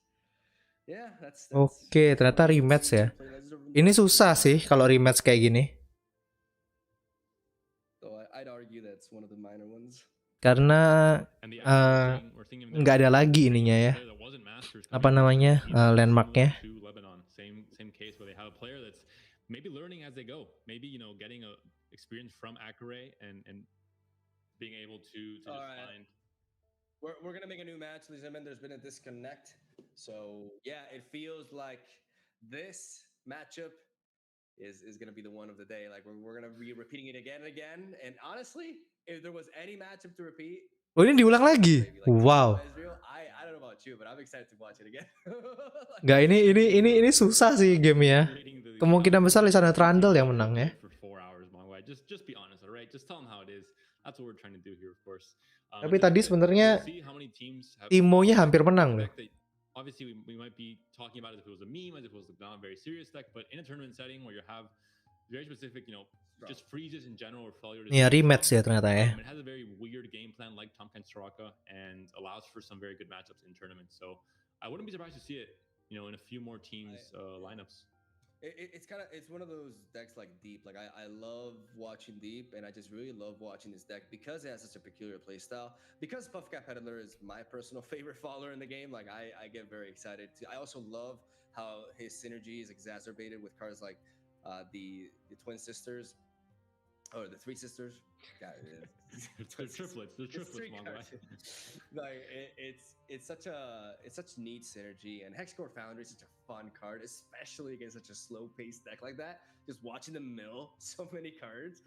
Yeah, that's Oke, ternyata rematch ya. Ini susah sih kalau rematch kayak gini. So I'd argue that's one of the minor ones. Karena nggak ada lagi ininya ya. Apa namanya? Landmarknya. Same case where they have a player that's maybe learning as they go. Maybe getting a experience from Akure and being able to just find. We're gonna make a new match, ladies and gentlemen. There's been a disconnect, so yeah, it feels like this matchup is gonna be the one of the day. Like we're gonna be repeating it again and again. And honestly, if there was any matchup to repeat, oh ini diulang lagi. Wow. I don't know about you, but I'm excited to watch it again. Nggak, ini susah sih gamenya. Kemungkinan besar Lisandro Trundle yang menang ya. Just be honest, alright? Just tell them how it is. That's what we're trying to do here, of course. Tapi tadi sebenarnya Timo-nya hampir menang loh. Obviously, we might be talking about it if it was a meme, as if it was not a very serious deck, but in a tournament setting where you have very specific, just freezes in general or failure. Ya rematch ya ternyata ya. It has a very weird game plan like Tomken Soraka and allows for some very good matchups in tournaments. So I wouldn't be surprised to see it, in a few more teams' lineups. It's one of those decks like Deep. Like I love watching Deep, and I just really love watching this deck because it has such a peculiar playstyle. Because Puffcat Peddler is my personal favorite follower in the game. Like I get very excited. I also love how his synergy is exacerbated with cards like the twin sisters or the three sisters. God, they're triplets. They're triplets, Like it's such neat synergy, and Hexcore Foundry is such a fun card, especially against such a slow-paced deck like that. Just watching them mill so many cards.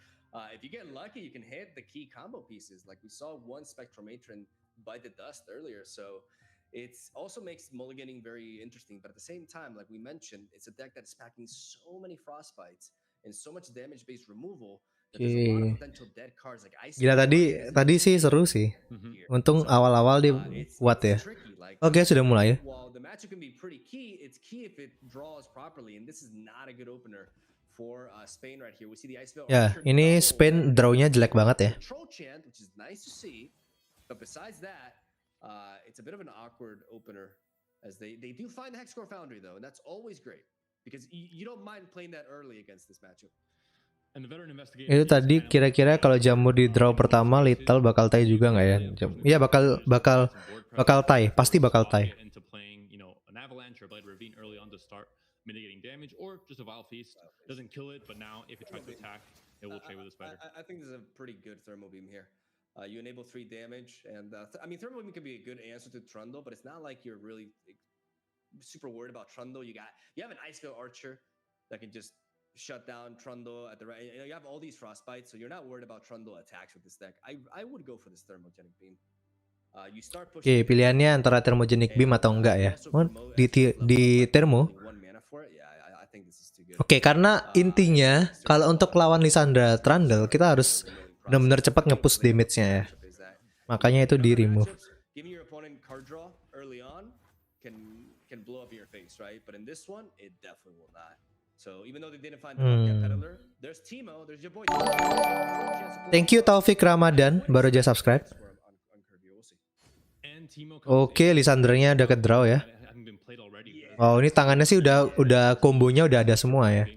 If you get lucky, you can hit the key combo pieces. Like we saw one Spectromatron bite the dust earlier, so it also makes mulliganing very interesting. But at the same time, like we mentioned, it's a deck that's packing so many frostbites and so much damage-based removal. Oke. Gila tadi sih seru sih. Untung awal-awal dia kuat ya. Oke, sudah mulai ya. Ya, ini Spain draw-nya jelek banget ya. It's a bit of an awkward opener as they do find the Hexcore Foundry though, and that's always great because you don't mind playing that early against this matchup. Itu tadi kira-kira kalau Jamur di draw pertama Little bakal tie juga nggak ya? Iya bakal tie, pasti bakal tie. Mitigating damage, or just a Vile Feast doesn't kill it, but now if it tries to attack, it will trade with a spider. I think there's a pretty good Thermal Beam here. You enable 3 damage, and I mean Thermal Beam can be a good answer to Trundle, but it's not like you're really super worried about Trundle. You have an Icefield Archer that can just shut down Trundle at the right. You have all these Frostbites, so you're not worried about Trundle attacks with this deck. I would go for this Thermogenic Beam. Oke, pilihannya antara Thermogenic Beam atau enggak ya? Di Thermo. Oke, karena intinya kalau untuk lawan Lisandra Trundle kita harus benar-benar cepat nge-push damage-nya ya. Makanya itu di remove. Thank you Taufik Ramadan baru aja subscribe. Oke, Lisandranya udah ke draw ya. Oh, ini tangannya sih udah kombonya udah ada semua ya.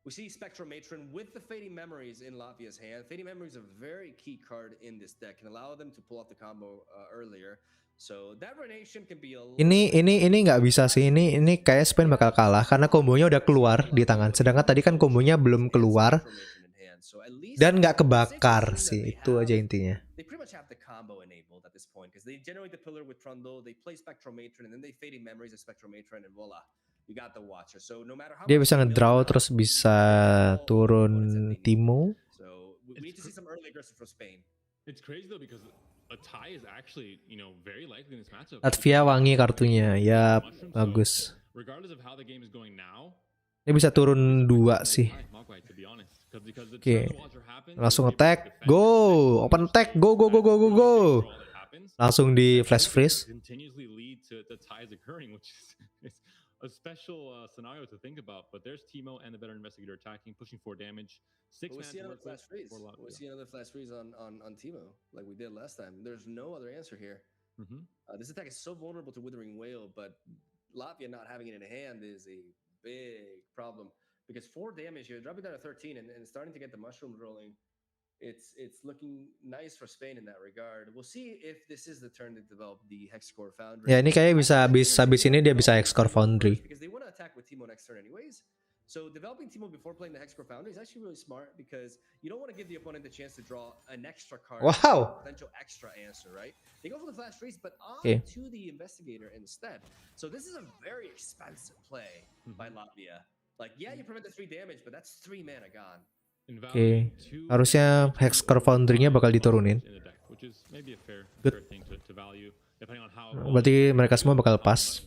We see Spectromatron with the Fading Memories in Latvia's hand. Fading Memories is a very key card in this deck, can allow them to pull off the combo earlier. So that Renation can be a Ini nggak bisa sih. Ini kayak Spain bakal kalah karena kombonya udah keluar di tangan. Sedangkan tadi kan kombonya belum keluar dan nggak kebakar sih. Itu aja intinya. They pretty much have the combo enabled at this point because they generate the pillar with Trundle, they play Spectromatron, and then they Fading Memories of Spectromatron, and voila, you got the Watcher. So no matter how dia bisa ngedraw terus bisa turun Timo. So we need to see some early aggressive from Spain. It's crazy though because a tie is actually, very likely in this matchup. Latvia wangi kartunya, ya bagus. Regardless of how the game is going now, dia bisa turun 2 sih. Oke, langsung attack, go, open attack, go. Langsung di flash freeze. A special scenario to think about, but there's Timo and the Veteran Investigator attacking, pushing 4 damage. 6 we see another flash freeze. We see another flash freeze on Timo, like we did last time. There's no other answer here. This attack is so vulnerable to Withering Whale, but Latvia not having it in hand is a big problem because 4 damage here, dropping down to 13 and starting to get the mushroom rolling. It's looking nice for Spain in that regard. We'll see if this is the turn to develop the Hexcore Foundry. Ya ini kayak bisa habis ini dia bisa Hexcore Foundry. Because they want to attack with Timo next turn anyways. So developing Teemo before playing the Hexcore Foundry is actually really smart because you don't want to give the opponent the chance to draw an extra card. Wow. Potential extra answer, right? They go for the Flash Freeze, but on Okay. to the Investigator instead. So this is a very expensive play by Latvia. Like, yeah, you prevent the 3 damage, but that's 3 mana gone. Oke, harusnya Hexcore Foundry-nya bakal diturunin. Berarti mereka semua bakal pas.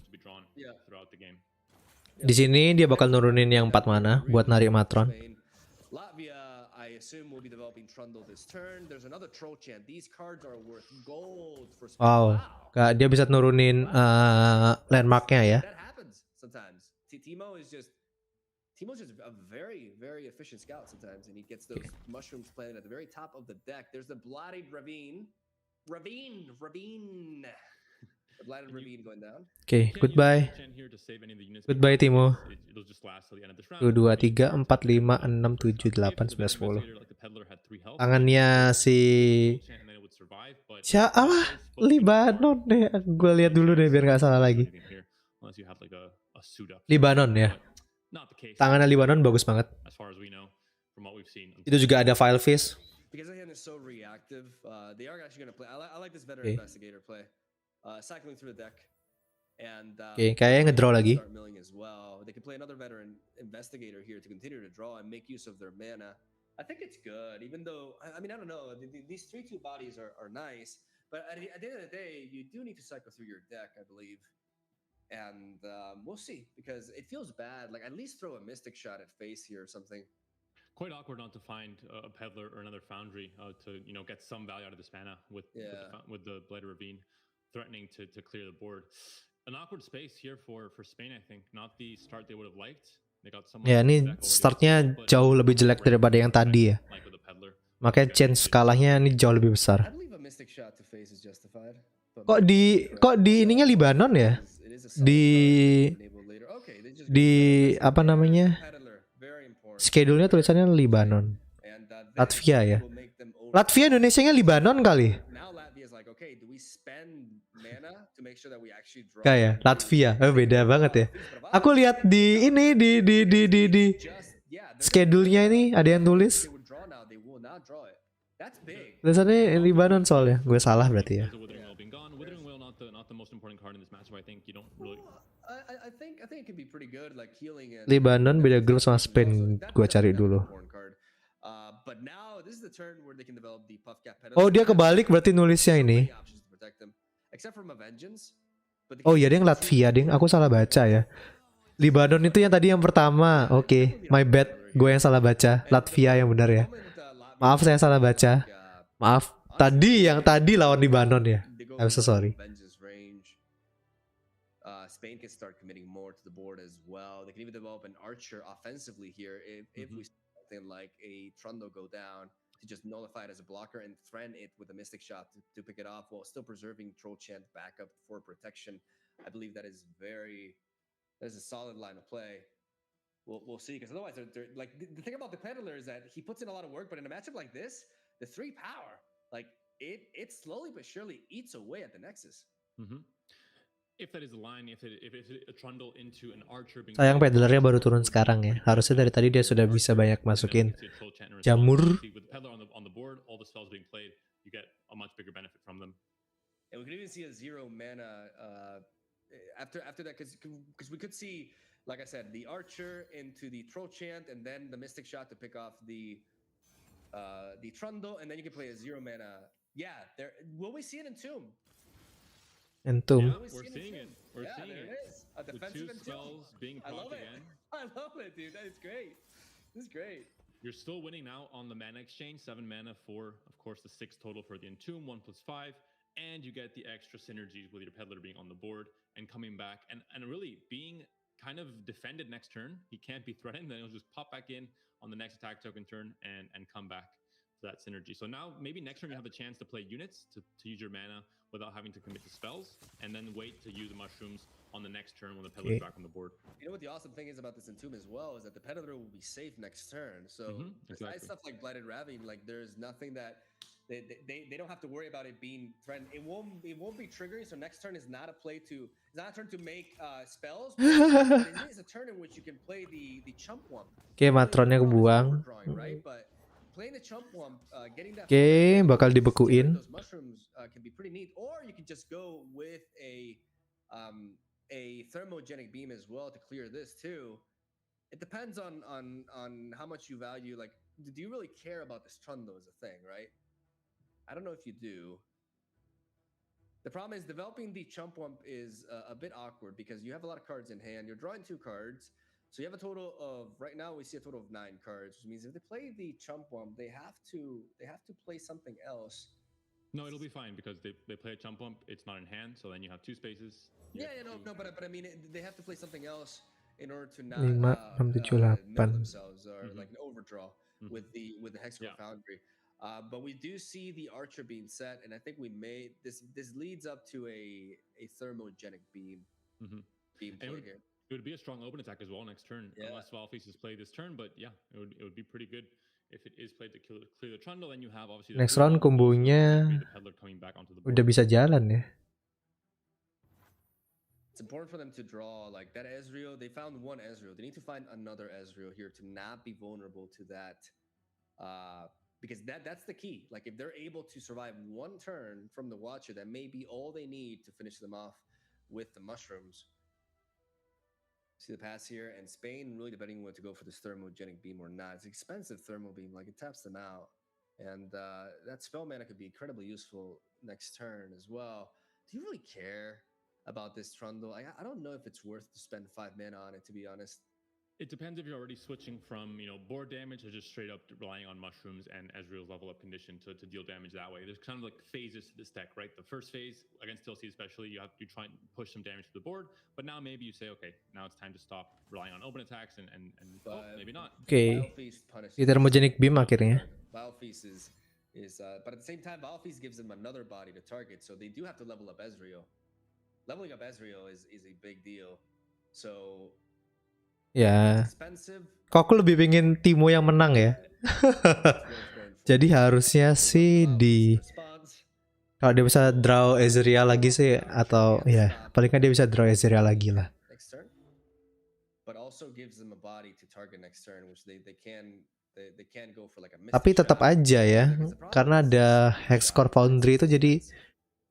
Di sini dia bakal nurunin yang 4 mana buat narik Matron. Latvia, I assume will be developing Trundle this turn. There's another Troll Chant. These cards are worth gold for Spain. Wow, dia bisa nurunin landmarknya ya. That happens sometimes. Teemo's just a very, very efficient scout sometimes, and he gets those mushrooms planted at the very top of the deck. There's the Bloodied Ravine. The Bloodied Ravine going down. Oke, goodbye. Goodbye Timo. 1, 2, 3, 4, 5, 6, 7, 8, 9, 10. Tangannya si siapa? Libanon deh. Gue lihat dulu deh biar nggak salah lagi. Libanon ya. Tangannya Libanon bagus banget. Itu juga ada File Fish. Because the hand is so reactive, they are actually going to play. I like this veteran investigator play. Cycling through the deck. And kayaknya ngedraw lagi. Start milling as well. They can play another veteran investigator here to continue to draw and make use of their mana. I think it's good, even though, I mean, I don't know. These 3/2 bodies are nice, but at the end of the day, you do need to cycle through your deck, I believe. And we'll see, because it feels bad. Like, at least throw a Mystic Shot at face here or something. Quite awkward not to find a Peddler or another Foundry to get some value out of this mana with the Blade Ravine threatening to clear the board. An awkward space here for Spain, I think. Not the start they would have liked. They got some. Ya, ini startnya jauh lebih jelek daripada yang tadi ya. Makanya chance kalahnya ini jauh lebih besar. Kok di ininya Libanon ya? Di apa namanya? Schedule-nya tulisannya Libanon. Latvia ya. Latvia Indonesianya Libanon kali. Kayak Latvia, beda banget ya. Aku lihat di ini di schedule-nya ini ada yang tulis. Tulisannya Libanon soalnya. Gue salah berarti ya. Libanon beda grup sama Spain. Gue cari dulu. Oh, dia kebalik berarti nulisnya ini. Oh iya, dia yang Latvia, ding. Aku salah baca ya. Libanon itu yang tadi yang pertama. Oke, my bad. Gue yang salah baca. Latvia yang benar ya. Maaf, saya salah baca. Maaf. Yang tadi lawan Libanon ya. I'm so sorry. Spain can start committing more to the board as well. They can even develop an archer offensively here if we see something like a Trundle go down to just nullify it as a blocker and threaten it with a Mystic Shot to pick it off while still preserving Troll Chant backup for protection. I believe that is a solid line of play. We'll see, because otherwise they're like, the thing about the Peddler is that he puts in a lot of work, but in a matchup like this, the 3 power, like it slowly but surely eats away at the Nexus. Sayang Peddlernya baru turun sekarang ya. Harusnya dari tadi dia sudah bisa banyak masukin jamur. And we can even see a 0 mana after that, because we could see, like I said, the archer into the Troll Chant and then the Mystic Shot to pick off the Trundle, and then you can play a 0 mana. Yeah, will we see it in Tomb? Entum. Yeah, we're seeing it. We're seeing it. There it is. A defensive with 2 spells being procced again. I love it, dude. That is great. This is great. You're still winning now on the mana exchange. 7 mana for, of course, the 6 total for the Entomb, 1 + 5. And you get the extra synergies with your Peddler being on the board and coming back and really being kind of defended next turn. He can't be threatened. Then he'll just pop back in on the next attack token turn and come back for that synergy. So now maybe next turn you have the chance to play units to use your mana without having to commit to spells, and then wait to use the mushrooms on the next turn when the Peddler's back on the board. You know what the awesome thing is about this Entomb as well is that the Peddler will be safe next turn. So besides stuff like Blighted Ravine, like there's nothing that they don't have to worry about it being threatened. It won't be triggering. So next turn is not a play to it's not a turn to make spells. It is a turn in which you can play the chump wump. Oke, matronnya kebuang. Right, but playing the chump wump, getting that. Oke, bakal dibekuin. Those mushrooms can be pretty neat. Or you can just go with a thermogenic beam as well to clear this too. It depends on how much you value. Like, do you really care about this Trundle is a thing, right? I don't know if you do. The problem is developing the chump wump is a bit awkward because you have a lot of cards in hand. You're drawing 2 cards. So you have a total of, right now we see a total of 9 cards, which means if they play the chump wump, they have to play something else. No, it'll be fine because they play a chump wump. It's not in hand, so then you have 2 spaces. But I mean, they have to play something else in order to not 5, 6, 7, 8. mill themselves or like an overdraw with the Hexcore Foundry. But we do see the Archer being set, and I think we made this leads up to a thermogenic beam being played here. It would be a strong open attack as well next turn, unless Valfeast is played this turn. But yeah, it would be pretty good if it is played to clear the Trundle. Then you have obviously next round kombonya udah bisa jalan ya. It's important for them to draw like that Ezreal. They found one Ezreal. They need to find another Ezreal here to not be vulnerable to that. Because that's the key. Like if they're able to survive one turn from the Watcher, that may be all they need to finish them off with the mushrooms. See the pass here, and Spain really debating whether to go for this thermogenic beam or not. It's expensive thermal beam, like it taps them out, and that spell mana could be incredibly useful next turn as well. Do you really care about this Trundle? I don't know if it's worth to spend 5 mana on it, to be honest. It depends if you're already switching from, board damage or just straight up relying on mushrooms and Ezreal's level up condition to deal damage that way. There's kind of like phases to this deck, right? The first phase, against TLC especially, you try and push some damage to the board, but now maybe you say, okay, now it's time to stop relying on open attacks and maybe not. Okay. The thermogenic beam akhirnya. Valfeast is but at the same time, Valfeast gives them another body to target, so they do have to level up Ezreal. Leveling up Ezreal is a big deal. So ya, kok aku lebih pengen Timo yang menang ya. Jadi harusnya sih kalau dia bisa draw Ezreal lagi sih, atau ya paling kan dia bisa draw Ezreal lagi lah. Tapi tetap aja ya, karena ada Hexcore Foundry itu jadi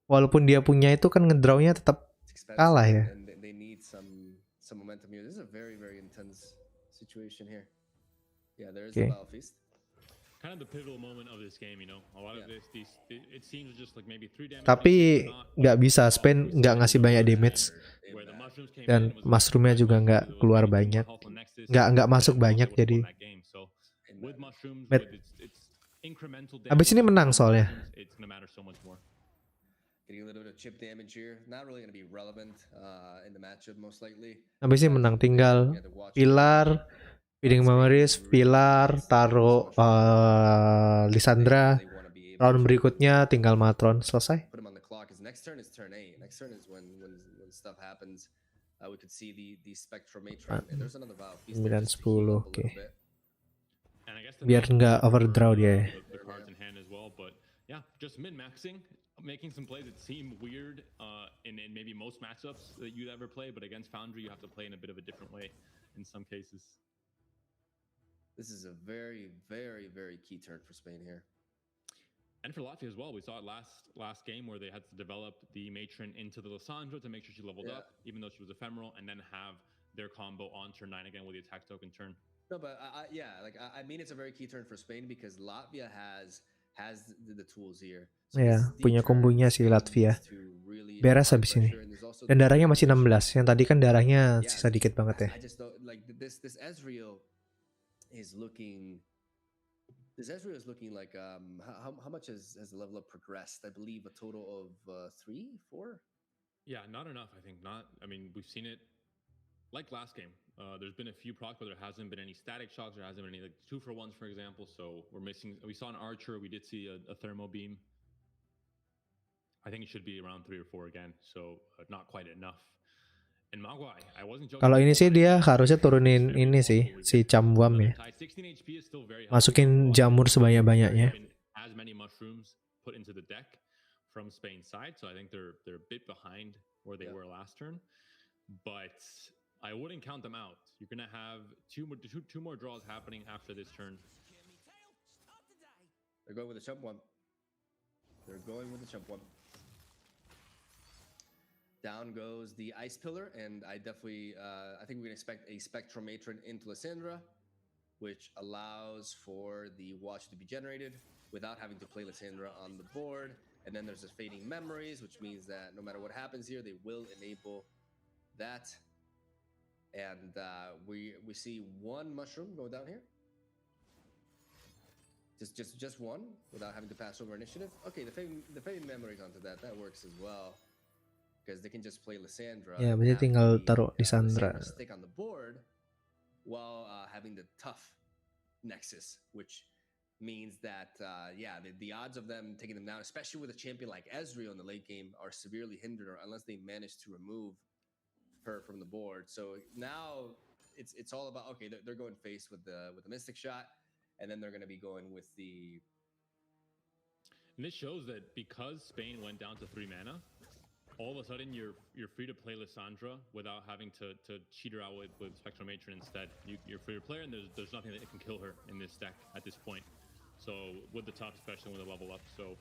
walaupun dia punya itu kan ngedrawnya tetap kalah ya. Some momentum here. This is a very, very intense situation here. Yeah, there is a Valfeast. Kind of the pivotal moment of this game, A lot of it seems just like maybe 3 damage. Tapi nggak bisa, Spain nggak ngasih banyak damage dan mushroomnya juga nggak keluar banyak, nggak masuk banyak jadi. Abis ini menang soalnya. Getting a little bit of chip damage here. Not really going to be relevant in the matchup most likely. Habis ini menang, tinggal pilar, feeding memories, pilar, taruh Lissandra. Round berikutnya tinggal Matron, selesai. Put him on the clock. Next turn is turn 8. Next turn is when stuff happens. We could see the Spectral Matron. And there's another Valve. 9-10, oke. Biar nggak overdraw dia. The cards in hand as well, but yeah, just min-maxing. Making some plays that seem weird in maybe most matchups that you'd ever play, but against Foundry you have to play in a bit of a different way in some cases. This is a very, very, very key turn for Spain here. And for Latvia as well. We saw it last game where they had to develop the Matron into the Lissandra to make sure she leveled up, even though she was ephemeral, and then have their combo on turn 9 again with the attack token turn. No, but I mean it's a very key turn for Spain because Latvia has the tools here. So ya, punya kombonya si Latvia. Beres habis ini. Dan darahnya masih 16. Yang tadi kan darahnya sisa dikit banget ya. I just don't like this Ezreal is looking like how much has the level up progressed? I believe a total of 3, 4. Yeah, not enough, I think. I mean, we've seen it like last game. There's been a few procs, but there hasn't been any static shocks. There hasn't been any 2-for-1s, for example. So we saw an Archer. We did see a thermo beam. I think it should be around 3 or 4 again. So not quite enough. And Magwai, I wasn't joking. Kalau ini sih dia harusnya turunin ini sih, si Camwam ya. Masukin jamur sebanyak-banyaknya. many mushrooms put into the deck from Spain's side, so I think they're a bit behind where they were last turn. But I wouldn't count them out. You're gonna have two more draws happening after this turn. They're going with the chump one. They're going with the chump one. Down goes the Ice Pillar, and I definitely, I think we can expect a Spectral Matron into Lysandra, which allows for the watch to be generated without having to play Lysandra on the board. And then there's the Fading Memories, which means that no matter what happens here, they will enable that. And we see one mushroom go down here. Just one without having to pass over initiative. Okay, the Fading Memories onto that works as well. Because they can just play Lysandra. Ya, berarti tinggal taruh Lysandra. Stick on the board while having the tough Nexus, which means that the odds of them taking them down, especially with a champion like Ezreal in the late game, are severely hindered unless they manage to remove her from the board. So now it's all about, okay, they're going face with the Mystic Shot, and then they're going to be going with the. And this shows that because Spain went down to 3 mana, all of a sudden you're free to play Lysandra without having to cheat her out with Spectral Matron instead. You're free to play her, and there's nothing that can kill her in this deck at this point. So with the top, especially with the level up. So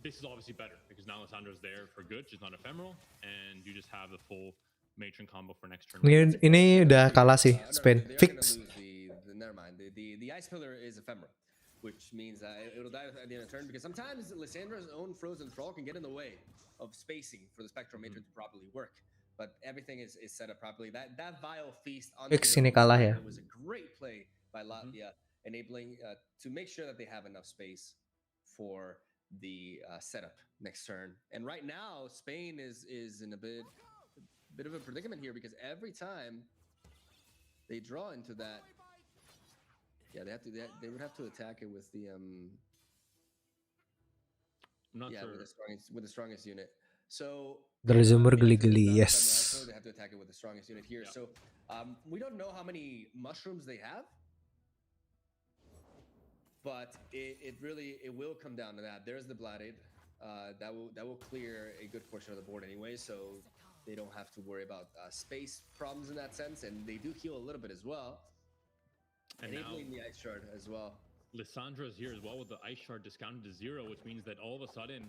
this is obviously better because now Lysandra's there for good. She's not ephemeral, and you just have the full Matron combo for next turn. Ini udah kalah sih Spain. Fix. Never mind. The Ice Pillar is ephemeral, which means it'll die at the end of the turn, because sometimes Lysandra's own Frozen Thrall can get in the way of spacing for the Spectral Matron to properly work. But everything is set up properly. That Vile Feast on Fix ini kalah ya. It was a great play by Latvia, enabling to make sure that they have enough space for the setup next turn. And right now, Spain is in a bit of a predicament here, because every time they draw into that, they would have to attack it with the I'm not sure. with the strongest unit. So Berzumur geli-geli, yes. They have to attack it with the strongest unit here. Yeah. So we don't know how many mushrooms they have, but it will come down to that. There's the Blooded. That will clear a good portion of the board anyway, so they don't have to worry about space problems in that sense, and they do heal a little bit as well. And enabling the Ice Shard as well. Lysandra is here as well with the Ice Shard discounted to 0, which means that all of a sudden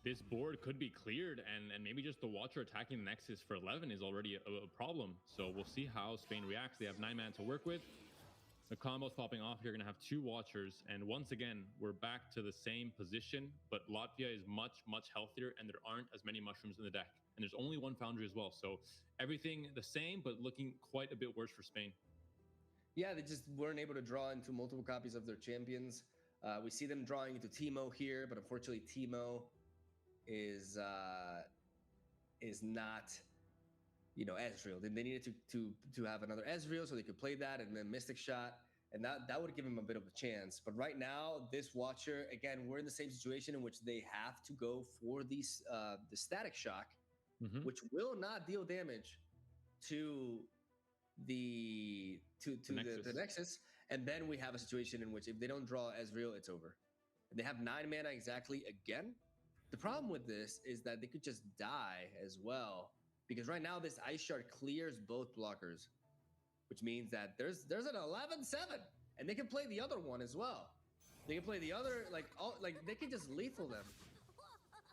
this board could be cleared, and maybe just the Watcher attacking the Nexus for 11 is already a problem. So we'll see how Spain reacts. They have 9 mana to work with. The combo's popping off. You're going to have 2 Watchers, and once again, we're back to the same position, but Latvia is much, much healthier, and there aren't as many mushrooms in the deck. And there's only 1 Foundry as well. So everything the same, but looking quite a bit worse for Spain. Yeah, they just weren't able to draw into multiple copies of their champions. We see them drawing into Teemo here, but unfortunately Teemo is not, Ezreal. They needed to have another Ezreal so they could play that, and then Mystic Shot, and that would give him a bit of a chance. But right now, this Watcher, again, we're in the same situation in which they have to go for the Static Shock, which will not deal damage to the Nexus, and then we have a situation in which if they don't draw Ezreal, it's over. And they have 9 mana exactly again. The problem with this is that they could just die as well, because right now this Ice Shard clears both blockers, which means that there's an 11/7, and they can play the other one as well. They can play the other, they can just lethal them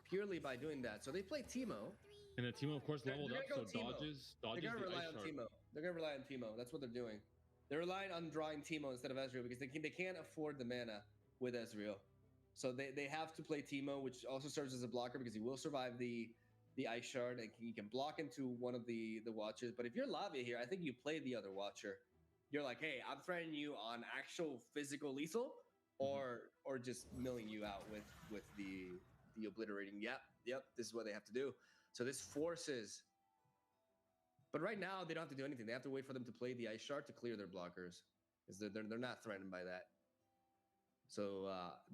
purely by doing that. So they play Teemo. And the Teemo, of course, leveled up, so dodges They're going to the rely Ice on Shard. Teemo. They're going to rely on Teemo. That's what they're doing. They're relying on drawing Teemo instead of Ezreal, because they can't afford the mana with Ezreal. So they have to play Teemo, which also serves as a blocker because he will survive the Ice Shard, and he can block into one of the Watchers. But if you're Lavia here, I think you play the other Watcher. You're like, hey, I'm threatening you on actual physical lethal, or just milling you out with the obliterating. Yep, this is what they have to do. So this forces, but right now they don't have to do anything. They have to wait for them to play the Ice Shard to clear their blockers, because they're not threatened by that. So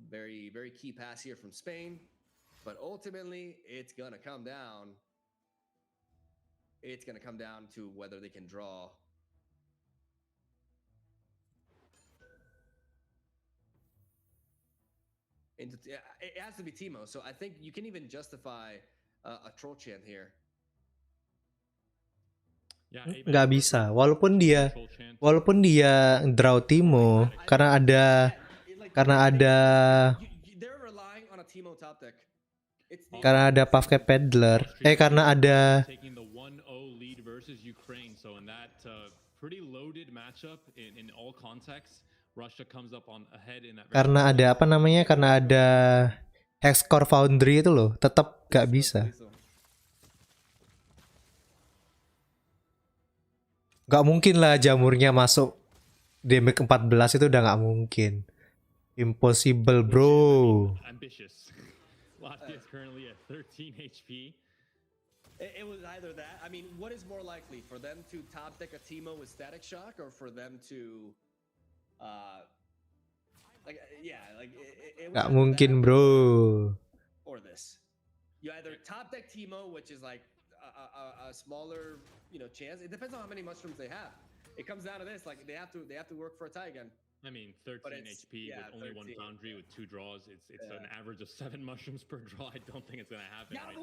very, very key pass here from Spain, but ultimately it's gonna come down. It's gonna come down to whether they can draw. It has to be Timo. So I think you can even justify a troll chant here. Nggak bisa. Walaupun dia draw Timo karena ada They're relying on a Timo top deck. karena ada Pavke Peddler. Karena ada karena ada apa namanya? Karena ada Hexcore Foundry itu loh, tetap gak bisa. Gak mungkin lah jamurnya masuk damage 14 itu udah gak mungkin. Impossible, bro. Latvia is currently at 13 HP. It was either that. I mean, what is more likely for them to top deck a Timo with Static Shock, or for them to, Gak mungkin, bro. Or this. You either top deck Timo, which is like a smaller, chance. It depends on how many mushrooms they have. It comes down to this, like they have to work for a tie again. I mean, 13 HP with only 1 foundry with 2 draws. It's an average of 7 mushrooms per draw. I don't think it's gonna happen. Gotta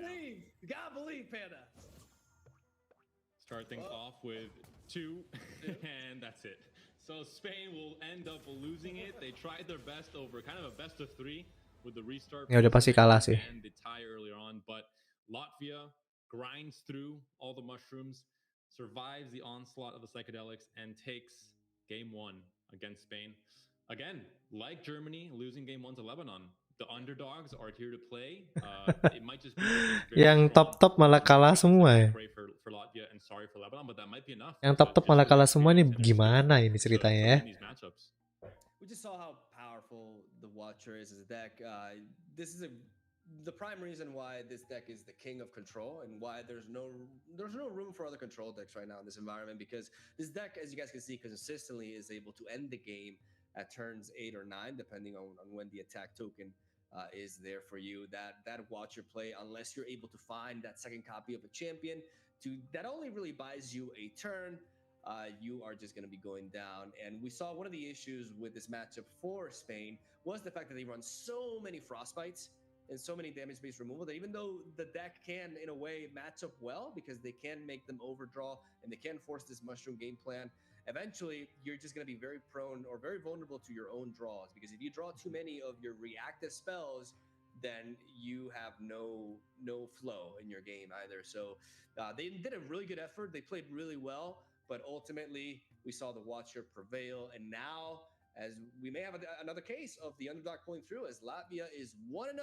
believe, Panda. Start things off with 2, and that's it. So Spain will end up losing it. They tried their best over kind of a best of 3 with the restart. Ya udah pasti kalah sih. And the tie earlier on, but Latvia grinds through all the mushrooms, survives the onslaught of the psychedelics, and takes game 1 against Spain. Again, like Germany losing game 1 to Lebanon, the underdogs are here to play. It might just be yang top malah kalah semua ya. For Latvia and sorry for Lebanon, but that might be enough. Yang top malah kalah semua nih, gimana ini ceritanya ya? We just saw how powerful the Watcher is as a deck. This is the prime reason why this deck is the king of control, and why there's no room for other control decks right now in this environment, because this deck, as you guys can see, consistently is able to end the game at turns 8 or 9, depending on when the attack token is there for you. That Watcher play, unless you're able to find that second copy of a champion that only really buys you a turn, you are just going to be going down. And we saw one of the issues with this matchup for Spain was the fact that they run so many Frostbites and so many damage-based removal, that even though the deck can, in a way, match up well, because they can make them overdraw and they can force this mushroom game plan, eventually you're just going to be very prone or very vulnerable to your own draws, because if you draw too many of your reactive spells, then you have no flow in your game either. So they did a really good effort. They played really well, but ultimately we saw the Watcher prevail. And now, as we may have another case of the underdog pulling through, as Latvia is 1-0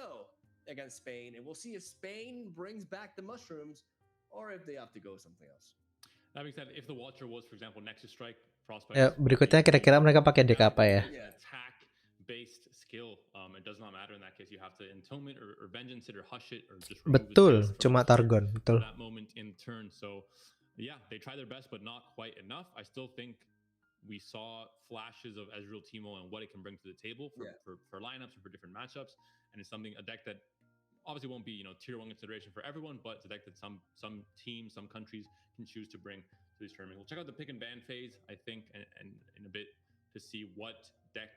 against Spain, and we'll see if Spain brings back the mushrooms or if they have to go something else. That being said, if the Watcher was, for example, Nexus Strike, Frostbite. Ya, berikutnya kira-kira mereka pakai deck apa ya? Attack-based skill. It does not matter in that case. You have to Entombment or Vengeance it or Hush it or just remove betul, cuma Targon, betul. That moment in turn. So, yeah, they try their best, but not quite enough. I still think we saw flashes of Ezreal Timo and what it can bring to the table for lineups and for different matchups, and it's a deck that obviously won't be tier 1 consideration for everyone, but it's a deck that some teams, some countries can choose to bring to this tournament. We'll check out the pick and ban phase, I think, and in a bit to see what deck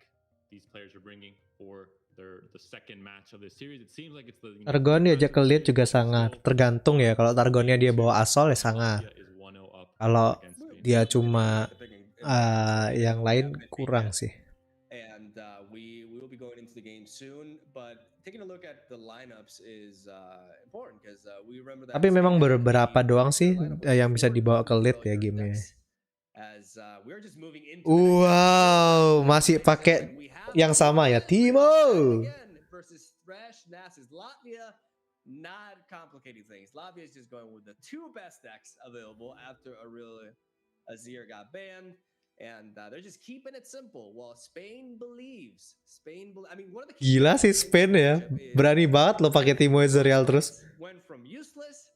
these players are bringing for the second match of this series. It seems like it's the Targon diajak ke lead juga sangat tergantung ya. Kalau Targonnya dia bawa Asol ya sangat. Kalau dia cuma yang lain kurang sih. And we will be going into the game soon, but taking a look at the lineups is important, because we remember that. Tapi memang beberapa doang sih yang bisa dibawa ke lead ya gamenya. Wow, masih pakai yang sama ya, Timo. Versus Thresh, Nasus, Latvia. Not complicating things. Latvia is just going with the 2 best decks available after Azir got banned. And they're just keeping it simple, while Spain believes. I mean, one of the gila sih Spain ya, berani banget lo pakai Timo Ezreal terus. Went from useless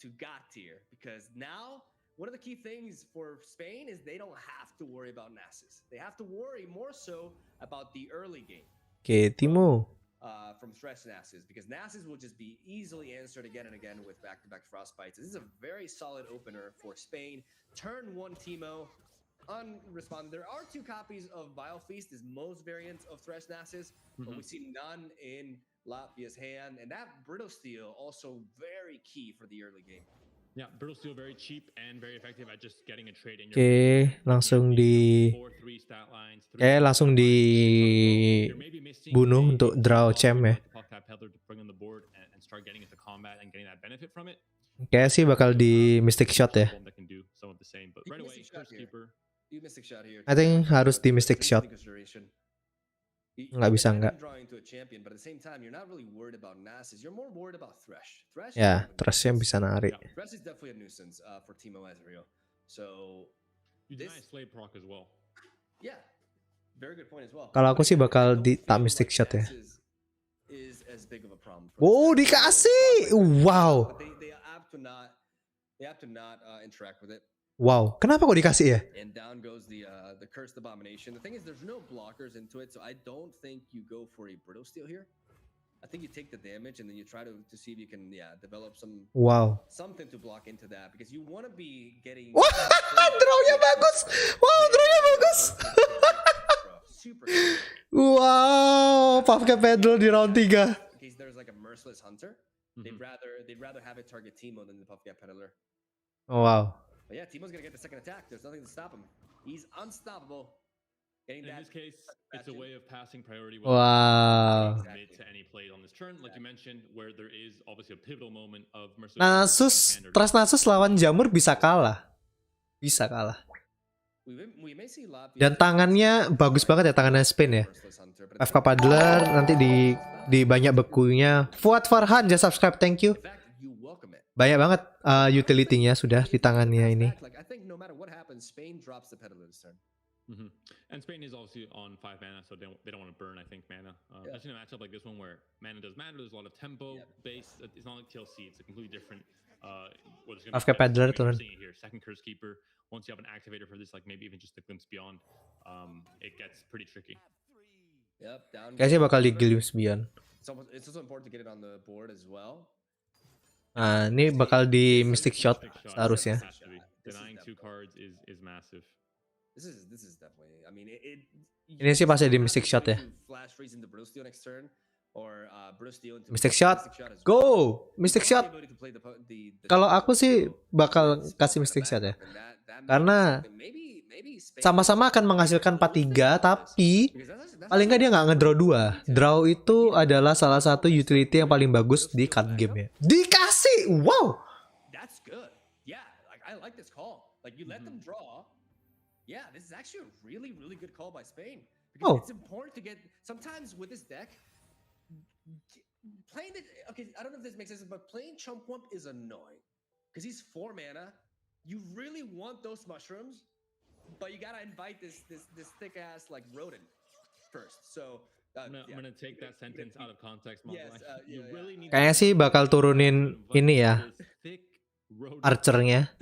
to God tier, because now one of the key things for Spain is they don't have to worry about Nasus. They have to worry more so about the early game. Okay, Timo. From Thresh Nasus, because Nasus will just be easily answered again and again with back-to-back Frostbites. This is a very solid opener for Spain. Turn 1 Timo. unresponded. There are 2 copies of Vile Feast, is most variants of Thresh Nasus, but we see none in Latvia's hand, and that Brittle Steel also very key for the early game. Yeah, Brittle Steel very cheap and very effective at just getting a trade in your Oke, langsung langsung dibunuh untuk draw champ ya. Kayak sih bakal di Mystic Shot ya. I think harus di Mystic Shot. Nggak bisa nggak. Ya, Threshnya bisa narik. Kalau aku sih bakal di tak Mystic Shot ya. Wow, dikasih. Wow. Wow, kenapa kok dikasih ya? And down goes the cursed abomination. The thing is, there's no blockers into it, so I don't think you go for a brittle steel here. I think you take the damage and then you try to see if you can develop something to block into that, because you want to be getting. Wah, drawnya bagus. Wow, drawnya bagus. Wow, Pavka Pedal di round 3. In case there's like a merciless hunter, they'd rather have it target Timo than the Pavka Peddler. Oh, wow. But yeah, Timo's gonna get the second attack. There's nothing to stop him. He's unstoppable. In this case, it's a way of passing priority. Wow. Mid to any play on this turn, like you mentioned, where there is obviously a pivotal moment of Nasus, Trust Nasus lawan Jamur bisa kalah. Bisa kalah. Dan tangannya bagus banget ya, tangannya Spain ya. FK Paddler nanti di banyak bekunya. Fuad Farhan just subscribe, thank you. Banyak banget utility-nya sudah di tangannya ini. And Spain is obviously on 5 mana, so they don't want to burn, I think, mana. Especially in a matchup like this one where mana does matter, there's a lot of tempo based. It's not like TLC, it's a completely different. FK Paddler turun. Second Curse Keeper. Once you have an activator for this, like maybe even just a Glimpse Beyond, it gets pretty tricky. Kayaknya bakal di Glimpse Beyond. It's also important to get it on the board as well. Nah, ini bakal di Mystic Shot seharusnya. Denying 2 cards is massive. This is definitely. I mean, ini sih pasti di Mystic Shot ya. Mystic Shot, go! Mystic Shot. Kalau aku sih bakal kasih Mystic Shot ya, karena sama-sama akan menghasilkan 4-3, tapi paling nggak dia nggak ngedraw 2. Draw itu adalah salah satu utility yang paling bagus di card game ya. Dikasih, wow. That's good. Yeah, like I like this call. Like you let them draw. Yeah, this is actually a really good call by Spain, because it's important to get. Sometimes with this deck, playing it. Okay, I don't know if this makes sense, but playing Chump Wump is annoying because he's 4 mana. You really want those mushrooms, but you gotta invite this thick ass like rodent first. So I'm gonna take that sentence out of context. Kayaknya sih bakal turunin ini ya, Archer-nya.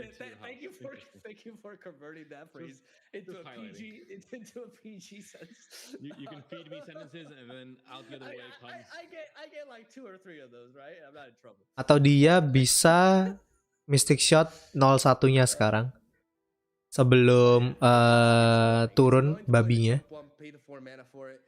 Thank you for converting that phrase into a PG sentence. You can feed me sentences and then out the other way comes. I get like 2 or 3 of those, right? I'm not in trouble. Atau dia bisa Mystic Shot 0-1-nya sekarang sebelum turun babinya. Pay the 4 mana for it.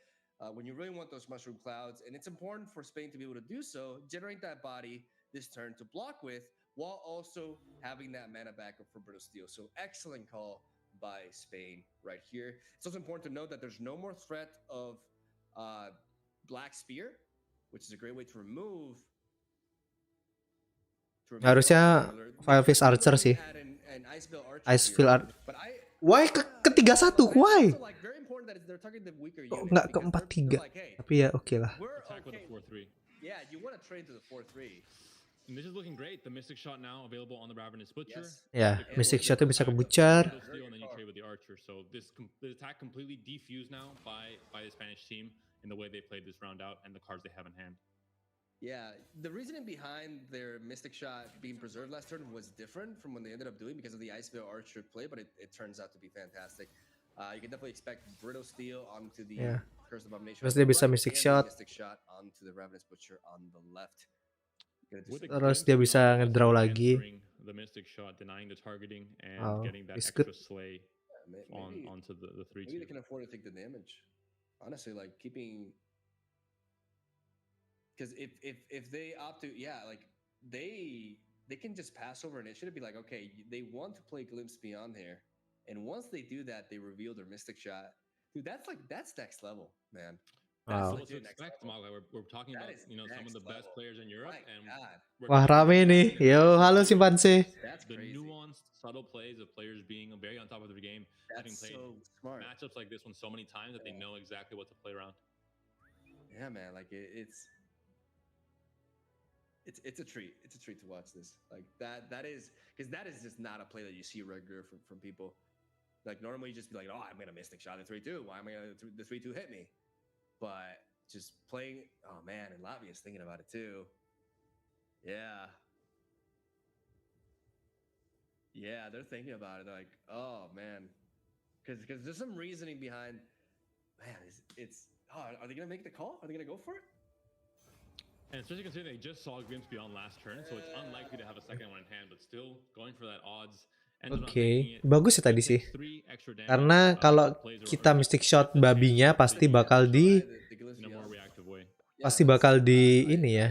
When you really want those mushroom clouds, and it's important for Spain to be able to do so, generate that body this turn to block with, while also having that mana backup for Brittle Steel. So excellent call by Spain right here. It's also important to note that there's no more threat of Black Spear, which is a great way to remove. Harusnya Fireface Archer sih. Icefield Archer. Why ketiga satu? Why? Kok nggak ke 4-3? Tapi ya oke lah. Yeah, you want to trade to the 4-3. And this is looking great. The Mystic Shot now available on the Ravenous Butcher. Ya, Mystic Shotnya bisa ke Butcher. And then you trade with the Archer. So the attack completely defused now by the Spanish team in the way they played this round out and the cards they have in hand. Yeah, the reasoning behind their Mystic Shot being preserved last turn was different from when they ended up doing because of the Icefield Archer play, but it turns out to be fantastic. You can definitely expect Brittle Steel onto the Curse Abomination. Terus dia bisa Mystic Shot. Onto the Ravenous Butcher on the left. Terus dia bisa ngedraw lagi. The Mystic Shot, denying the targeting and Oh, getting that it's extra good. slay. onto the 3-2. Maybe they can afford to take the damage. Honestly, like keeping, because if they opt to, like they can just pass over initiative, be like, okay, they want to play Glimpse Beyond here, and once they do that, they reveal their Mystic Shot. Dude, that's next level, man. That's what to expect, Magla. We're talking about some of the best players in Europe, and wah rame nih. Yo, halo Simpanse. The nuanced, subtle plays of players being very on top of their game, having played matchups like this one so many times that they know exactly what to play around. Yeah, man, like it's a treat. It's a treat to watch this. Like that is because that is just not a play that you see regular from people. Like normally you just be like, oh, I'm gonna Mystic Shot the 3-2. Why am I gonna the 3-2 hit me? But just playing, oh man, and Latvia's thinking about it too. Yeah, they're thinking about it. They're like, oh man, because there's some reasoning behind. Man, are they gonna make the call? Are they gonna go for it? And especially considering they just saw Glimpse Beyond last turn, so it's unlikely to have a second one in hand. But still, going for that odds. Oke, bagus ya tadi sih. Karena kalau kita Mystic Shot babinya pasti bakal di ini ya.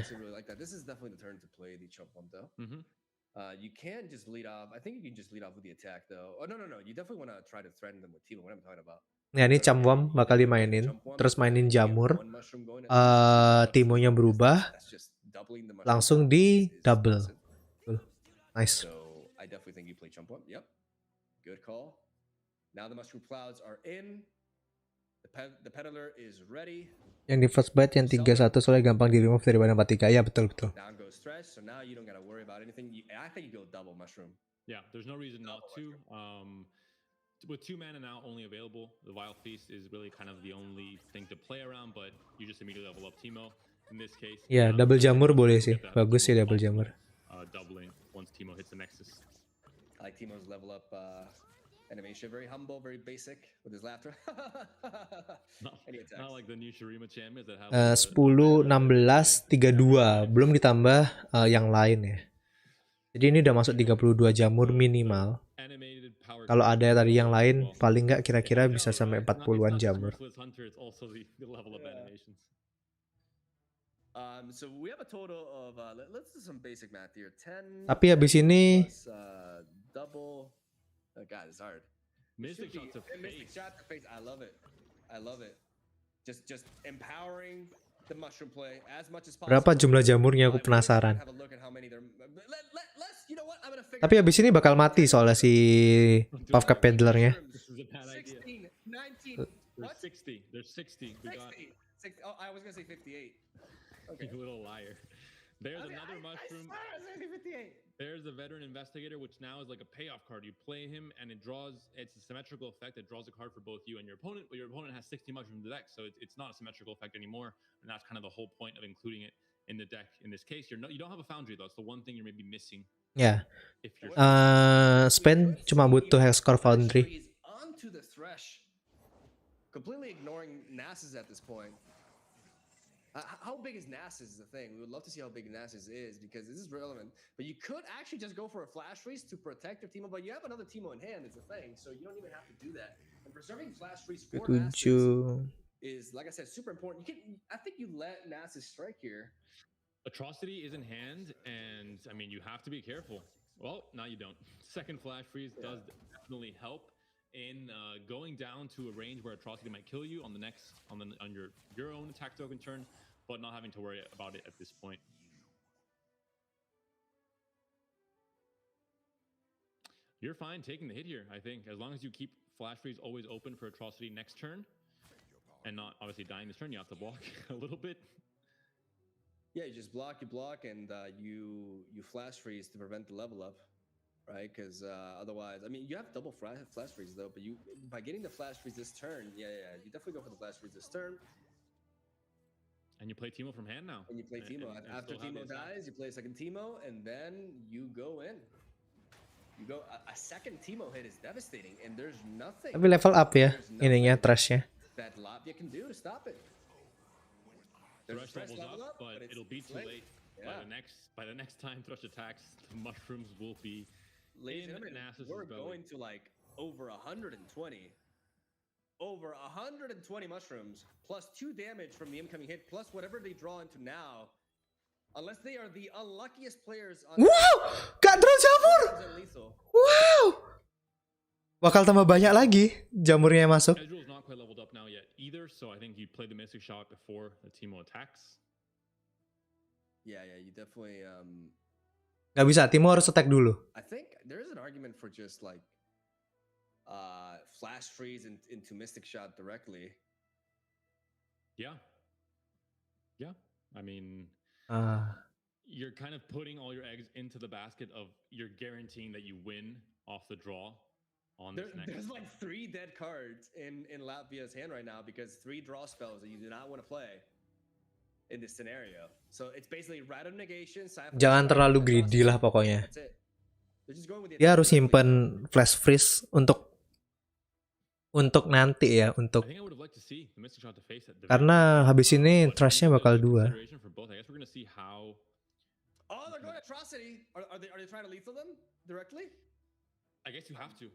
You can just lead off. I think you can just lead off with the attack though. Oh no. You definitely want to try to threaten them with Timo. What I'm talking about. Nah ini Camwam bakal dimainin, terus mainin jamur. Timonya berubah, langsung di double. Nice. I definitely think you play Chump One. Yep. Good call. Now the mushroom clouds are in. The peddler is ready. Yang di first bite yang 3-1 soalnya gampang di remove daripada 4-3. Ya betul. Down goes Thresh, so now you don't gotta worry about anything. I think you go double mushroom. Yeah, there's no reason not to. With 2 mana now only available, the Vile Feast is really kind of the only thing to play around, but you just immediately level up Timo. In this case, ya double jamur boleh sih. Bagus sih double jamur. Doubling once Timo hits the Nexus. I like Timo's level up animation. Very humble, very basic with his laughter. Not like the new Shurima champions that have 10, 16, 32. Belum ditambah yang lain ya. Jadi ini udah masuk 32 jamur minimal. Kalau ada tadi yang lain, paling nggak kira-kira bisa sampai 40-an jamur. So we have a total of let's do some basic math here. 10. Tapi habis ini double. Oh God, it's hard. Mystic shot to face. I love it. Just empowering the mushroom play as much as possible. Berapa jumlah jamurnya aku penasaran. Tapi habis ini bakal mati soalnya si Pavka Peddlernya. 16, 19. What? 60. There's 60. 60. Oh, I was gonna say 58. Okay. You little liar. There's another mushroom. There's the veteran investigator, which now is like a payoff card. You play him, and it's a symmetrical effect that draws a card for both you and your opponent. But your opponent has 60 mushrooms in the deck, so it's not a symmetrical effect anymore. And that's kind of the whole point of including it in the deck. In this case, you don't have a foundry though. It's the one thing you're maybe missing. Ya. Spend cuma butuh Hexcore Foundry. Onto the Thresh. Completely ignoring Nasus at this point. How big is Nasus is the thing. We would love to see how big Nasus is because this is relevant. But you could actually just go for a flash freeze to protect your Timo, but you have another Timo in hand is the thing, so you don't even have to do that. And preserving flash freeze for Nasus is, like I said, super important. I think you let Nasus strike here. Atrocity is in hand, and I mean you have to be careful. Well, now you don't. Second flash freeze does definitely help in going down to a range where Atrocity might kill you on your own attack token turn, but not having to worry about it at this point. You're fine taking the hit here, I think, as long as you keep flash freeze always open for Atrocity next turn, and not obviously dying this turn. You have to block a little bit. Yeah, you just block, and you flash freeze to prevent the level up, right? Because otherwise, I mean, you have double flash freeze though, but by getting the flash freeze this turn, you definitely go for the flash freeze this turn. And you play Timo from hand now. And you play Timo. After Timo dies, you play a second Timo, and then you go in. You go a second Timo hit is devastating, and there's nothing. Tapi level up ya, ininya trashnya. That Latvia can do to stop it. Thresh levels up, but it'll be too late. Yeah. By the next time Thresh attacks, the mushrooms will be in Nasus's belly. We're going to like over 120. Over 120 mushrooms, plus 2 damage from the incoming hit, plus whatever they draw into now. Unless they are the unluckiest players on... Wow! Gak draw jamur! Wow! Bakal tambah banyak lagi jamurnya yang masuk. Ezreal's not quite leveled up now yet either, so I think you play the Mystic Shot before the Teemo attacks. Yeah, you definitely... Gak bisa, Timo harus attack dulu. I think there is an argument for just like flash freeze into Mystic Shot directly. Yeah. I mean, you're kind of putting all your eggs into the basket of you're guaranteeing that you win off the draw on this next. There's like 3 dead cards in Latvia's hand right now because 3 draw spells that you do not want to play in this scenario. So it's basically random negation. Jangan terlalu greedy lah pokoknya. Dia harus simpen flash freeze untuk nanti ya, untuk karena habis ini trashnya bakal 2. Oh, they're going atrocity. Are they trying to lethal them directly? I guess you have to.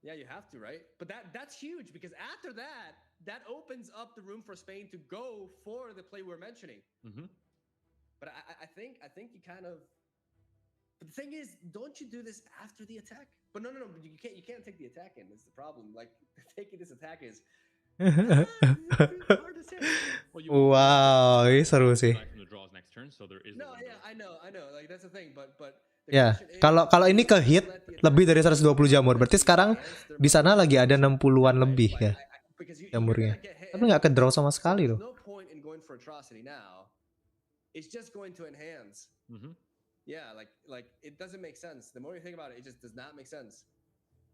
Yeah, you have to, right? But that's huge because after that opens up the room for Spain to go for the play we're mentioning. But I think you kind of. But the thing is, don't you do this after the attack? But no, you can't take the attack in. That's the problem. Like taking this attack is. Wow, ini seru sih. No, yeah, I know. Like that's the thing, but. Ya, kalau ini ke hit lebih dari 120 jamur, berarti sekarang di sana lagi ada 60-an lebih ya jamurnya. Tapi nggak ke draw sama sekali loh. It's just going to enhance. Yeah, like it doesn't make sense. The more you think about it, it just does not make sense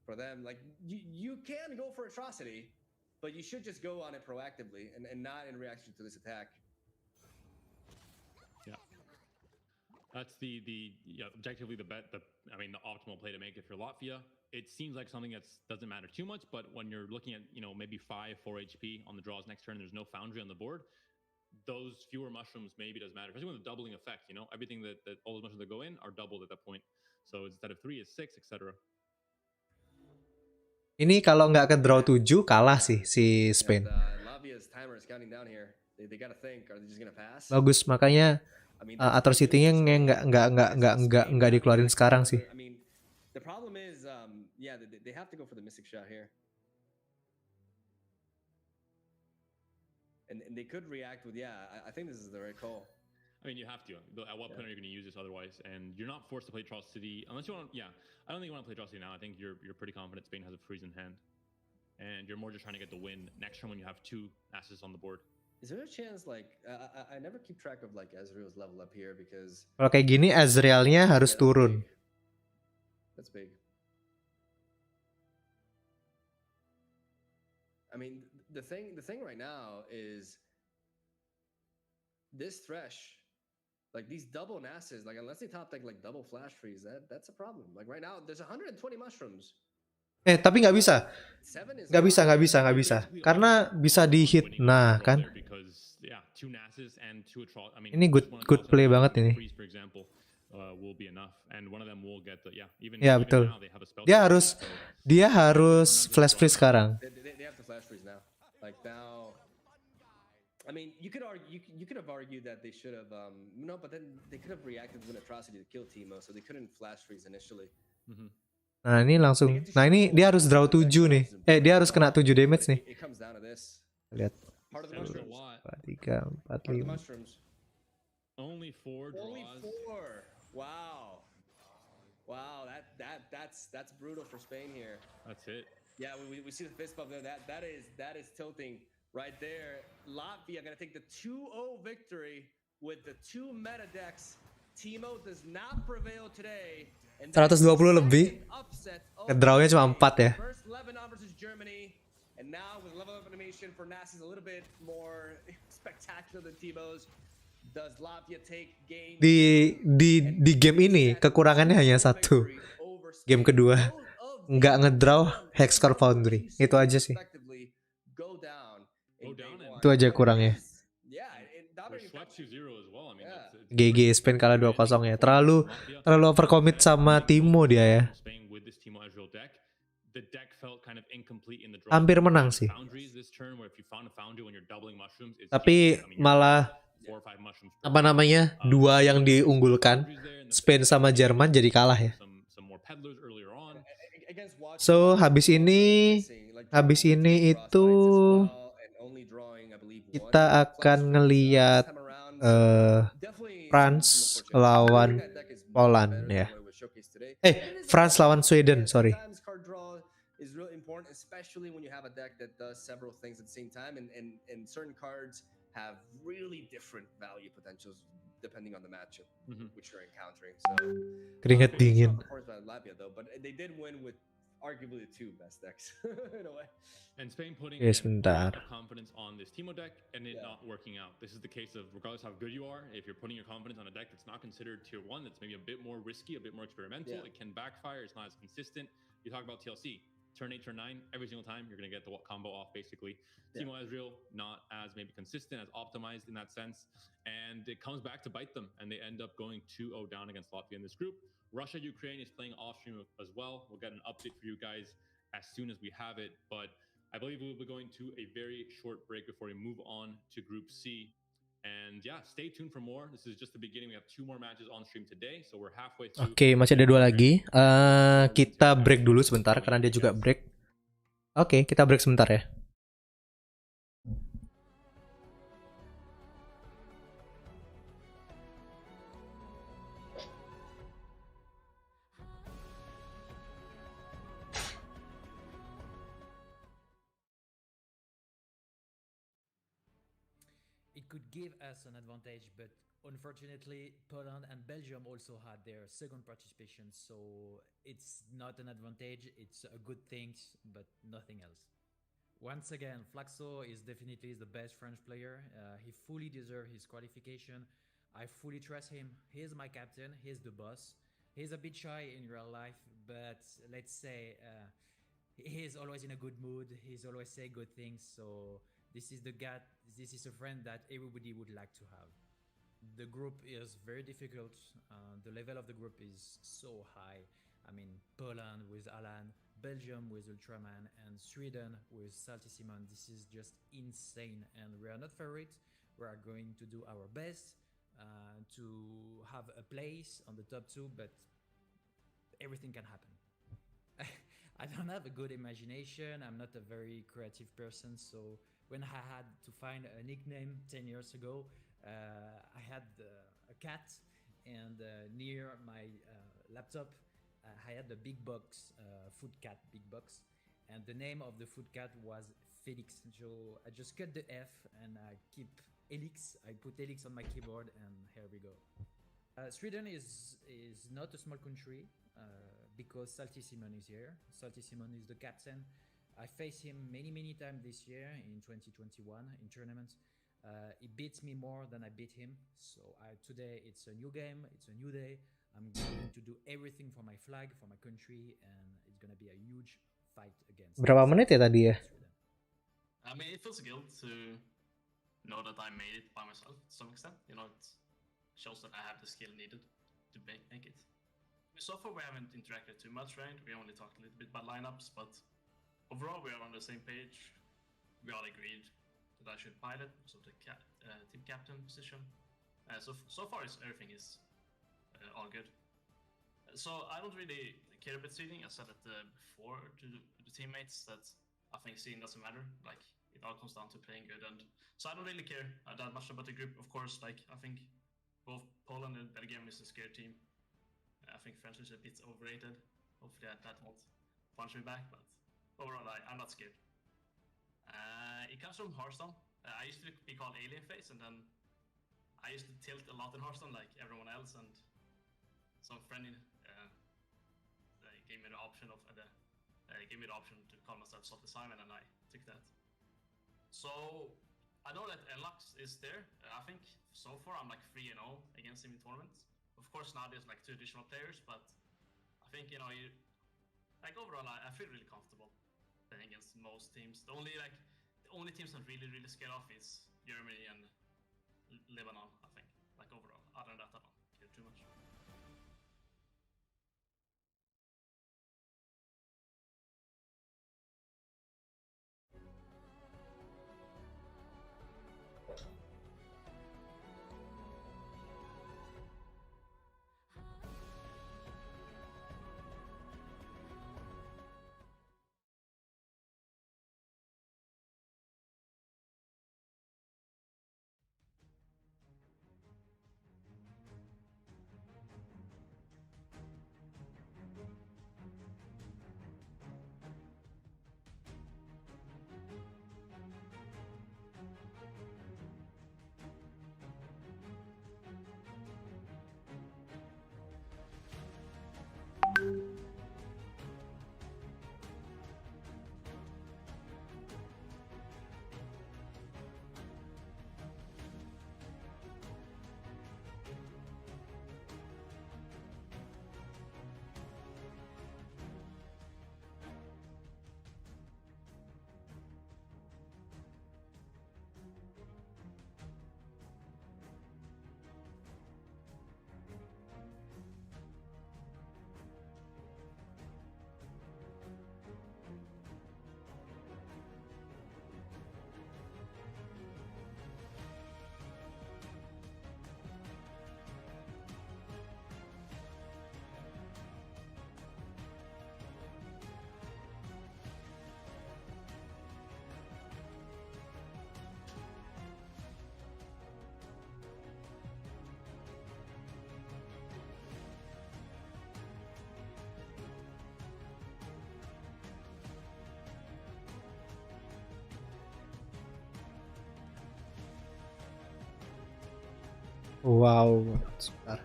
for them. Like you can go for atrocity, but you should just go on it proactively and not in reaction to this attack. Yeah, that's the objectively the optimal play to make if you're Latvia. It seems like something that doesn't matter too much, but when you're looking at maybe 4 HP on the draws next turn, there's no foundry on the board. Those fewer mushrooms maybe doesn't matter, especially with the doubling effect. Everything that all those mushrooms that go in are doubled at that point. So instead of 3 is 6, etc. Ini kalau nggak ke draw 7 kalah sih si Spain. Bagus, makanya atrocity-nya nggak dikeluarin sekarang sih. The problem is, they have to go for the Mystic Shot here. And they could react with, I think this is the right call. I mean, you have to. At what point are you going to use this otherwise? And you're not forced to play Atrocity unless you want. I don't think you want to play Atrocity now. I think you're pretty confident Spain has a freeze in hand, and you're more just trying to get the win next turn when you have 2 asses on the board. Is there a chance I never keep track of Ezreal's level up here because kalau kayak gini Ezrealnya harus turun. That's big. I mean, the thing right now is this Thresh, like these double Nasses, like unless they top deck like double flash freeze, that's a problem. Like right now, there's 120 mushrooms. Tapi nggak bisa. Nggak bisa. Karena bisa di hit. Nah, kan. Ini good play banget ini. Ya, betul. Dia harus flash freeze sekarang. Like now, I mean, you could have argued that they should have no, but then they could have reacted with an atrocity to kill Teemo, so they couldn't flash freeze initially. Nah, ini langsung. Nah, ini dia harus draw 7 nih. Dia harus kena 7 damage nih. Lihat. 3, 4, 5. Only 4 draws. Only 4. Wow, that's brutal for Spain here. That's it. Yeah, we see the fist bump there. That is tilting right there. Latvia gonna take the 2-0 victory with the 2 meta decks. Teemo does not prevail today. 120 lebih. Ngedrawnya cuma 4 ya. First Lebanon versus Germany, and now with level up animation for Nass is a little bit more spectacular than Teemo's. Does Latvia take game? Di game ini kekurangannya hanya 1. Game kedua nggak ngedraw Hexcore Foundry. Itu aja sih. Itu aja kurangnya. GG Spain kalah 2-0 ya. Terlalu overcommit sama Teemo dia ya. the deck felt kind of incomplete in the draw. Hampir menang sih. Foundries this turn, where if you found a foundry when you're doubling mushrooms, Tapi malah apa namanya, dua yang diunggulkan Spain sama Jerman jadi kalah ya. So habis ini itu kita akan ngeliat France lawan Poland ya. France lawan Sweden, sorry. Is really important, especially when you have a deck that does several things at the same time, and certain cards have really different value potentials depending on the matchup which you're encountering. So keringet dingin. of course by Latvia though, but they did win with arguably the two best decks in a way. And Spain putting sebentar. confidence on this Timo deck and it not working out. This is the case of regardless how good you are, if you're putting your confidence on a deck that's not considered tier 1, that's maybe a bit more risky, a bit more experimental, it can backfire, it's not as consistent. You talk about TLC. Turn 8, turn 9, every single time you're going to get the combo off basically. Timo Ezreal, not as maybe consistent, as optimized in that sense. And it comes back to bite them. And they end up going 2-0 down against Latvia in this group. Russia, Ukraine is playing off stream as well. We'll get an update for you guys as soon as we have it. But I believe we'll be going to a very short break before we move on to Group C. And yeah, stay tuned for more. This is just the beginning. We have 2 more matches on stream today, so we're halfway through. Oke, masih ada 2 lagi. Kita break dulu sebentar karena dia juga break. Oke, kita break sebentar ya. It could give us an advantage, but unfortunately, Poland and Belgium also had their second participation, so it's not an advantage, it's a good thing, but nothing else. Once again, Flaxo is definitely the best French player. He fully deserves his qualification. I fully trust him. He's my captain, he's the boss. He's a bit shy in real life, but let's say he's always in a good mood, he's always say good things, so this is a friend that everybody would like to have. The group is very difficult. The level of the group is so high. I mean, Poland with Alan, Belgium with Ultraman, and Sweden with Salty Simon. This is just insane, and we are not favorite. We are going to do our best to have a place on the top 2, but everything can happen. I don't have a good imagination. I'm not a very creative person, so when I had to find a nickname 10 years ago, I had a cat, and near my laptop, I had the big box, food cat big box, and the name of the food cat was Felix. So I just cut the F and I keep Elix. I put Elix on my keyboard, and here we go. Sweden is not a small country because Salty Simon is here. Salty Simon is the captain. I faced him many times this year in 2021 in tournaments. He beats me more than I beat him. So today it's a new game, it's a new day. I'm going to do everything for my flag, for my country, and it's going to be a huge fight against. Berapa menit ya tadi ya? I mean, it feels good to know that I made it by myself to some extent. You know, it shows that I have the skill needed to make it. So far we haven't interacted too much, right? We only talked a little bit about lineups, but overall, we are on the same page. We all agreed that I should pilot, so the team captain position. So far, everything is all good. So I don't really care about seeding. I said it before to the teammates that I think seeding doesn't matter. Like, it all comes down to playing good, and so I don't really care that much about the group. Of course, like, I think both Poland and Belgium is a scared team. I think France is a bit overrated. Hopefully that won't punch me back, but overall, I'm not scared. It comes from Hearthstone. I used to be called Alien Face, and then I used to tilt a lot in Hearthstone like everyone else, and some friend gave me the option to call myself Salty Simon, and I took that. So I know that Enlux is there. I think so far I'm like 3-0 against him in tournaments. Of course now there's like 2 additional players, but I think, you know, like overall I feel really comfortable playing against most teams. The only teams I'm really scared of is Germany and Lebanon, I think. Like overall, other than that I don't care too much. Wow, sebentar.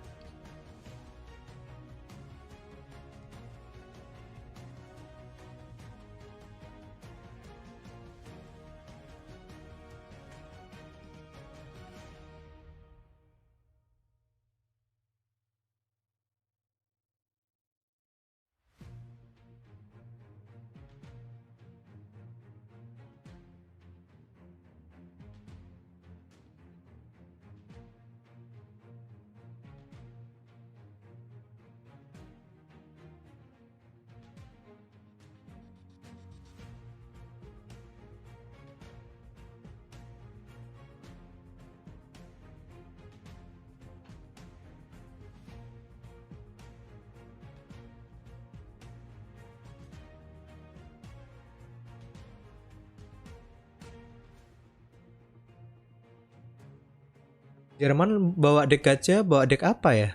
Jerman bawa deck gacha, bawa deck apa ya?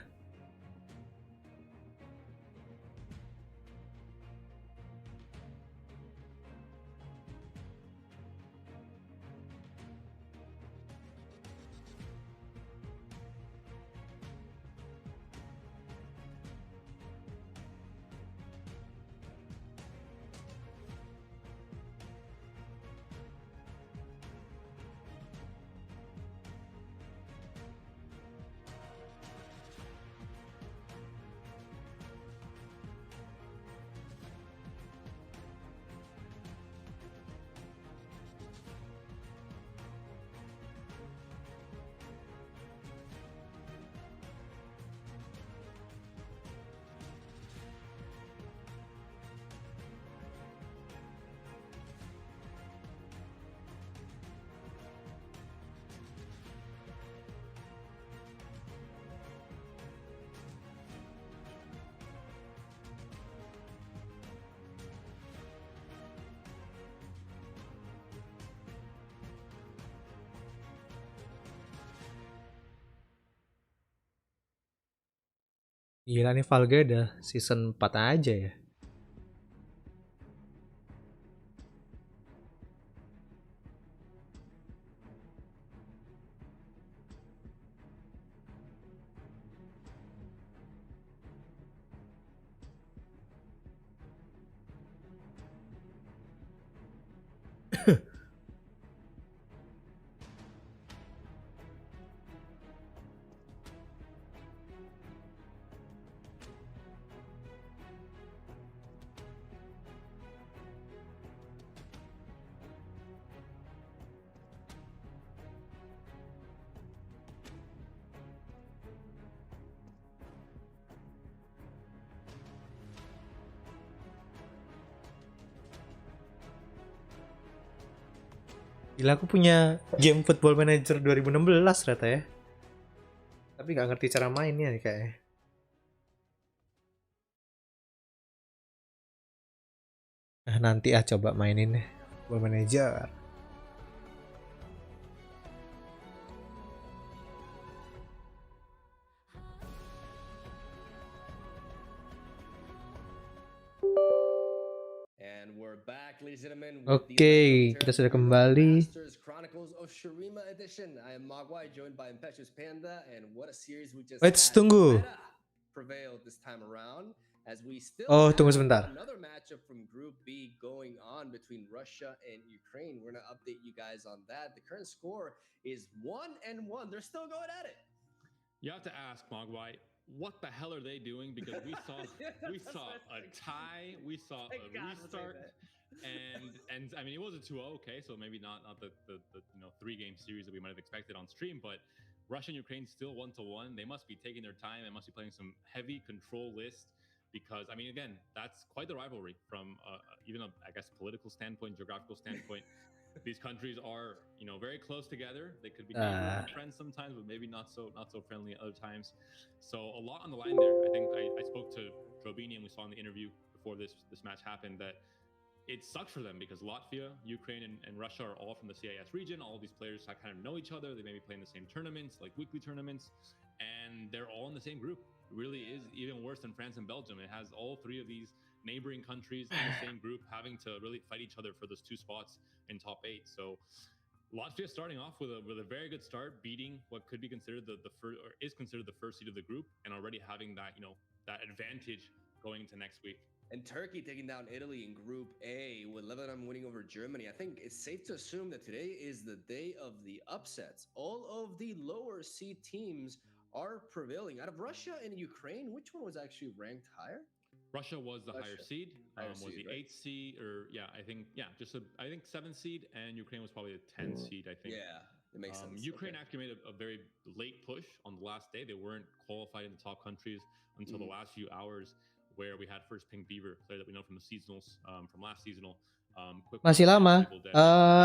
Gila nih Valga udah season 4 aja ya. Gila aku punya game Football Manager 2016 ternyata ya. Tapi nggak ngerti cara mainnya nih kayaknya. Nah nanti coba mainin deh Football Manager. Oke, kita sudah kembali. Wait, tunggu. Oh, tunggu sebentar. Another matchup from Group B going on between Russia and Ukraine. We're gonna update you guys on that. The current score is 1-1. They're still going at it. You have to ask Mogwai, what the hell are they doing? Because we saw a tie, we saw a restart, and I mean it was a 2-0, okay, so maybe not the 3-game series that we might have expected on stream, but Russia and Ukraine still 1-1. They must be taking their time. They must be playing some heavy control list. Because I mean, again, that's quite the rivalry from even I guess political standpoint, geographical standpoint. These countries are very close together. They could be neighbors and friends sometimes, but maybe not so friendly at other times. So a lot on the line there. I think I spoke to Drobini and we saw in the interview before this match happened that it sucks for them because Latvia, Ukraine, and Russia are all from the CIS region. All these players kind of know each other. They maybe play in the same tournaments, like weekly tournaments, and they're all in the same group. It really is even worse than France and Belgium. It has all three of these neighboring countries in the same group having to really fight each other for those 2 spots in top 8. So Latvia starting off with a very good start, beating what could be considered the first, or is considered the first seed of the group, and already having that that advantage going into next week. And Turkey taking down Italy in Group A, with Lebanon winning over Germany. I think it's safe to assume that today is the day of the upsets. All of the lower seed teams are prevailing. Out of Russia and Ukraine, which one was actually ranked higher? Russia was the higher seed, was the right? 8th seed, or I think 7th seed, and Ukraine was probably a 10th seed, I think. Yeah, it makes sense. Ukraine actually made a very late push on the last day. They weren't qualified in the top countries until the last few hours, where we had first Pink Beaver, player that we know from the seasonals, from last seasonal. Masih lama.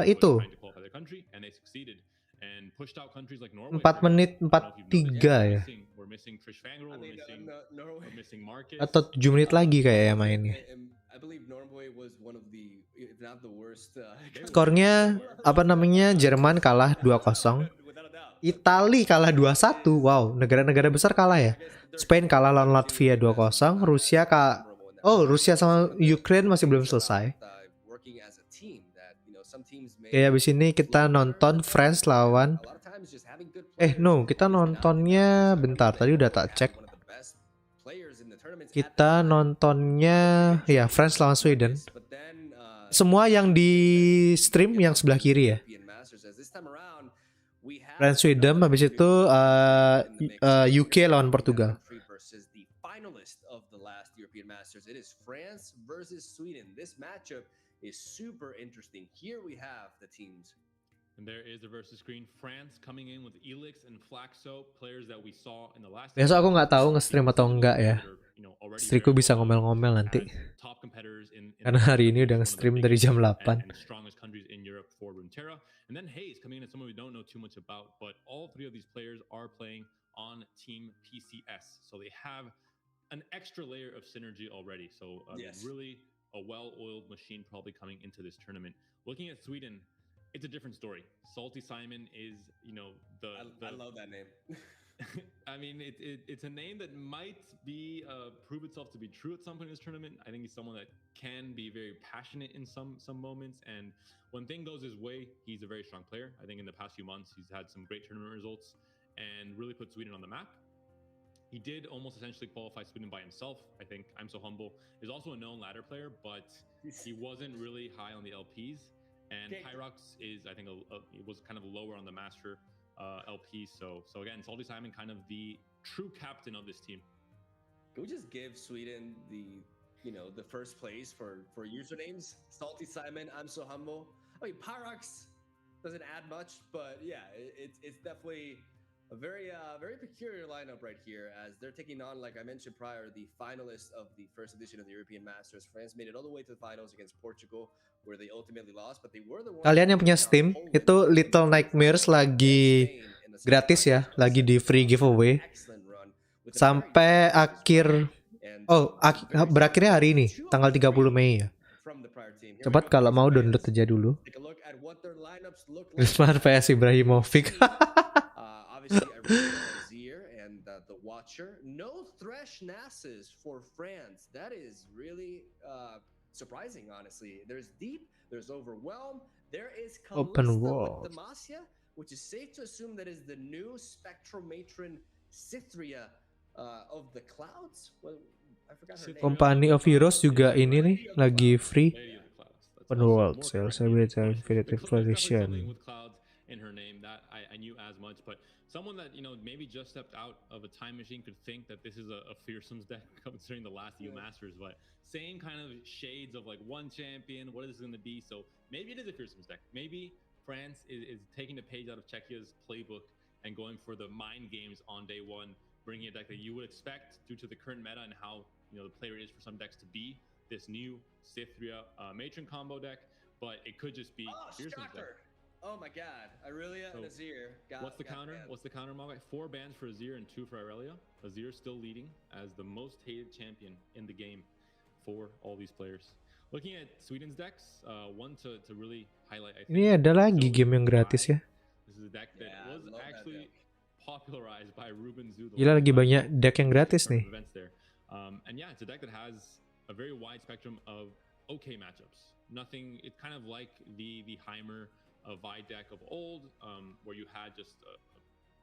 Itu. Trying to qualify their country, and they succeeded. And pushed out countries like Norway. 4 menit 43 ya. We're missing Trish Fangrel, we're missing Marcus. Atau 7 menit lagi kayak ya mainnya. I believe Norway was one of the, if not the worst. Skornya apa namanya? Jerman kalah 2-0. Itali kalah 2-1. Wow, negara-negara besar kalah ya. Spain kalah lawan Latvia 2-0. Rusia sama Ukraine masih belum selesai. Oke, habis ini kita nonton France lawan kita nontonnya bentar, tadi udah tak cek. Kita nontonnya France lawan Sweden. Semua yang di stream yang sebelah kiri ya. France Sweden, habis itu UK lawan Portugal. Is super interesting. Here we have the teams. And there is the versus screen. France coming in with Elix and Flaxo, players that we saw in the last. Besok aku nggak tahu nge-stream atau enggak ya. Istriku bisa ngomel-ngomel nanti. Karena hari ini udah nge-stream dari jam 8. And strongest countries in Europe for Runeterra. And then Hayes coming in as someone we don't know too much about, but all 3 of these players are playing on Team PCS. So they have an extra layer of synergy already. So really a well-oiled machine probably coming into this tournament. Looking at Sweden, it's a different story. Salty Simon is, I love that name. I mean, it's a name that might be prove itself to be true at some point in this tournament. I think he's someone that can be very passionate in some moments, and when thing goes his way, he's a very strong player. I think in the past few months, he's had some great tournament results and really put Sweden on the map. He did almost essentially qualify Sweden by himself. I think I'm So Humble is also a known ladder player, but he wasn't really high on the LPs. And Pyrox is, I think, it was kind of lower on the Master LP. So again, Salty Simon kind of the true captain of this team. Can we just give Sweden the first place for usernames? Salty Simon, I'm So Humble. I mean, Pyrox doesn't add much, but yeah, it's definitely a very peculiar lineup right here, as they're taking on, like I mentioned prior, the finalists of the first edition of the European Masters. France made it all the way to the finals against Portugal, where they ultimately lost, but they were the ones. Kalian yang punya Steam, itu Little Nightmares lagi gratis ya, lagi di free giveaway sampai akhir. Berakhirnya hari ini, tanggal 30 Mei ya. Cepat kalau mau download aja dulu. Rizman vs Ibrahimovic. And the Watcher. No Thresh Nasses for France. That is really surprising, honestly. There's Deep, there's Overwhelm, there is Open Kalista World with Demacia, which is safe to assume that is the new Spectral Matron Cythria of the Clouds. Well, I forgot her name. Company of Heroes juga ini nih lagi free. Open World, Sales Ability, Infinite Exploration. In her name, that I knew as much, but someone that maybe just stepped out of a time machine could think that this is a fearsomes deck considering the last EU Masters, but same kind of shades of like one champion. What is this going to be? So maybe it is a fearsomes deck. Maybe France is taking the page out of Czechia's playbook and going for the mind games on day one, bringing a deck that you would expect due to the current meta and how the player is for some decks to be this new Cythria Matron combo deck, but it could just be fearsomes deck. Oh my god, Aurelia and Azir. What's the counter? What's the counter, Malgai? 4 bans for Azir and 2 for Aurelia. Azir still leading as the most hated champion in the game for all these players. Looking at Sweden's decks, one to really highlight, I think. Ini ada lagi game yang gratis ya. This is a deck that was actually popularized by Ruben Zu. Gila, lagi banyak deck yang gratis nih. And yeah, it's a deck that has a very wide spectrum of okay matchups. Nothing, it's kind of like the Heimer Vi deck of old, where you had just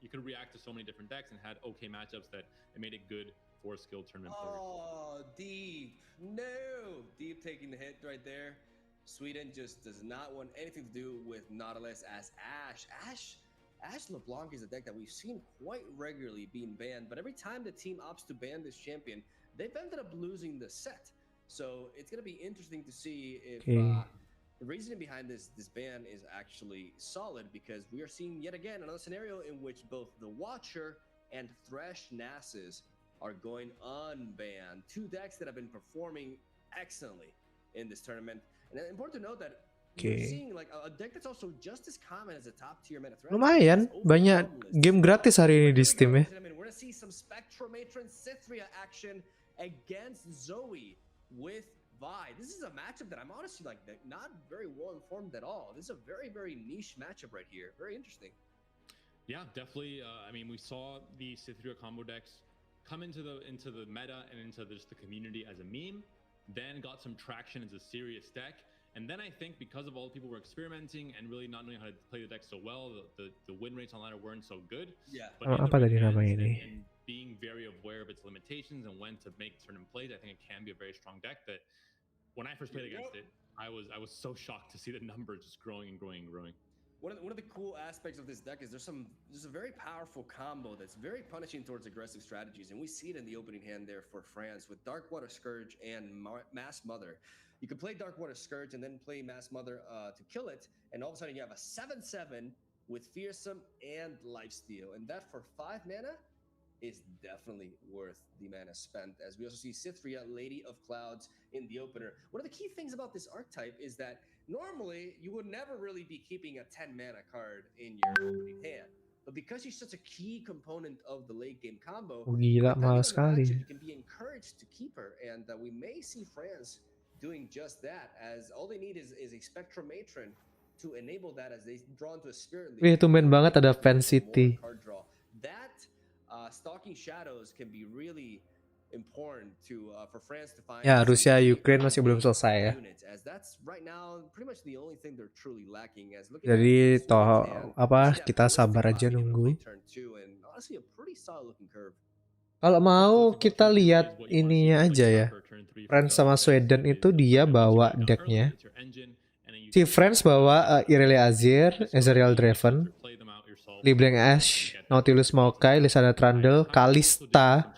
you could react to so many different decks and had okay matchups that it made it good for skilled tournament players. Oh, Deep. No. Deep taking the hit right there. Sweden just does not want anything to do with Nautilus as Ashe. Ashe LeBlanc is a deck that we've seen quite regularly being banned, but every time the team opts to ban this champion, they've ended up losing the set. So it's going to be interesting to see if the reasoning behind this ban is actually solid, because we are seeing yet again another scenario in which both the Watcher and Thresh Nasus are going unbanned. Two decks that have been performing excellently in this tournament. And it's important to note that we're seeing like a deck that's also just as common as a top tier meta threat. Lumayan, banyak game gratis hari ini di Steam ya. We're gonna see some Spectromatron Cythria action against Zoe with Vi. This is a matchup that I'm honestly like not very well informed at all. This is a very, very niche matchup right here. Very interesting. Yeah, definitely. I mean, we saw the Cythria combo decks come into the meta and into just the community as a meme, then got some traction as a serious deck. And then I think because of all the people were experimenting and really not knowing how to play the deck so well, the win rates online weren't so good. Yeah. But apa tadi namanya ini? And being very aware of its limitations and when to make certain plays, I think it can be a very strong deck that when I first played against it, I was so shocked to see the numbers just growing and growing and growing. One of the cool aspects of this deck is there's a very powerful combo that's very punishing towards aggressive strategies, and we see it in the opening hand there for France with Darkwater Scourge and Mass Mother. You can play Darkwater Scourge and then play Mass Mother to kill it, and all of a sudden you have a 7/7 with Fearsome and Lifesteal, and that for 5 mana is definitely worth the mana spent, as we also see Cythria, Lady of Clouds, in the opener. One of the key things about this archetype is that normally you would never really be keeping a 10 mana card in your opening hand, but because she's such a key component of the late game combo, Gila, mahal sekali. you can be encouraged to keep her, and we may see France doing just that, as all they need is a Spectromatron to enable that as they draw into a Spirit Leader. Tumben banget ada Fan City. That stalking shadows can be really important for France to find. Ya, Rusia Ukraine masih belum selesai ya. As that's right now pretty much the only thing they're truly lacking. As Jadi toh apa kita sabar aja nunggu. Kalau mau kita lihat ininya aja ya. France sama Sweden itu dia bawa decknya. Si France bawa Irelia Azir, Ezreal Draven, Liebling Ash, Nautilus Maokai, Lysandra Trundle, Kalista.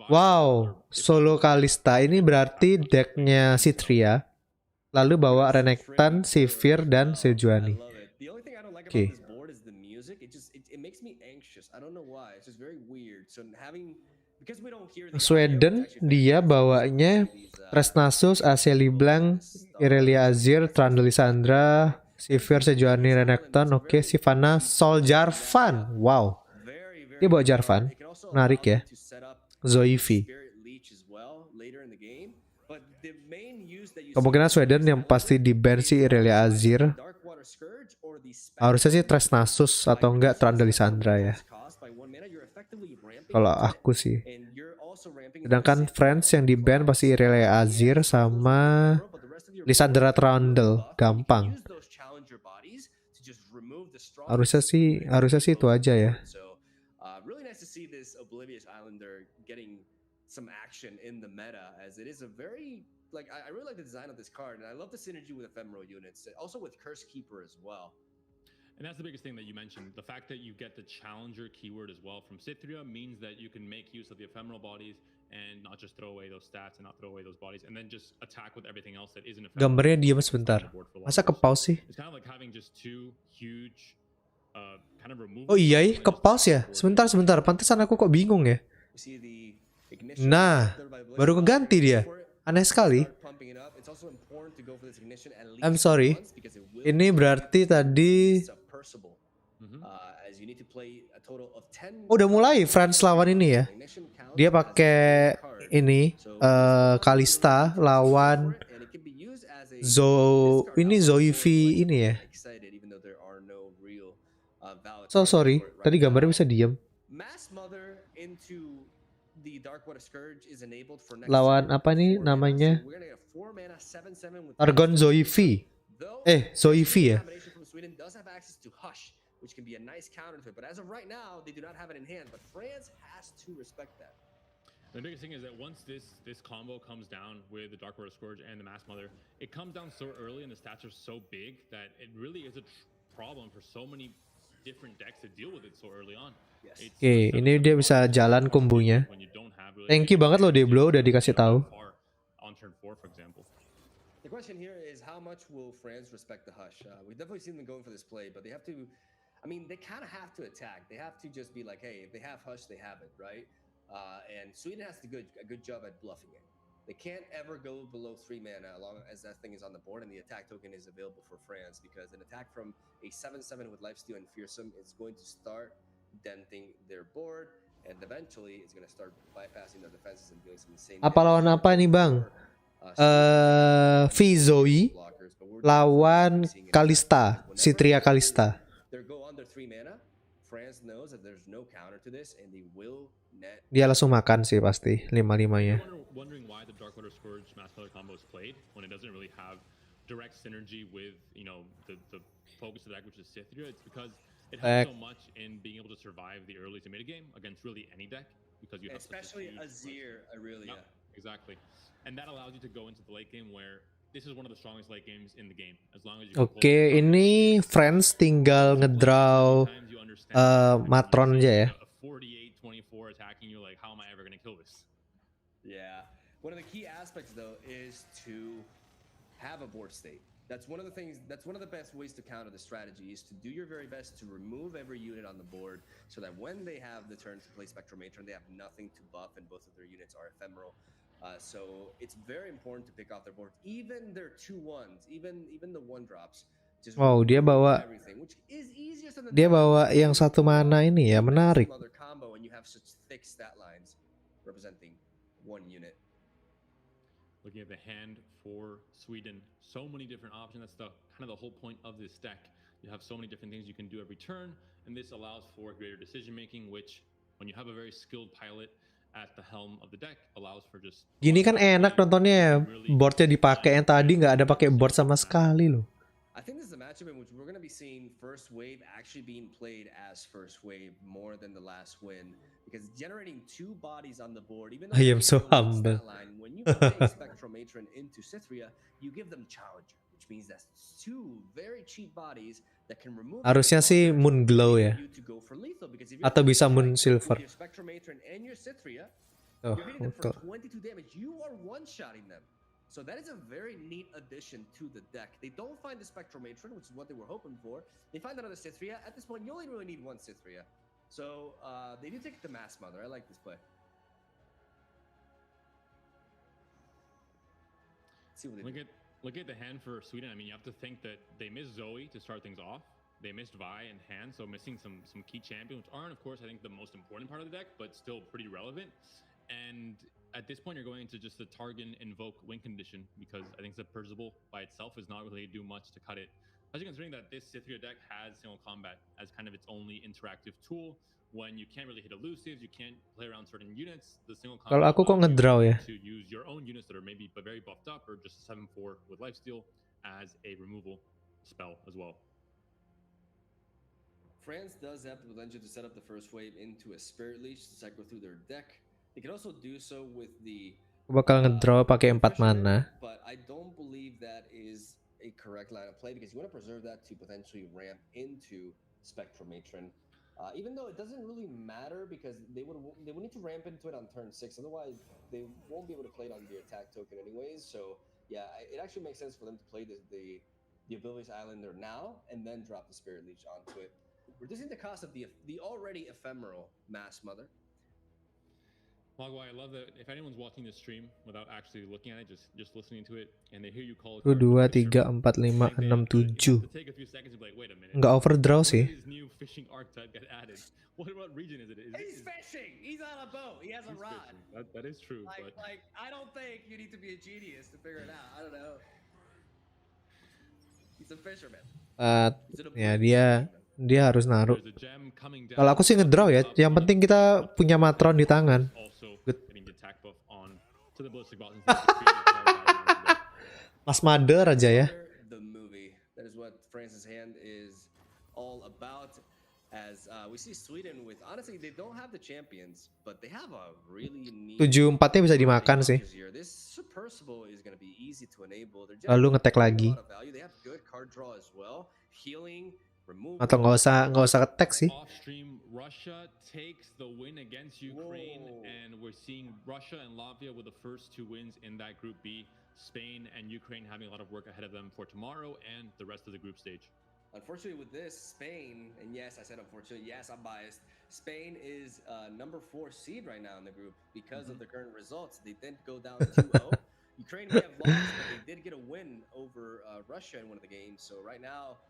Wow, solo Kalista ini berarti decknya Cythria. Lalu bawa Renekton, Sivir, dan Sejuani. Oke. Sweden dia bawanya Tresnasus, AC Liblang, Irelia Azir, Trundle Lysandra, Sivir, Sejuani, Renekton. Oke, Sivana, Sol Jarvan. Wow. Dia bawa Jarvan. Menarik ya. Zoifi. Kemungkinan Sweden yang pasti di-ban si Irelia Azir. Harusnya sih Tresnasus atau enggak Trundle Lysandra ya. Kalau aku sih. Sedangkan France yang di-ban pasti Irelia Azir sama Lysandra Trundle. Gampang. Harusnya sih itu aja ya. Some action in the meta, as it is a very I really like the design of this card, and I love the synergy with ephemeral units, also with Curse Keeper as well. And that's the biggest thing that you mentioned. The fact that you get the challenger keyword as well from Cythria means that you can make use of the ephemeral bodies and not just throw away those stats and not throw away those bodies, and then just attack with everything else that isn't ephemeral. Gambarnya diam sebentar. Masa ke-pause sih? It's kind of like having just two huge kind of remove. Oh iya, ke-pause ya? Sebentar. Pantesan aku kok bingung ya. Nah, baru keganti dia. Aneh sekali. I'm sorry. Ini berarti tadi udah mulai France lawan ini ya. Dia pakai ini Kalista lawan Zoifi ini ya. So sorry, tadi gambarnya bisa diam. Lawan apa nih namanya? Argon Zoifi. Zoifi ya. From Sweden does have access to Hush, which can be a nice counter to it. But as of right now, they do not have it in hand. But France has to respect that. The biggest thing is that once this combo comes down with the Dark Order Scourge and the Mass Mother, it comes down so early and the stats are so big that it really is a problem for so many different decks to deal with it so early on. Oke, ini dia bisa jalan kombonya. Thank you banget loh Deblo udah dikasih tahu. On turn 4, for example. The question here is how much will France respect the Hush? We've definitely seen them going for this play, but they have to. I mean, they kind of have to attack. They have to just be like, hey, if they have Hush, they have it, right? And Sweden has a good job at bluffing it. They can't ever go below 3 mana as long as that thing is on the board and the attack token is available for France, because an attack from a 7/7 with Lifesteal and Fearsome is going to start denting their board, and eventually it's going to start bypassing their defenses and doing some insane. Apa lawan apa nih bang? Vizoi lawan Kalista, Citria Kalista. They go under 3 mana. France knows that there's no counter to this and they will net. Dia langsung makan sih pasti 5/5-nya. Wondering why the Dark Order Scourge Mass Mother combo is played when it doesn't really have direct synergy with, you know, the focus of the deck, which is Sithria. It's because it helps so much in being able to survive the early to mid game against really any deck, because you have especially Azir, Aurelia. Exactly. And that allows you to go into the late game where this is one of the strongest late games in the game. As long as you Oke, ini Friends tinggal ngedraw Matron aja ya. 48-24 attacking you, like how am I ever going to kill this? Yeah. One of the key aspects though is to have a board state. That's one of the things, that's one of the best ways to counter the strategy, is to do your very best to remove every unit on the board so that when they have the turn to play Spectral Matron, they have nothing to buff and both of their units are ephemeral. So it's very important to pick off their board, even their 2/1s, even the 1-drops. Wow, dia bawa yang 1 mana ini ya, menarik. Looking at the hand for Sweden, so many different options. That's the kind of the whole point of this deck. You have so many different things you can do every turn, and this allows for greater decision making, which when you have a very skilled pilot at the helm of the deck allows for just. Gini kan enak nontonnya ya, boardnya dipakai, yang tadi nggak ada pakai board sama sekali loh. I think this is a matchup in which we're going to be seeing first wave actually being played as first wave more than the last win, because generating 2 bodies on the board, even though I am so humble. When you play Spectral Matron into Sithria, you give them Challenger, which means that's 2 very cheap bodies that can remove. Harusnya sih Moon Glow ya, atau bisa Moon Silver. Spectral Matron and your Sithria, Oh, you're hitting them for 22 damage. You are one-shotting them. So that is a very neat addition to the deck. They don't find the Spectral Matron, which is what they were hoping for. They find another Sithria. At this point, you only really need 1 Sithria. So they do take the Mass Mother. I like this play. Let's see what they do. Look at the hand for Sweden. I mean, you have to think that they missed Zoe to start things off. They missed Vi in hand, so missing some key champions, which aren't, of course, I think the most important part of the deck, but still pretty relevant. And at this point, you're going to just the target invoke win condition, because I think the Percival by itself is not really do much to cut it. Especially considering that this Sithria deck has single combat as kind of its only interactive tool. When you can't really hit elusives, you can't play around certain units. The single combat Kalau aku kok ngedraw ya, to use your own units that are maybe but very buffed up, or just a 7/4 with lifesteal as a removal spell as well. France does have the potential to set up the first wave into a Spirit Leech to cycle through their deck. They can also do so with the aku bakal ngedraw pakai 4 mana. But I don't believe that is a correct line of play, because you want to preserve that to potentially ramp into Spectral Matron. Even though it doesn't really matter, because they would need to ramp into it on turn 6. Otherwise, they won't be able to play it on the attack token anyways. So yeah, it actually makes sense for them to play the Abilities Islander now and then drop the Spirit Leech onto it, reducing the cost of the already ephemeral Mass Mother. Mogwai, I love that if anyone's watching this stream without actually looking at it, just listening to it, and they hear you call it 1, 2, 3, 4, 5, 6, 7. Nggak overdraw sih. What region is it? He's fishing. He's on a boat. He has a rod. That is true. Like I don't think you need to be a genius to figure it out. I don't know. He's a fisherman. Ya dia harus naruh. Kalau aku sih ngedraw ya. Yang penting kita punya Matron di tangan. Good. Mas Mother aja ya. The movie. France's hand is all about. As we see Sweden with, honestly, they don't have the champions, but they have a really neat 7-4-nya bisa dimakan sih. This submersible is going to be easy to enable. Lalu ngetek lagi. They have good card draw as well. Healing, removal. Atau nggak usah ngetek sih. Offstream, Russia takes the win against Ukraine, and we're seeing Russia and Latvia with the first 2 wins in that Group B. Spain and Ukraine having a lot of work ahead of them for tomorrow and the rest of the group stage. Unfortunately, with this, Spain, and yes, I said unfortunately, yes, I'm biased. Spain is number 4 seed right now in the group because of the current results. They did go down 2-0. Ukraine may have lost, but they did get a win over Russia in one of the games. So right now,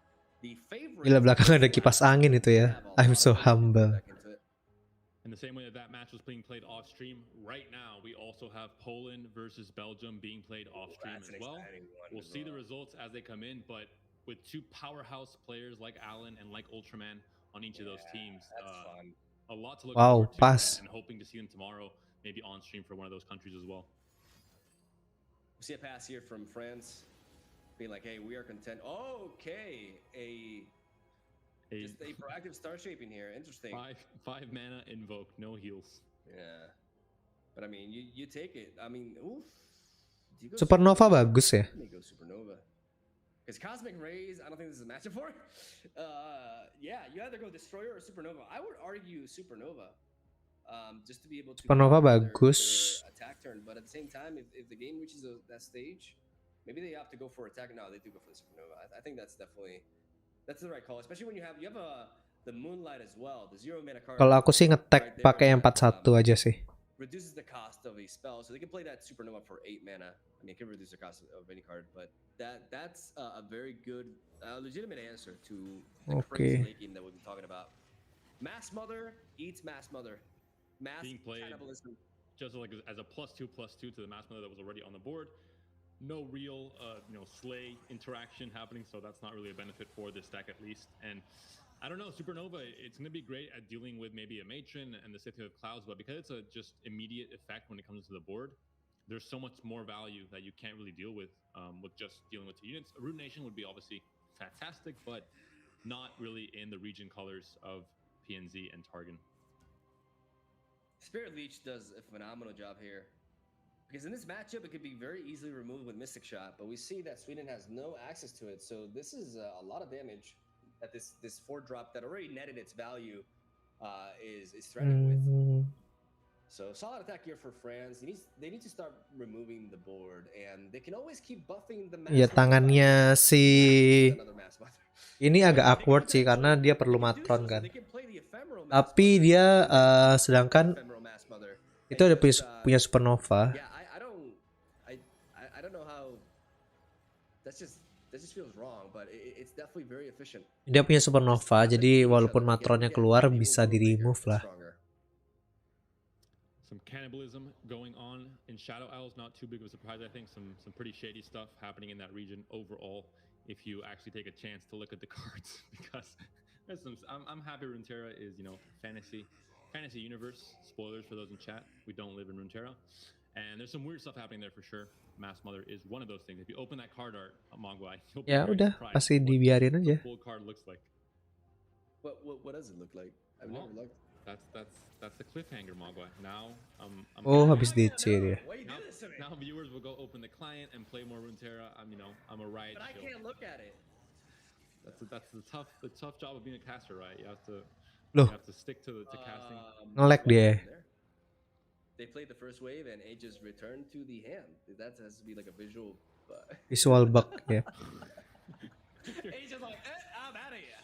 the favorite. Gila, belakang ada kipas angin itu ya. I'm so humble. In the same way that match was being played off stream, right now we also have Poland versus Belgium being played off stream as well. We'll see the results as they come in, but with 2 powerhouse players like Alan and like Ultraman on each of those teams, a lot to look forward to, and hoping to see them tomorrow, maybe on stream for one of those countries as well. We see a pass here from France, being like, "Hey, we are content." Okay, just a proactive star shaping here. Interesting. 5 mana invoke, no heals. Yeah, but I mean, you take it. I mean, oof. Supernova bagus ya. Go Supernova. Because Cosmic Rays, I don't think this is a matchup for it. Yeah, you either go Destroyer or Supernova. I would argue Supernova, just to be able to Supernova bagus. Attack turn. But at the same time, if the game reaches that stage, maybe they opt to go for attack. No, they do go for the Supernova. I think that's definitely the right call, especially when you have the Moonlight as well, the 0 mana card. Kalau aku sih ngetek pakai yang 4-1 aja sih. Reduces the cost of a spell, so they can play that Supernova for 8 mana. I mean, it can reduce the cost of any card, but that's a very good, legitimate answer to the crazy making that we've been talking about. Mass Mother eats Mass Mother. Mass being played cannibalism. Just like as a +2/+2 to the Mass Mother that was already on the board. No real, slay interaction happening, so that's not really a benefit for this deck at least. And I don't know, Supernova, it's going to be great at dealing with maybe a Matron and the City of Clouds, but because it's a just immediate effect when it comes to the board, there's so much more value that you can't really deal with just dealing with 2 units. A Root Nation would be obviously fantastic, but not really in the region colors of PNZ and Targon. Spirit Leech does a phenomenal job here. Because in this matchup, it could be very easily removed with Mystic Shot, but we see that Sweden has no access to it, so this is a lot of damage that this 4-drop that already netted its value is threatening with. So solid attack here for France. They need to start removing the board, and they can always keep buffing the Mass. Ya, tangannya si ini agak awkward sih karena dia perlu matron kan. Tapi dia sedangkan itu ada punya Supernova. I don't know how. That just feels wrong, but it's definitely very efficient. Dia punya Supernova, jadi walaupun matronnya keluar bisa di remove lah. Some cannibalism going on in Shadow Isles, not too big of a surprise. I think some pretty shady stuff happening in that region overall. If you actually take a chance to look at the cards, because there's I'm happy Runeterra is fantasy universe. Spoilers for those in chat. We don't live in Runeterra, and there's some weird stuff happening there for sure. Mass Mother is one of those things. If you open that card art, Mogwai, you'll be ya udah pasti dibiarin aja. The full card looks like. What does it look like? I've never looked. That's the cliffhanger, Mogwai. Now habis DC dia. Now viewers will go open the client and play more Runeterra. I'm a riot. But I can't look at it. That's the tough job of being a caster, right? You have to stick to casting. Nge-lag dia. They played the first wave and it just returned to the hand. That has to be like a visual bug ya. He's just like, I'm out of here.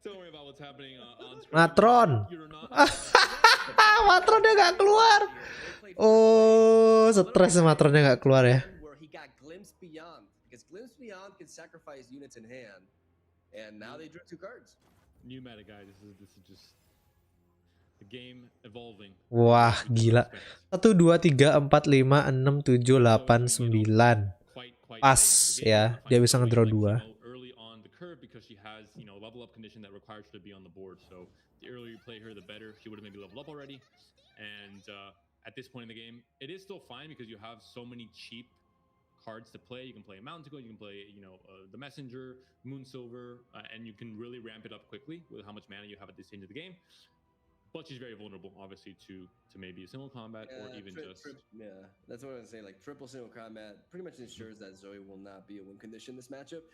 Don't worry about what's happening on screen. Matron. Matronnya nggak keluar. Oh, stres Matronnya nggak keluar ya. Where he got Glimpse Beyond, because Glimpse Beyond can sacrifice units in hand, and now they drew 2 cards. New meta, guys. This is just the game evolving. Wah, gila. 1 2 3 4 5 6 7 8 9. Pas ya, dia bisa ngedraw 2. Because she has, level up condition that requires her to be on the board. So the earlier you play her, the better. She would have maybe leveled up already. And at this point in the game, it is still fine because you have so many cheap cards to play. You can play a Mountain Goat, you can play the Messenger, Moon Silver, and you can really ramp it up quickly with how much mana you have at this stage of the game. But she's very vulnerable, obviously, to maybe a single combat or even just. Yeah, that's what I was saying. Like triple single combat pretty much ensures that Zoe will not be a win condition this matchup.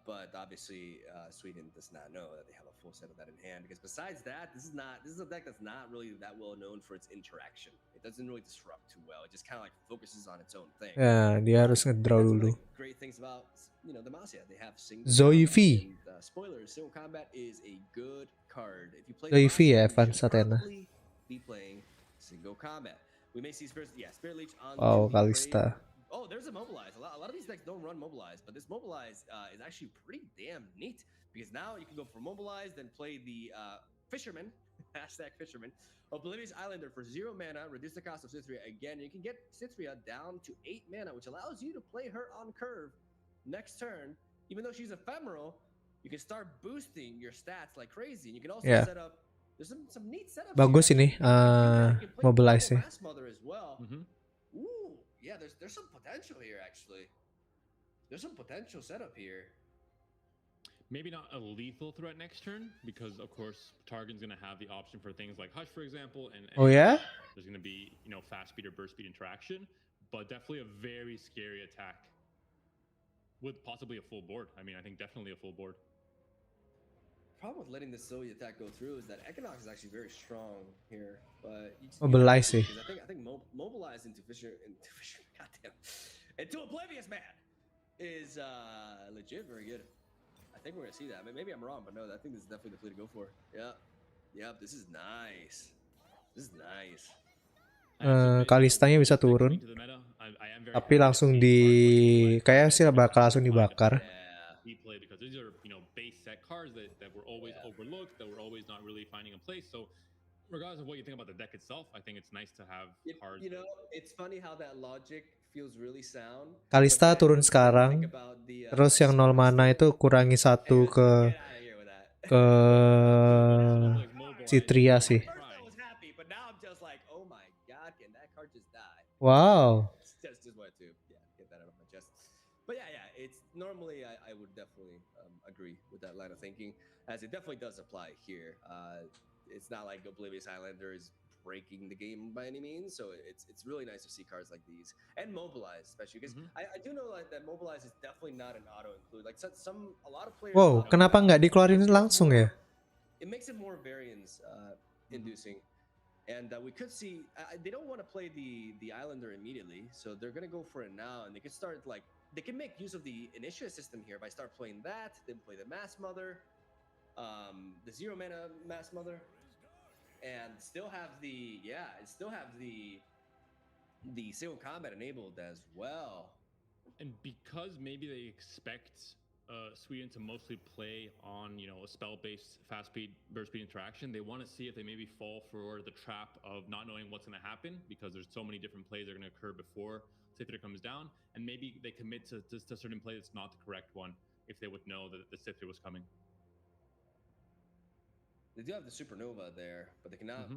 But obviously, Sweden does not know that they have a full set of that in hand. Because besides that, this is a deck that's not really that well known for its interaction. It doesn't really disrupt too well. It just kind of like focuses on its own thing. Ya, dia harus ngedraw dulu. Great things about Demacia, they have single Zoe V. and, spoilers, single combat is a good card. If you play Zoe V ya, Demacia, Evan you should Satena. probably be playing single combat. We may see Spirit Leech on Wow, the Kalista. Oh, there's a Mobilize. A lot of these decks don't run Mobilize, but this Mobilize is actually pretty damn neat because now you can go for Mobilize, then play the Fisherman, #Fisherman, Oblivious Islander for 0 mana, reduce the cost of Cithria again. You can get Cithria down to 8 mana, which allows you to play her on curve next turn. Even though she's ephemeral, you can start boosting your stats like crazy. And you can also set up. There's some neat setups. Bagus here. ini Mobilize ya. Mother as well. Ooh, yeah. There's some potential here actually. There's some potential setup here. Maybe not a lethal threat next turn, because of course Targon's going to have the option for things like Hush, for example, and oh yeah, there's going to be fast speed or burst speed interaction, but definitely a very scary attack with possibly a full board. I mean, I think definitely a full board. The problem with letting the Zoe attack go through is that Equinox is actually very strong here, but Mobilize sih. I think Mobilize into Fisher, goddamn, into Oblivious Man is legit very good. I think we're gonna see that. Maybe I'm wrong, but no, I think this is definitely the play to go for. Yep, this is nice. This is nice. Kalistanya bisa turun, tapi langsung kayak sih bakal langsung dibakar. Play because these are base set cards that were always overlooked, that were always not really finding a place. So regardless of what you think about the deck itself, I think it's nice to have cards. It's funny how that logic feels really sound. Kalista turun sekarang, terus yang 0 mana itu kurangi 1 ke Cithria sih. Wow. But yeah, it's normally I would definitely agree with that line of thinking, as it definitely does apply here. It's not like Oblivious Islander is breaking the game by any means, so it's really nice to see cards like these and Mobilize, especially because I do know that Mobilize is definitely not an auto include. Like a lot of players. Wow, kenapa nggak dikeluarin langsung ya? It makes it more variance inducing. And we could see they don't want to play the Islander immediately, so they're gonna go for it now, and they can start they can make use of the initiate system here by start playing that, then play the Mass Mother, the 0 mana Mass Mother, and still have the single combat enabled as well. And because maybe they expect Sweden to mostly play on a spell-based fast speed burst speed interaction, they want to see if they maybe fall for the trap of not knowing what's going to happen, because there's so many different plays that are going to occur before Cithria comes down, and maybe they commit to a certain play that's not the correct one if they would know that the Cithria was coming. They do have the Supernova there, but they cannot.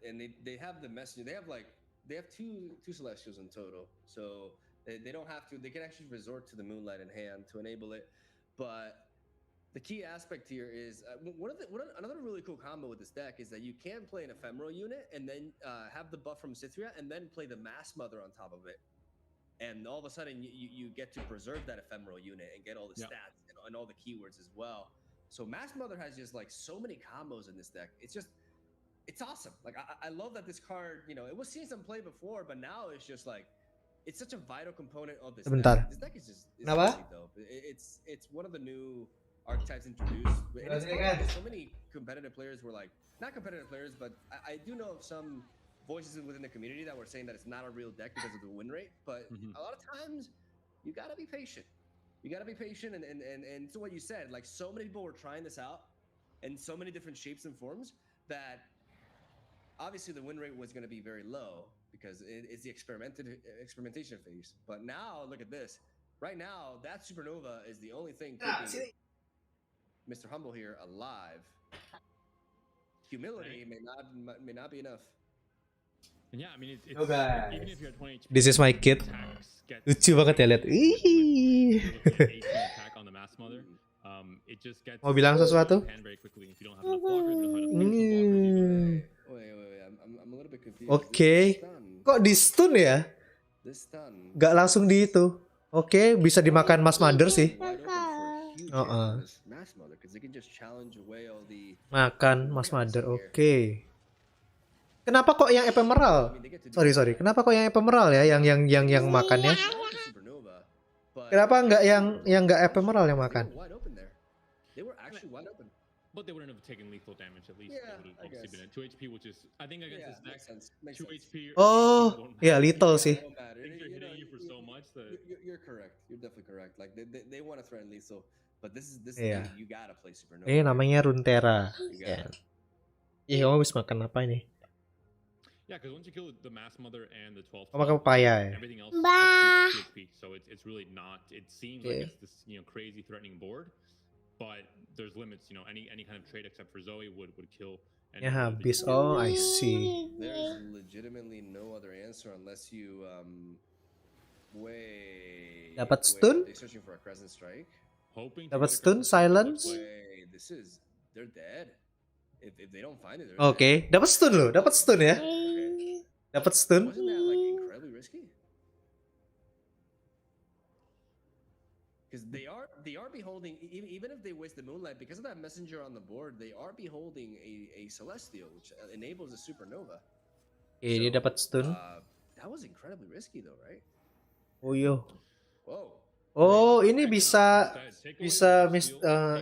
They have the messenger. They have two Celestials in total, so they don't have to. They can actually resort to the Moonlight in hand to enable it. But the key aspect here is another really cool combo with this deck is that you can play an Ephemeral unit and then have the buff from Cithria and then play the Mass Mother on top of it. And all of a sudden you get to preserve that Ephemeral unit and get all the stats and all the keywords as well. So Mass Mother has just so many combos in this deck. It's awesome. I love that this card, it was seeing some play before, but now it's just it's such a vital component of this deck. This deck is just really dope. It's one of the new archetypes introduced. And it's so many competitive players were not competitive players, but I do know of some voices within the community that were saying that it's not a real deck because of the win rate. But a lot of times you gotta be patient. You gotta be patient, and to what you said, so many people were trying this out in so many different shapes and forms that obviously the win rate was going to be very low because it's the experimentation phase. But now look at this. Right now, that Supernova is the only thing keeping Mr. Humble here alive. Humility may not be enough. Yeah, I mean, it's Yo guys, even if you're at 20 HP, this is my kid. Lucu banget ya lihat. Ih. Mau bilang sesuatu? Oke. Kok di stun ya? Gak langsung di itu. Oke, bisa dimakan Mas Mother sih. Makan Mas Mother, oke. Kenapa kok yang ephemeral? Sorry. Kenapa kok yang ephemeral ya? Yang makannya? Kenapa nggak yang nggak ephemeral yang makan? But they wouldn't have taken lethal damage at least. Yeah, They would have obviously been at 2 HP, which is I think against this deck, 2 HP. Oh, ya little sih. They're hitting you for so much that You're correct. You're definitely correct. Like they want to threaten lethal, but this Iya. you gotta play supernova. Ini namanya Runeterra. Ya. Ih, kamu habis makan apa ini? yeah, because once you kill the Mass Mother and the 12, Kamu makan pepaya ya? everything else has 2 HP. So it's really not. It seems like it's this crazy threatening board, but there's limits. Any kind of trade except for Zoe would kill. Ya habis. Oh, I see. There's legitimately no other answer unless you wait. Dapat stun? They're searching for a crescent strike. Dapat stun, silence. Wait, they're dead. If they don't find it, they're Oke, dapat stun loh, dapat stun ya. Dapat stun. Wasn't that like incredibly risky? Because they are beholding, even if they waste the moonlight, because of that messenger on the board, they are beholding a celestial, which enables a supernova. Oke, dia dapat stun. That was incredibly risky though, right? Oh yo. Whoa. Oh, ini bisa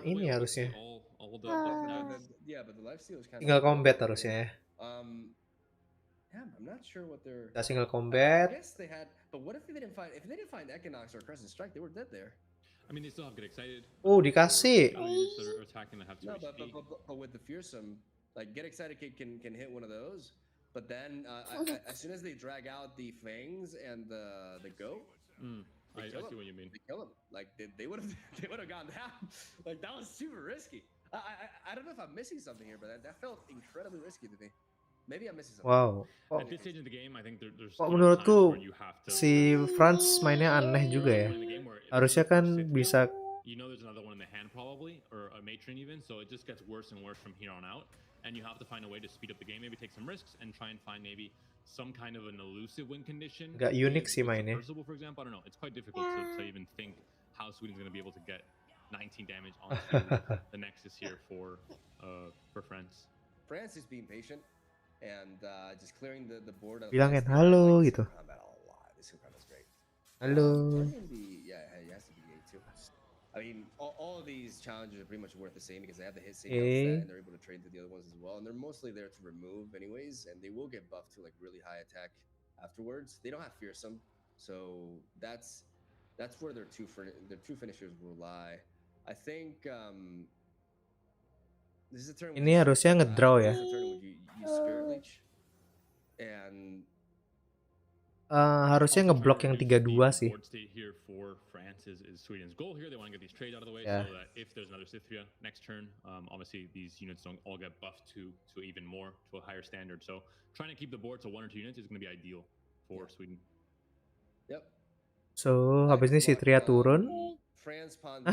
ini harusnya. Yeah, but the lifesteal is kind Tinggal combat harusnya ya. Yeah, I'm not sure what they're. Kita single I combat. guess they had, but what if they didn't find Equinox or Crescent Strike? They were dead there. I mean, they still have Get Excited. Oh, dikasih. Attacking that have 2 No, HP. but with the fearsome, like Get Excited can hit one of those, but then as soon as they drag out the fangs and the goat, I see what you mean. they kill him. Like they would have gone down. Like that was super risky. I don't know if I'm missing something here, but that felt incredibly risky to me. Maybe I'm missing something. Wow. At this stage of the game, I think there's Kok menurutku si Franz mainnya aneh juga ya. Harusnya kan bisa. There's another one in the hand probably, or a matron even. So it just gets worse and worse from here on out. And you have to find a way to speed up the game, maybe take some risks and try and find maybe some kind of an elusive win condition. Gak unik sih mainnya. For example, I don't know. It's quite difficult to even think how Sweden's going to be able to get 19 damage onto the Nexus here for France. France is being patient and just clearing the board. Bilangin halo gitu. This combat is great. Halo. Yeah, it has to be A too. I mean, all of these challenges are pretty much worth the same because they have the hit sync and they're able to trade to the other ones as well. And they're mostly there to remove anyways, and they will get buffed to like really high attack afterwards. They don't have fearsome, so that's where their two finishers will lie. I think this is a turn. Ini harusnya ngedraw ya. And harusnya ngeblok yang 3-2 sih. Here for France is Sweden's goal here. They want to get these trades out of the way Yeah. so that if there's another Scythia next turn, obviously these units don't all get buffed to even more, to a higher standard. So trying to keep the board to 1 or 2 units is going to be ideal for Sweden. Yep. So habis ini si Tria turun. France pawn to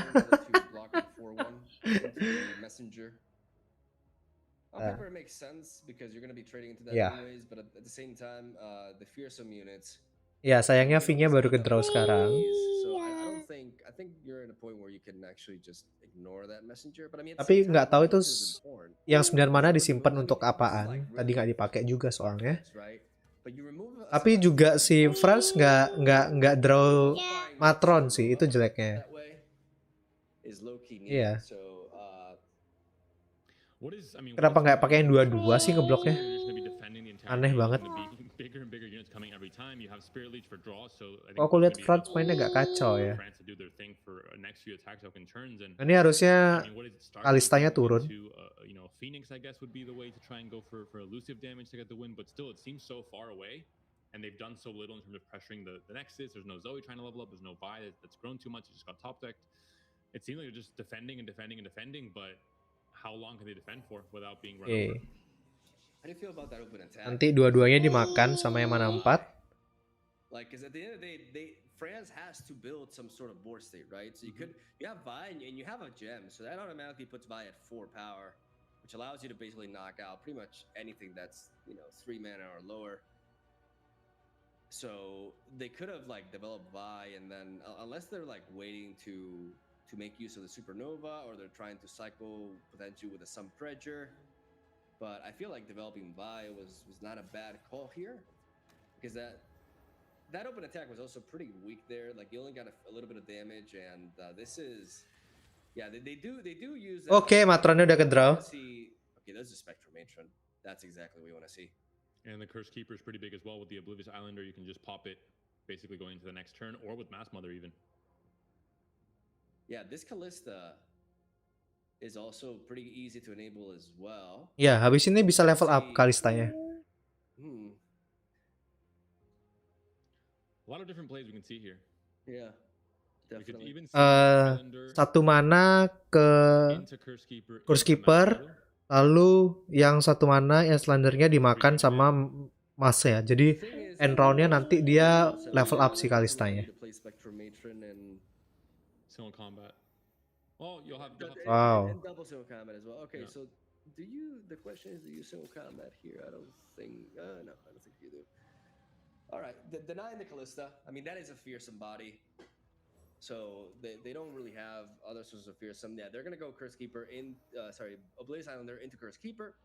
block the 4-1 messenger. On paper it makes sense because you're going to be trading into that anyways, but at the same time, the fearsome units. Ya, sayangnya V-nya baru ke draw sekarang. So I think you're at a point where you can actually just ignore that messenger. But I mean, Tapi nggak tahu itu yang 9 mana disimpan untuk apaan. Tadi nggak dipakai juga soalnya. Tapi juga si Franz nggak draw matron sih, itu jeleknya. Iya. Kenapa nggak pakai yang 2-2 sih ngebloknya? Aneh banget. Kok aku lihat Franz mainnya nggak kacau ya. Ini harusnya Kalistanya turun. Phoenix, I guess, would be the way to try and go for elusive damage to get the win, but still it seems so far away, and they've done so little in terms of pressuring the Nexus. There's no Zoe trying to level up, there's no Vi that's grown too much, it just got top decked. It seems like they're just defending, but how long can they defend for without being run over? do you feel about that open attack? Nanti dua-duanya dimakan sama yang mana 4. Like, because at the end of the day, France has to build some sort of board state, right? So you have Vi and you have a gem, so that automatically puts Vi at 4 power, which allows you to basically knock out pretty much anything that's 3 mana or lower. So they could have like developed Vi, and then unless they're like waiting to make use of the supernova, or they're trying to cycle potentially with a some pressure. But I feel like developing Vi was not a bad call here, because that open attack was also pretty weak there. Like, you only got a little bit of damage, and this is, yeah, they do use. Oke, matronnya udah ke draw. Okay, there's a Spectral Matron. That's exactly what we want to see. And the Curse Keeper is pretty big as well with the Oblivious Islander. You can just pop it, basically going into the next turn, or with Mass Mother even. Yeah, this Kalista is also pretty easy to enable as well. Ya, habis ini bisa level up Kalistanya. A lot of different plays we can see here. Yeah, definitely. Satu mana ke Curse Keeper, lalu yang satu mana yang Slendernya dimakan sama Mas ya. Jadi end roundnya nanti dia level up si Kalistanya. Single combat. Oh, you'll have wow. And double single combat as well. Okay, yeah. So the question is, do you single combat here? I don't think, no, I don't think you do. All right, denying the Kalista. I mean, that is a fearsome body. So they don't really have other sorts of fearsome. Yeah, they're gonna go Curse Keeper Oblivious Islander into Curse Keeper.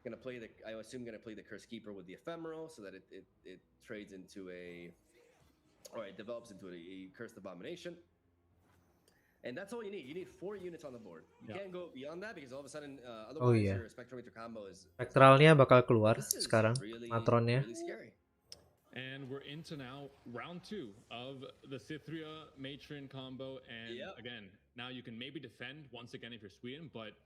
I assume gonna play the Curse Keeper with the Ephemeral, so that it trades into it develops into a Cursed Abomination. And that's all you need. You need 4 units on the board. You can't go beyond that, because all of a sudden, otherwise your Spectrometer combo is... Spectralnya bakal keluar sekarang, matronnya. Really scary. And we're into now round 2 of the Cythria Matron combo. And again, now you can maybe defend once again if you're Sweden, but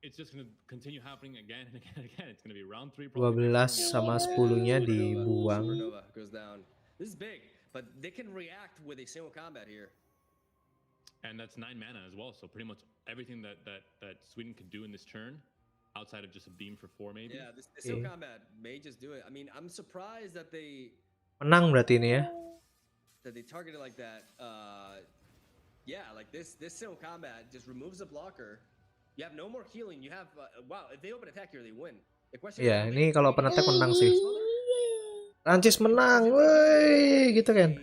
it's just going to continue happening again and again and again. It's going to be round 3. 12 sama 10-nya dibuang. Supernova goes down. This is big, but they can react with a single combat here. And that's 9 mana as well, so pretty much everything that Sweden could do in this turn, outside of just a beam for 4 maybe. Yeah, this single combat may just do it. I mean, I'm surprised that they... Menang berarti ini ya. That they targeted like that. Yeah, like this single combat just removes the blocker. You have no more healing. You have... wow, if they open attack here, they win. Iya, ini kalau open attack menang sih. Prancis menang, woi, gitu kan.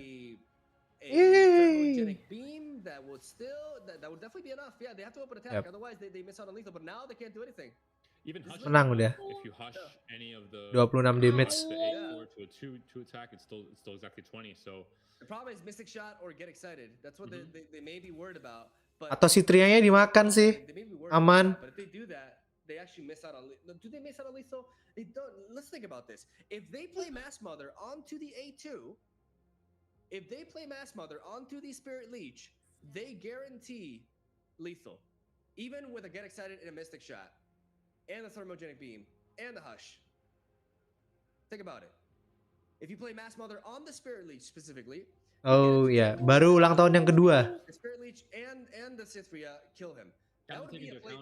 That would definitely be enough. Yeah, they have to open attack, otherwise they miss out on lethal. But now they can't do anything. Even hush. Menang udah. If you hush any of the 26 damage. The 8-4 to a 2 attack, it's still exactly 20. So the problem is Mystic Shot or Get Excited. That's what they may be worried about. But atau si Trianya dimakan sih. Aman. But if they do that, they actually miss out on. Do they miss out on lethal? They don't. Let's think about this. If they play Mass Mother onto the A2, if they play Mass Mother onto the Spirit Leech, they guarantee lethal, even with a Get Excited and a Mystic Shot, and the Thermogenic Beam, and the Hush. Think about it. If you play Mass Mother on the Spirit Leech specifically, oh yeah, baru ulang tahun yang kedua. The Spirit Leech and the Cythria kill him. That would be a play.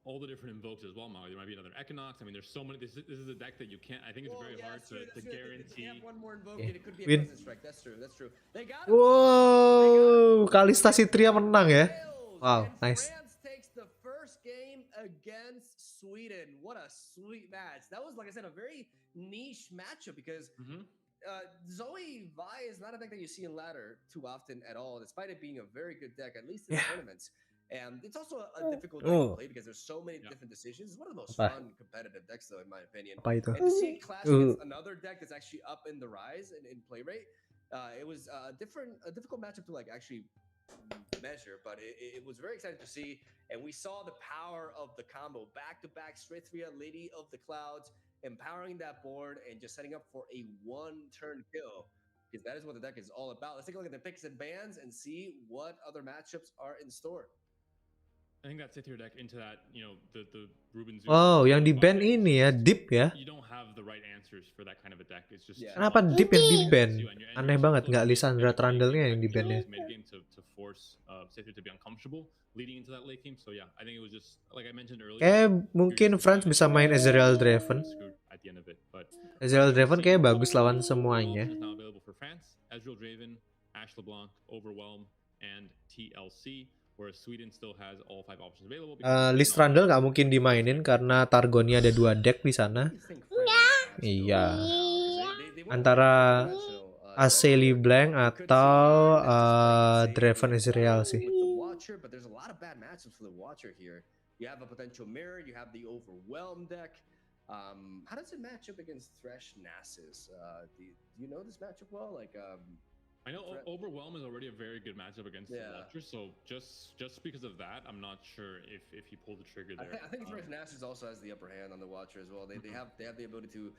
All the different invokes as well, Molly. There might be another Equinox. I mean, there's so many. This is a deck that you can't. I think it's very hard to guarantee. They have one more invoke, and it could be a Presence Strike. That's true. That's true. They got it. Wow, Kalista Cythria menang ya. Wow, nice. France takes the first game against Sweden. What a sweet match. That was, like I said, a very niche matchup, because Zoe Vi is not a deck that you see in ladder too often at all, despite it being a very good deck, at least in tournaments. And it's also a difficult deck to play, because there's so many different decisions. It's one of the most fun competitive decks, though, in my opinion. And to see it clash against another deck that's actually up in the rise in play rate, it was a difficult matchup to like actually measure, but it was very exciting to see. And we saw the power of the combo, back-to-back Cythria, Lady of the Clouds, empowering that board and just setting up for a 1-turn kill, because that is what the deck is all about. Let's take a look at the picks and bans and see what other matchups are in store. I think that Cythria deck into that, the Ruben Zoo. Oh, yang di ban ini ya, deep ya. You don't have the right answer answers for that kind of a deck. It's just Kenapa Deep yang di ban? Aneh banget, nggak Lissandra Trundle-nya yang di ban ya. Mid game to force Seifer to be uncomfortable leading into that late game. So yeah, I think it was just like I mentioned earlier. Kayak mungkin France bisa main Ezreal Draven. At the end of it, but Ezreal Draven kayak bagus lawan semuanya. Is now available for France. Ezreal Draven, Ash LeBlanc, Overwhelm, and TLC. Whereas Sweden still has all 5 options available. Listrandel nggak mungkin dimainin karena Targonnya ada 2 deck di sana. Iya. Antara AC LeBlanc atau Draven Ezreal sih. But there's a lot of bad matchups for the Watcher here. You have a potential mirror. You have the Overwhelm deck. How does it match up against Thresh Nasus? Do you know this matchup well? Like, I know Overwhelm is already a very good matchup against the Watcher, so just because of that, I'm not sure if he pulled the trigger there. I think Thresh Nasus also has the upper hand on the Watcher as well. They have the ability to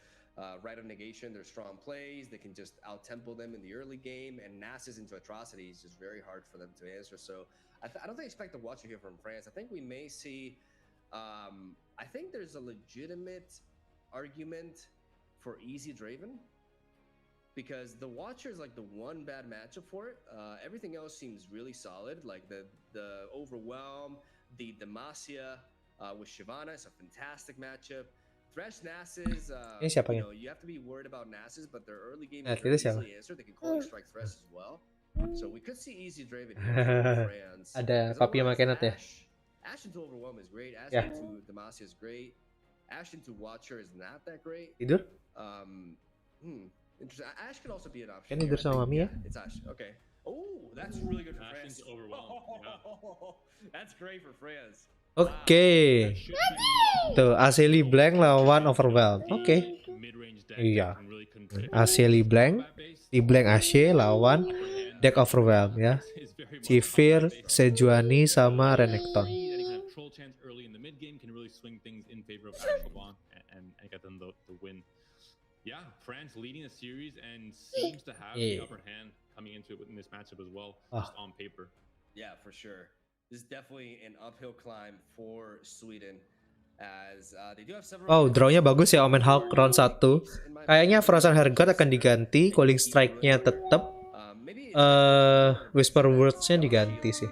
write a negation their strong plays. They can just out tempo them in the early game, and Nasus into atrocity is just very hard for them to answer. So I don't think expect the Watcher here from France. I think we may see. I think there's a legitimate argument for easy Draven. Because the Watcher is like the one bad matchup for it. Everything else seems really solid. Like the Overwhelm, the Demacia with Shyvana is a fantastic matchup. Thresh Nasus, you have to be worried about Nasus, but their early game is very easily answered. They can calling strike Thresh as well. So we could see easy Draven here for France. Ada papi yang makin ya. Ash into Overwhelm is great. Ash into Demacia is great. Ash into Watcher is not that great. Tidur? Interesting. Ash could also be an option. Kan tidur sama Mami ya? It's Ash. Okay. Oh, that's really good for France. Overwhelmed. That's great for France. Oke. Tuh, AC LeBlanc lawan Overwhelm. Oke. Iya. AC LeBlanc AC lawan deck Overwhelm ya. Sivir, Sejuani sama Renekton. Yeah, France leading the series and seems to have the upper hand coming into it in this matchup as well, just on paper. Yeah, for sure. This is definitely an uphill climb for Sweden. As they do have several. Drawnya bagus ya Omen Hulk round 1. Kayaknya Frozen Hergot akan diganti, Calling Strike-nya tetap. Whisper Words-nya diganti sih.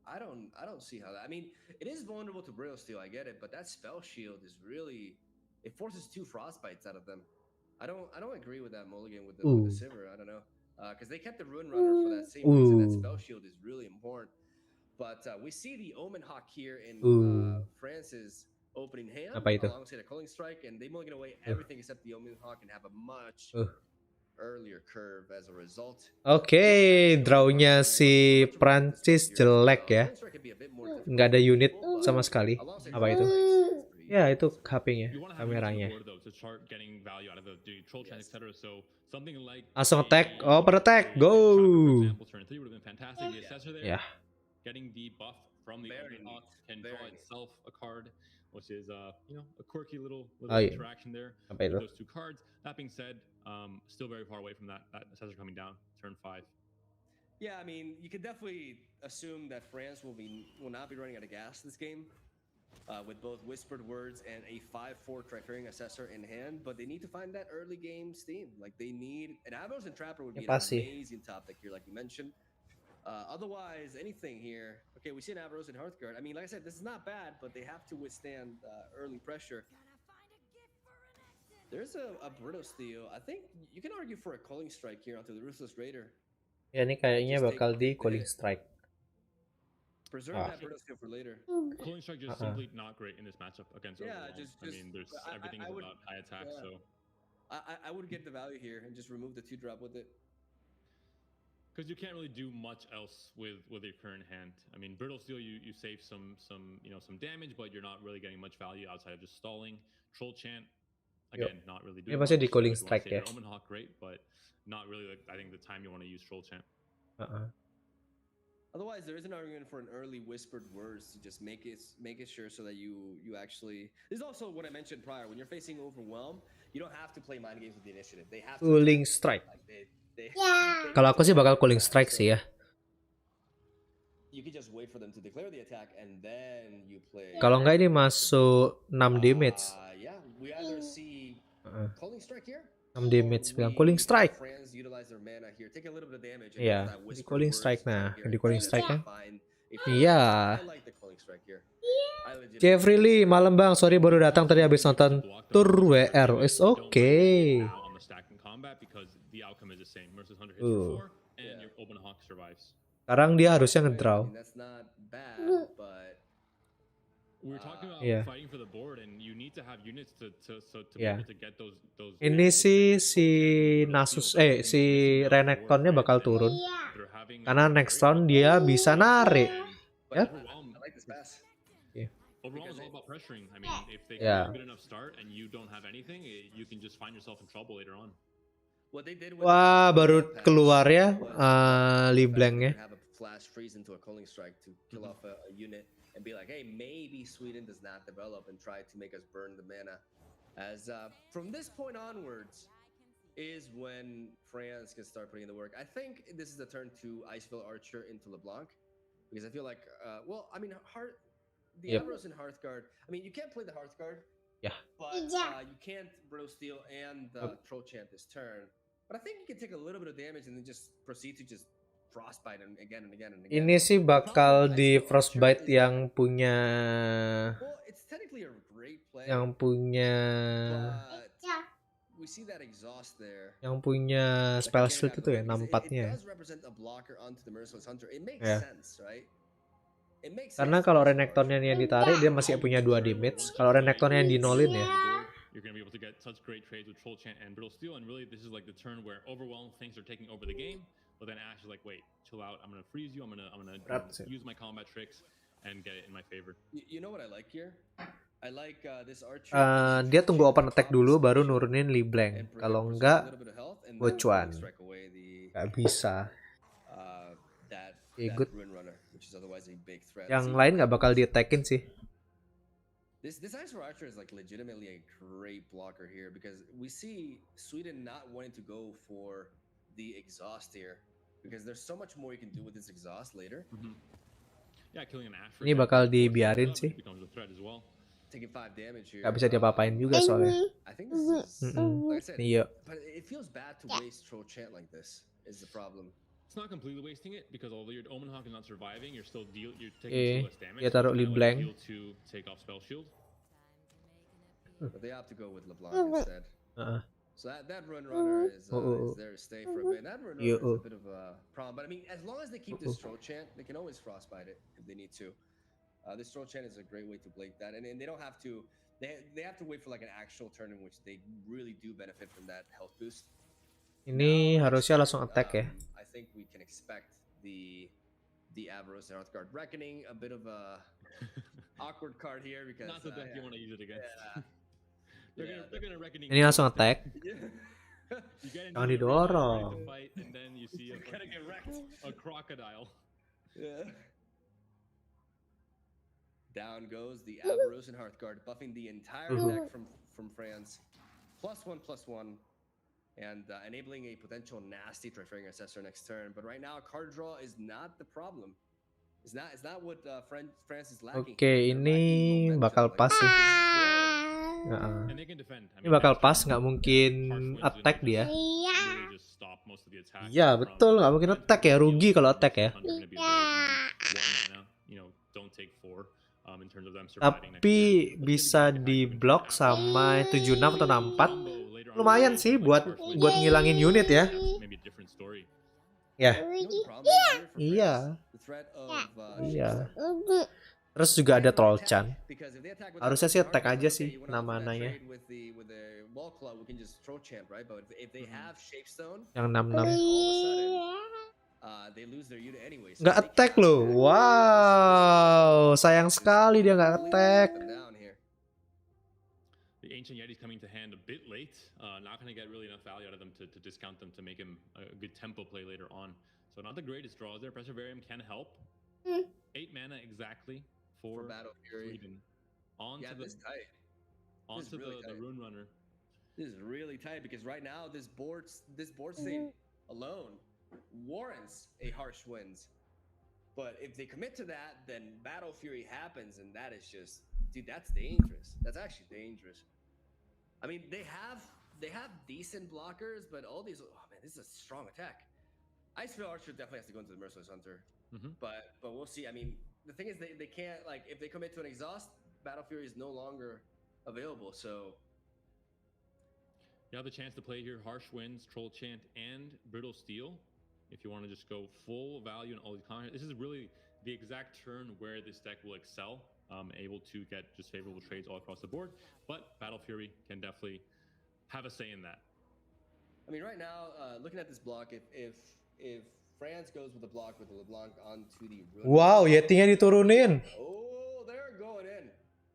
I don't see how that. I mean, it is vulnerable to Brittle Steel, I get it, but that spell shield is really. It forces 2 frostbites out of them. I don't agree with that mulligan with the Sivir. I don't know because they kept the Rune Runner for that same reason. That spell shield is really important. But we see the Omen Hawk here in France's opening hand alongside a Calling Strike, and they mulligan away everything except the Omen Hawk and have a much earlier curve as a result. Oke, drawnya si Prancis jelek ya. Nggak ada unit sama sekali. Apa itu? Ya, itu HP-nya, kameranya. Langsung attack, open attack, go! Ya. Getting the buff from the Omen Hawk can draw itself a card, which is a quirky little interaction there with those 2 cards. That being said, still very far away from that assessor coming down turn 5. Yeah, I mean, you could definitely assume that France will not be running out of gas this game. With both Whispered Words and a 5/4 Trifering Assessor in hand, but they need to find that early game steam. Like they need an Avros and Trapper would be an amazing topic here, like you mentioned. Otherwise, anything here. Okay, we see an Avros and Hearthguard. I mean, like I said, this is not bad, but they have to withstand early pressure. There's a Brittle Steel. I think you can argue for a Calling Strike here onto the Ruthless Raider. Ya, ini kayaknya bakal di Calling Strike. Preserve that Brittle Steel for later. Calling Strike just simply not great in this matchup against Overwhelm. I mean, there's everything is about high attack, so. I would get the value here and just remove the 2-drop with it. Because you can't really do much else with your current hand. I mean, Brittle Steel, you save some damage, but you're not really getting much value outside of just stalling. Troll Chant, again, not really doing much. Di Calling Strike ya. Omen Hawk great, but not really I think the time you want to use Troll Chant. Otherwise, there is an argument for an early Whispered Words to just make it sure so that you actually. This is also what I mentioned prior. When you're facing Overwhelm, you don't have to play mind games with the initiative. They have to Calling Strike. Kalau aku sih bakal Calling Strike sih ya. You can just wait for them to declare the attack and then you play. Kalau nggak ini masuk 6 damage. Yeah, we either see Calling strike here. 6 damage bilang calling strike. Friends utilize their mana here, take a little bit of damage. And Iya, that di whisper calling words strike. Nah, here. di calling That's strike ya. fine. Iya. I like the calling strike here. Jeffrey Lee, malam bang, sorry baru datang tadi habis nonton tour WR. It's okay. Sekarang dia harusnya ngedraw. Iya. Ini si Nasus si Renektonnya bakal turun. Karena next round dia bisa narik. Ya. Overall, it's all about pressuring. I mean, if they Yeah. get a good enough start and you don't have anything, you can just find yourself in trouble later on. Wah, baru keluar ya Liblangnya. Have a flash freeze into a calling strike to kill off a unit and be like, hey, maybe Sweden does not develop and try to make us burn the mana. As from this point onwards is when France can start putting in the work. I think this is the turn to Iceville Archer into LeBlanc because I feel like, well, I mean, the Ambrose and Hearthguard. I mean, you can't play the Hearthguard. Yeah. But you can't Brittle Steel and Troll Chant this turn. But I think you can take a little bit of damage and then just proceed to just frostbite and again and again and again. Ini sih bakal di frostbite yang punya Well, it's technically a great play. yang punya We see that exhaust there. yang punya spell shield itu ya, 64-nya. It does represent a blocker onto the Merciless Hunter. It makes Yeah. sense, right? Karena kalau Renektonnya yang ditarik dia masih punya 2 damage. Kalau Renektonnya yang dinolin ya. You're going to be able to get such great trades with Troll Chant and Brittle Steel, and really this is like the turn where overwhelmed things are taking over the game, but then Ash is like, wait, chill out, I'm going to freeze you, I'm going to use my combat tricks and get it in my favor. You know what I like here? I like this Archer. Dia tunggu open attack dulu baru nurunin Liblang. Kalau enggak Gochuan. Gak bisa. Good. Yang lain nggak bakal di-attackin sih. This Ice Archer is like legitimately a great blocker here because we see Sweden not wanting to go for the exhaust here because there's so much more you can do with this exhaust later. Yeah, killing an Ash. Ini bakal dibiarin sih. Taking 5 damage here. Gak bisa diapa-apain juga soalnya. I think this is like I said. Iya. But it feels bad to waste Troll Chant like this. Is the problem. It's not completely wasting it because although your Omen Hawk is not surviving, you're taking less damage. Dia taruh Liblang. To take off spell shield. But they opt to go with LeBlanc instead. So that Runner is there to stay for a bit. That Runner is a bit of a problem, but I mean, as long as they keep this Troll Chant, they can always frostbite it if they need to. This Troll Chant is a great way to blake that, and they don't have to. They have to wait for like an actual turn in which they really do benefit from that health boost. Ini harusnya langsung attack ya. I think we can expect the Avarice and Hearthguard Reckoning, a bit of a awkward card here because not the deck you want to use it against. Yeah. They're gonna Reckoning. Ini langsung attack. Jangan Ready didorong. to fight, and then you see a crocodile. Yeah. Down goes the Avarice and Hearthguard, buffing the entire deck from France. +1/+1. And enabling a potential nasty Trifering Assessor next turn. But right now, card draw is not the problem. It's not what France is lacking. Oke, ini bakal pas sih. Ini bakal pas, nggak mungkin attack dia. Iya betul, nggak mungkin attack ya, rugi kalau attack ya. Tapi bisa di block sama 76 atau 64. Lumayan sih buat ngilangin unit ya. Ya. Iya. Iya. Terus juga ada Troll Chan. Harusnya sih attack aja sih nama-namanya. Yang 66. Nggak attack loh. Wow, sayang sekali dia nggak attack. The Ancient Yeti's coming to hand a bit late. Not going to get really enough value out of them to discount them to make him a good tempo play later on. So not the greatest draws there. Perseverance can help. 8 mana exactly for Battle Fury. Sweden. Onto the Rune Runner. This is really tight because right now this board state alone warrants a harsh wins. But if they commit to that, then Battle Fury happens, and that is just, dude, that's dangerous. That's actually dangerous. I mean, they have decent blockers, but all these. Oh man, this is a strong attack. Iceville Archer definitely has to go into the Merciless Hunter, but we'll see. I mean, the thing is, they can't like if they commit to an exhaust, Battle Fury is no longer available. So you have the chance to play here Harsh Winds, Troll Chant, and Brittle Steel. If you want to just go full value in all these counters, this is really the exact turn where this deck will excel. Able to get just favorable trades all across the board, but Battle Fury can definitely have a say in that. I mean, right now, looking at this block, if France goes with a block with the LeBlanc onto the Wow, Yeti-nya diturunin. Oh, they're going in.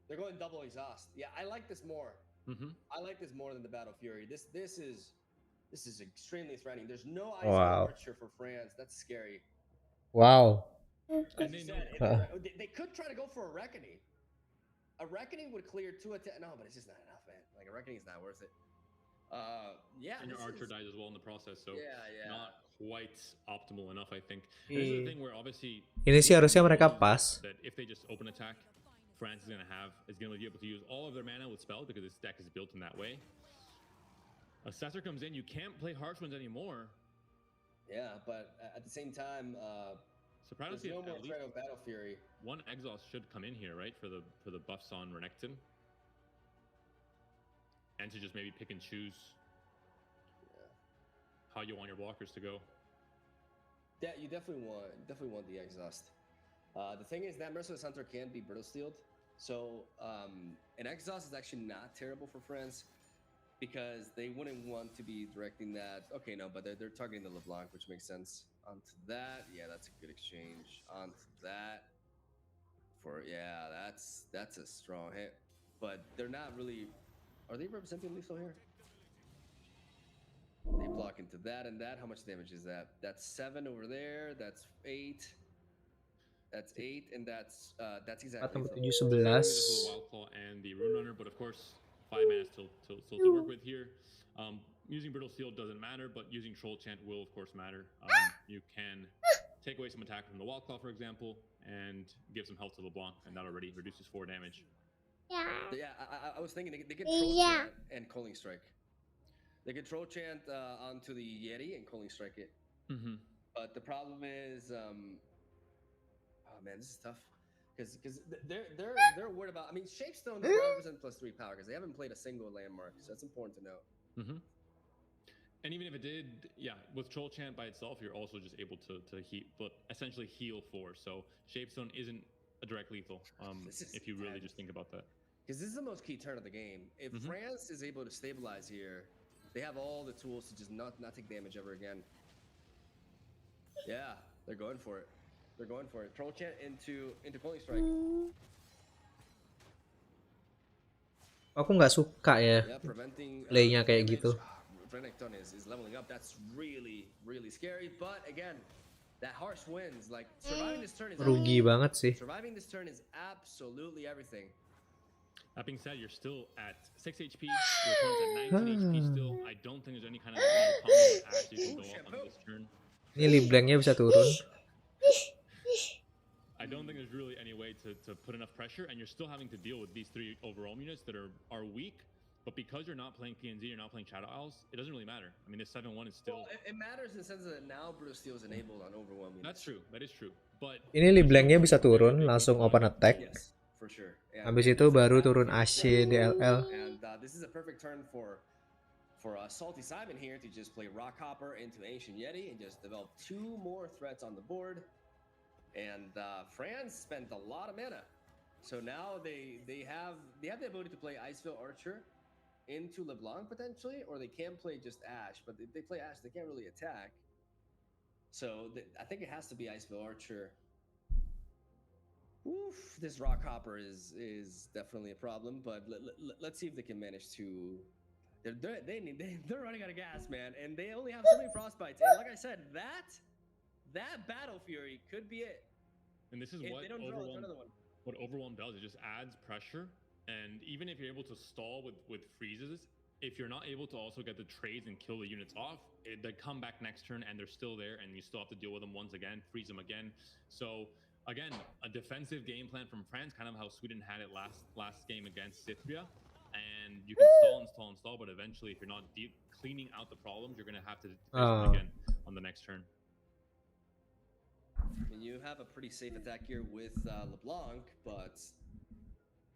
They're going double exhaust. Yeah, I like this more. I like this more than the Battle Fury. This is extremely threatening. There's no Ice Archer for France. That's scary. Wow. As you said, they could try to go for a Reckoning. A Reckoning would clear 2 attacks. No, but it's just not enough, man. Like a Reckoning is not worth it. Yeah. And your Archer dies as well in the process, so yeah. not quite optimal enough, I think. This is the thing where obviously ini sih harusnya mereka pas. That if they just open attack, France is gonna be able to use all of their mana with spell because this deck is built in that way. Assessor comes in, you can't play Harsh Winds anymore. Yeah, but at the same time, surprisingly, there's no more threat of Battle Fury. One exhaust should come in here, right, for the buffs on Renekton, and to just maybe pick and choose how you want your blockers to go. Yeah, you definitely want the exhaust. The thing is that Merciless Hunter can be Brittle Steeled, so an exhaust is actually not terrible for France because they wouldn't want to be directing that. Okay, no, but they're targeting the LeBlanc, which makes sense. Onto that, yeah, that's a good exchange. Onto that, that's a strong hit, but they're not really. Are they representing lethal here? They block into that and that. How much damage is that? That's 7 over there. That's 8. That's 8, and that's exactly. 4 7 11. Wild Claw and the Rune Runner, but of course 5 mana still to work with here. Using Brittle Steel doesn't matter, but using Troll Chant will of course matter. You can take away some attack from the Wild Claw, for example, and give some health to LeBlanc, and that already reduces 4 damage. Yeah, I was thinking they could Troll Chant and Calling Strike. They could Troll Chant onto the Yeti and Calling Strike it. But the problem is, oh man, this is tough because they're worried about. I mean, Shapestone is 100% +3 power because they haven't played a single landmark, so that's important to note. And even if it did, with Troll Chant by itself, you're also just able to essentially heal 4. So Shapestone isn't a direct lethal. If you really just think about that. Because this is the most key turn of the game. If France is able to stabilize here, they have all the tools to just not take damage ever again. Yeah, they're going for it. They're going for it. Troll Chant into Calling Strike. Aku nggak suka ya playnya kayak gitu. Renekton is leveling up. That's really scary. But again, that Harsh Winds, like surviving this turn is rugi banget sih. Surviving this turn is absolutely everything. That being said, you're still at 6 HP. Your opponent's at 19 HP still. I don't think there's any kind of combo that actually can go up on this turn. Ini Liblanknya bisa turun. I don't think there's really any way to put enough pressure, and you're still having to deal with these 3 overall units that are weak. But because you're not playing PNZ, you're not playing Shadow Owls, it doesn't really matter. I mean, this 7-1 is still. Well, it matters in the sense that now Brittle Steel is enabled on overwhelm units. That's true. That is true. But ini Liblanknya bisa turun langsung open attack. Yes, for sure. Habis itu baru turun AC DLL. And this is a perfect turn for Salty Simon here to just play Rockhopper into Ancient Yeti and just develop 2 more threats on the board. And France spent a lot of mana, so now they have the ability to play Iceville Archer into LeBlanc potentially, or they can play just Ashe. But if they play Ashe, they can't really attack. So I think it has to be Iceville Archer. Oof, this Rockhopper is definitely a problem, but let's see if they can manage to. They're running out of gas, man, and they only have so many frostbites. And like I said, that Battle Fury could be it. And this is what Overwhelm does. It just adds pressure, and even if you're able to stall with freezes, if you're not able to also get the trades and kill the units off, they come back next turn and they're still there, and you still have to deal with them once again, freeze them again. So again, a defensive game plan from France, kind of how Sweden had it last game against Cythria. And you can stall well, but eventually, if you're not cleaning out the problems, you're going to have to face them again on the next turn. And you have a pretty safe attack here with LeBlanc, but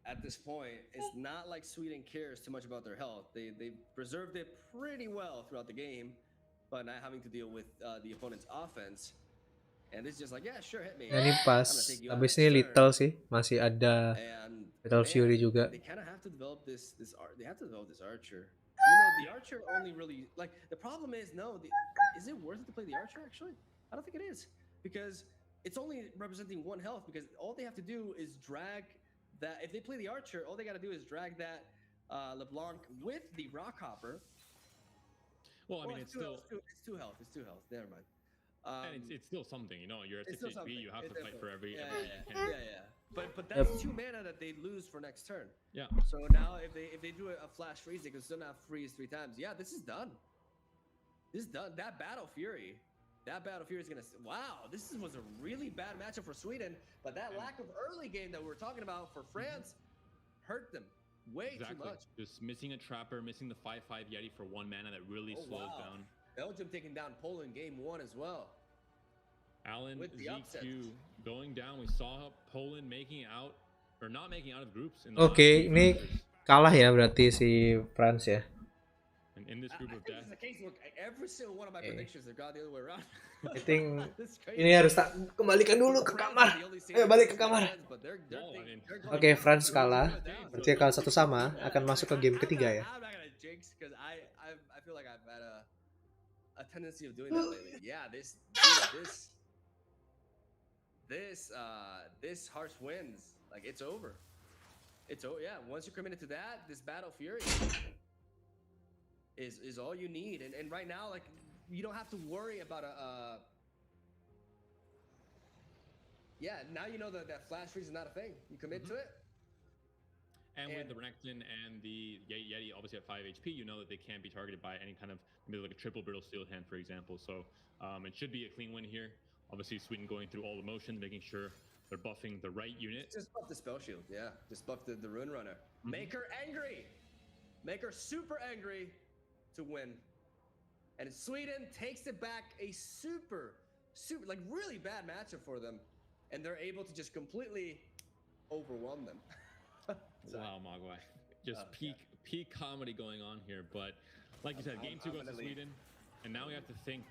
at this point, it's not like Sweden cares too much about their health. They've preserved it pretty well throughout the game, but not having to deal with the opponent's offense. And it's just like, yeah, sure, hit me. Nah, ini pas. Habis ini Little sih, masih ada Little Fury juga. They kind of have to develop this they have to develop this archer. You know, the archer only really like the problem is is it worth it to play the archer actually? I don't think it is, because it's only representing 1 health, because all they have to do is drag that. If they play the archer, all they got to do is drag that LeBlanc with the Rockhopper. Well, I mean, it's 2 health. It's 2 health. Never mind. And it's still something, you know. You're at 6 HP. You have to fight for every. Yeah. But that's 2 mana that they lose for next turn. Yeah. So now if they do a flash freeze, they can still not freeze 3 times. Yeah, this is done. This is done. That Battle Fury is gonna. Wow, this was a really bad matchup for Sweden. But that lack of early game that we were talking about for France hurt them way too much. Just missing a trapper, missing the 5/5 Yeti for 1 mana that really slows down. Belgium taking down Poland game 1 as well. Alan, ZQ going down. We saw Poland making out or not making out of groups. Oke, ini kalah ya berarti si France ya. And in this group of death, every single one of my predictions have gone the other way around. I think ini harus tak kembalikan dulu ke kamar. Ayo balik ke kamar. Oke, France kalah. Berarti kalau 1-1 akan masuk ke game ketiga ya. I feel like I've had a tendency of doing that lately. Yeah, this harsh wins. Like, it's over. Yeah, once you're committed to that, this Battle Fury is all you need. And right now, like, you don't have to worry about now you know that flash freeze is not a thing. You commit to it. And with the Renekton and the Yeti obviously at 5 HP, you know that they can't be targeted by any kind of, maybe like a triple Brittle Steel hand, for example. So it should be a clean win here. Obviously, Sweden going through all the motions, making sure they're buffing the right unit. Just buff the Spell Shield, yeah. Just buff the Rune Runner. Make her angry! Make her super angry to win. And Sweden takes it back, a super, like really bad matchup for them. And they're able to just completely overwhelm them. Wow, Mogwai. Just peak comedy going on here. But like you said, game 2 goes to Sweden. And now we have to think,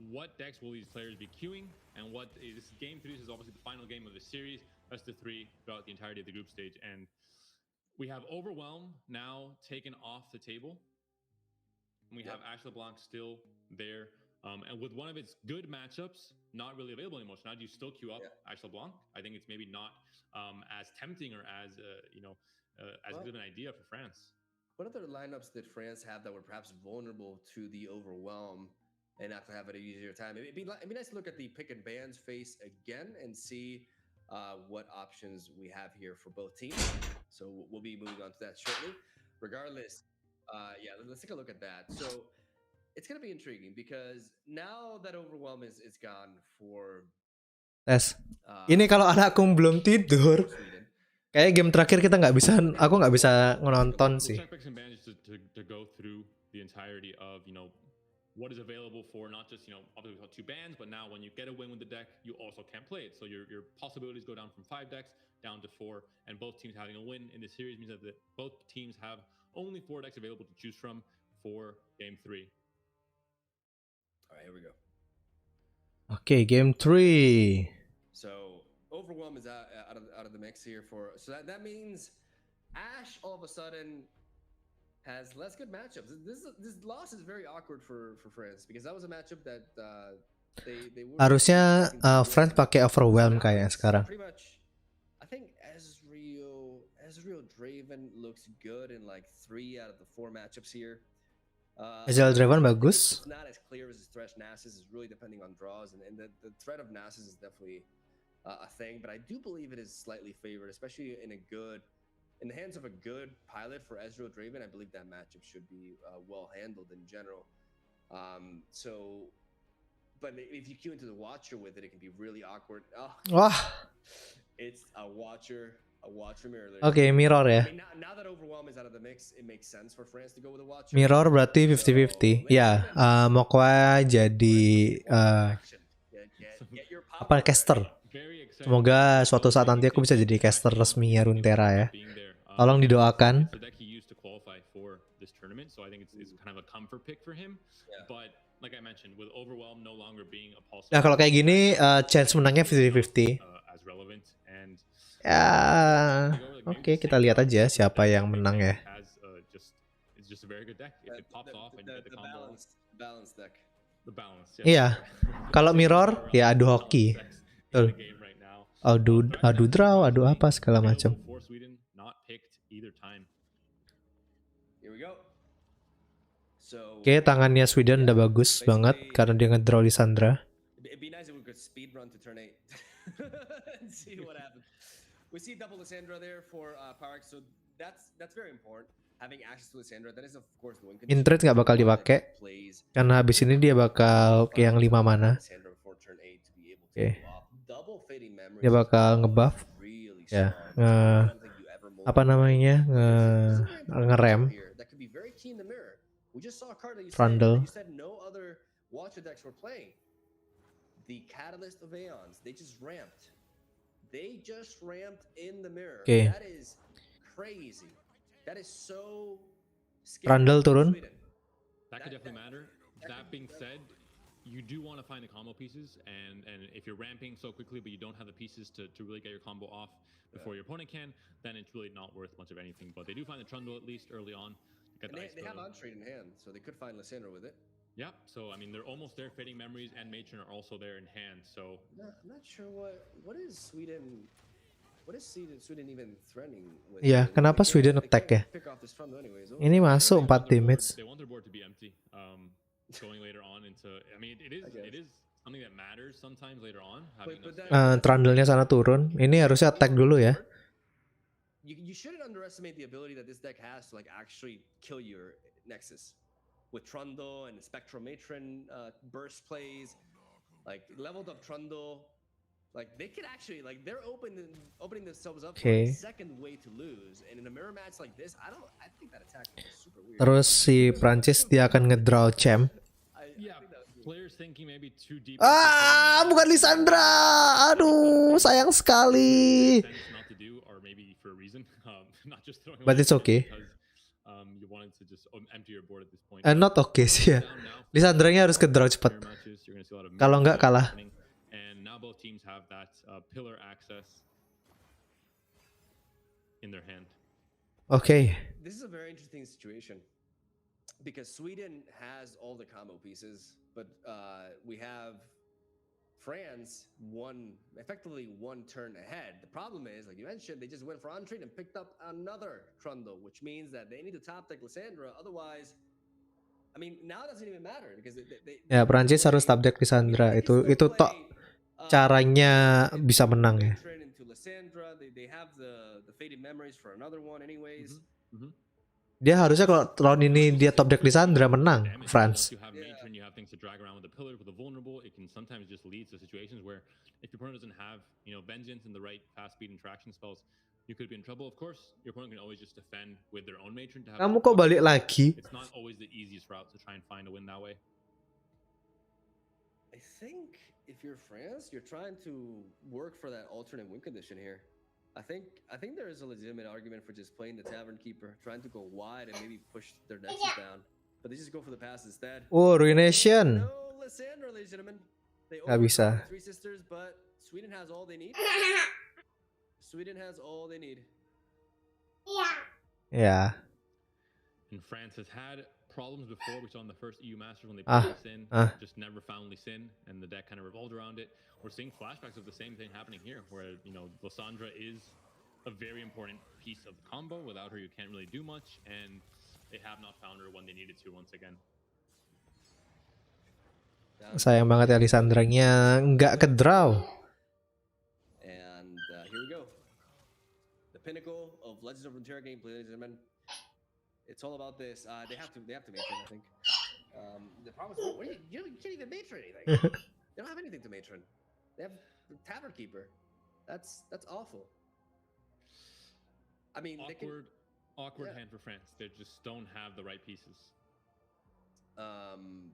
what decks will these players be queuing? And this game 3 is obviously the final game of the series. Best of 3 throughout the entirety of the group stage. And we have Overwhelm now taken off the table. And we have Ash LeBlanc still there. And with one of its good matchups not really available anymore. So now do you still queue up Ash LeBlanc? I think it's maybe not as tempting or as as good an idea for France. What other lineups did France have that were perhaps vulnerable to the Overwhelm and not to have an easier time? It'd be nice to look at the pick and bans face again and see what options we have here for both teams. So we'll be moving on to that shortly. Regardless, let's take a look at that. So it's going to be intriguing because now that Overwhelm is gone for... Ini kalau anakku belum tidur, kayak game terakhir aku nggak bisa nonton sih. To go through the entirety of, what is available for not just, obviously 2 bans, but now when you get a win with the deck, you also can't play it. So your possibilities go down from 5 decks down to 4, and both teams having a win in the series means that both teams have only 4 decks available to choose from for game 3. All right, here we go. Okay, game 3. So Overwhelm is out of the mix here so that means Ash all of a sudden has less good matchups. This loss is very awkward for France because that was a matchup that they were harusnya France pakai Overwhelm kayaknya sekarang. Pretty much, I think Ezreal Draven looks good in like 3 out of the 4 matchups here. Ezreal Draven bagus. It's not as clear as his Thresh Nasus. Is really depending on draws, and the threat of Nasus is definitely a thing. But I do believe it is slightly favored, especially in the hands of a good pilot for Ezreal Draven. I believe that matchup should be well handled in general. But if you queue into the Watcher with it, it can be really awkward. Oh, wah, it's a Watcher Oke, mirror ya. Mirror berarti 50-50. Ya, Mokwa jadi caster. Semoga suatu saat nanti aku bisa jadi caster resminya Runeterra ya. Tolong didoakan. Nah, kalau kayak gini chance menangnya 50-50. Ya, oke, kita lihat aja siapa yang menang ya. Iya, kalau mirror ya adu hoki. Betul. Adu draw, adu apa segala macam. Oke, tangannya Sweden udah bagus banget karena dia ngedraw Lissandra. We see double Lissandra there for Park, so that's very important. Having access to Lissandra, that is of course the win condition. Intrade nggak bakal dipakai karena habis ini dia bakal ke yang 5 mana. Oke. Dia bakal ngebuff. Ya, apa namanya? Ngerem. Trundle. The Catalyst of Aeons, they just ramped. They just ramped in the mirror. Okay. That is crazy. That is so scary. Trundle turun. That could definitely matter. That being said, you do want to find the combo pieces, and if you're ramping so quickly but you don't have the pieces to really get your combo off before your opponent can, then it's really not worth much of anything. But they do find the Trundle at least early on. And they have Untrade in hand, so they could find Lissandra with it. Yeah, so I mean they're almost there. Fading Memories and Matron are also there in hand. So I'm not sure what is Sweden. What is Sweden even threatening with? Ya, kenapa Sweden attack ya? Ini masuk 4 damage. They want their board to be empty. Going later on into, I mean it is something that matters sometimes later on. Trundle-nya sana turun. Ini harusnya attack dulu ya. You shouldn't underestimate the ability that this deck has to like actually kill your Nexus. With Trundle and Spectral Matron burst plays, like leveled up Trundle, like they could actually like they're opening themselves up for a second way to lose. And in a mirror match like this, I think that attack is super weird. Terus si Prancis dia akan ngedraw champ. Bukan Lissandra. Aduh, sayang sekali. But it's okay. Not okay sih ya. Lissandranya harus ke draw cepat. Kalau nggak kalah. Okay. This is a very interesting situation because Sweden has all the combo pieces, but we have France effectively one turn ahead. The problem is, like you mentioned, they just went for Untrade and picked up another Trundle, which means that they need to top deck Lissandra. Otherwise, I mean, now it doesn't even matter because ya Prancis harus top deck Lissandra. Itu tok caranya bisa menang ya. They have the faded memories for another one, anyways. Dia harusnya kalau round ini dia top deck Lissandra menang France. You have things to drag around with the pillar, with the vulnerable. It can sometimes just lead to situations where if your opponent doesn't have, vengeance and the right fast speed interaction spells, you could be in trouble. Of course, your opponent can always just defend with their own matron to have. Kamu kok balik lagi? It's not always the easiest route to try and find a win that way. I think if you're France, you're trying to work for that alternate win condition here. I think there is a legitimate argument for just playing the Tavern Keeper, trying to go wide and maybe push their nexus down. But they just go for the pass instead. Oh, Ruination. No, Lissandra, ladies and gentlemen. Gak bisa. Three sisters, but Sweden has all they need. Sweden has all they need. Yeah. And France has had problems before. We saw in the first EU Masters when they put Sin, just never found Sin, and the deck kind of revolved around it. We're seeing flashbacks of the same thing happening here, where Lissandra is a very important piece of the combo. Without her, you can't really do much, and they have not found her when they needed to once again. Sayang banget ya Lissandranya nggak ke draw. And here we go. The pinnacle of Legends of Runeterra gameplay, ladies and gentlemen. It's all about this. They have to matron, I think. The problem is, you can't even matron anything. They don't have anything to matron. They have the Tavern Keeper. That's awful. I mean, awkward hand for France. They just don't have the right pieces.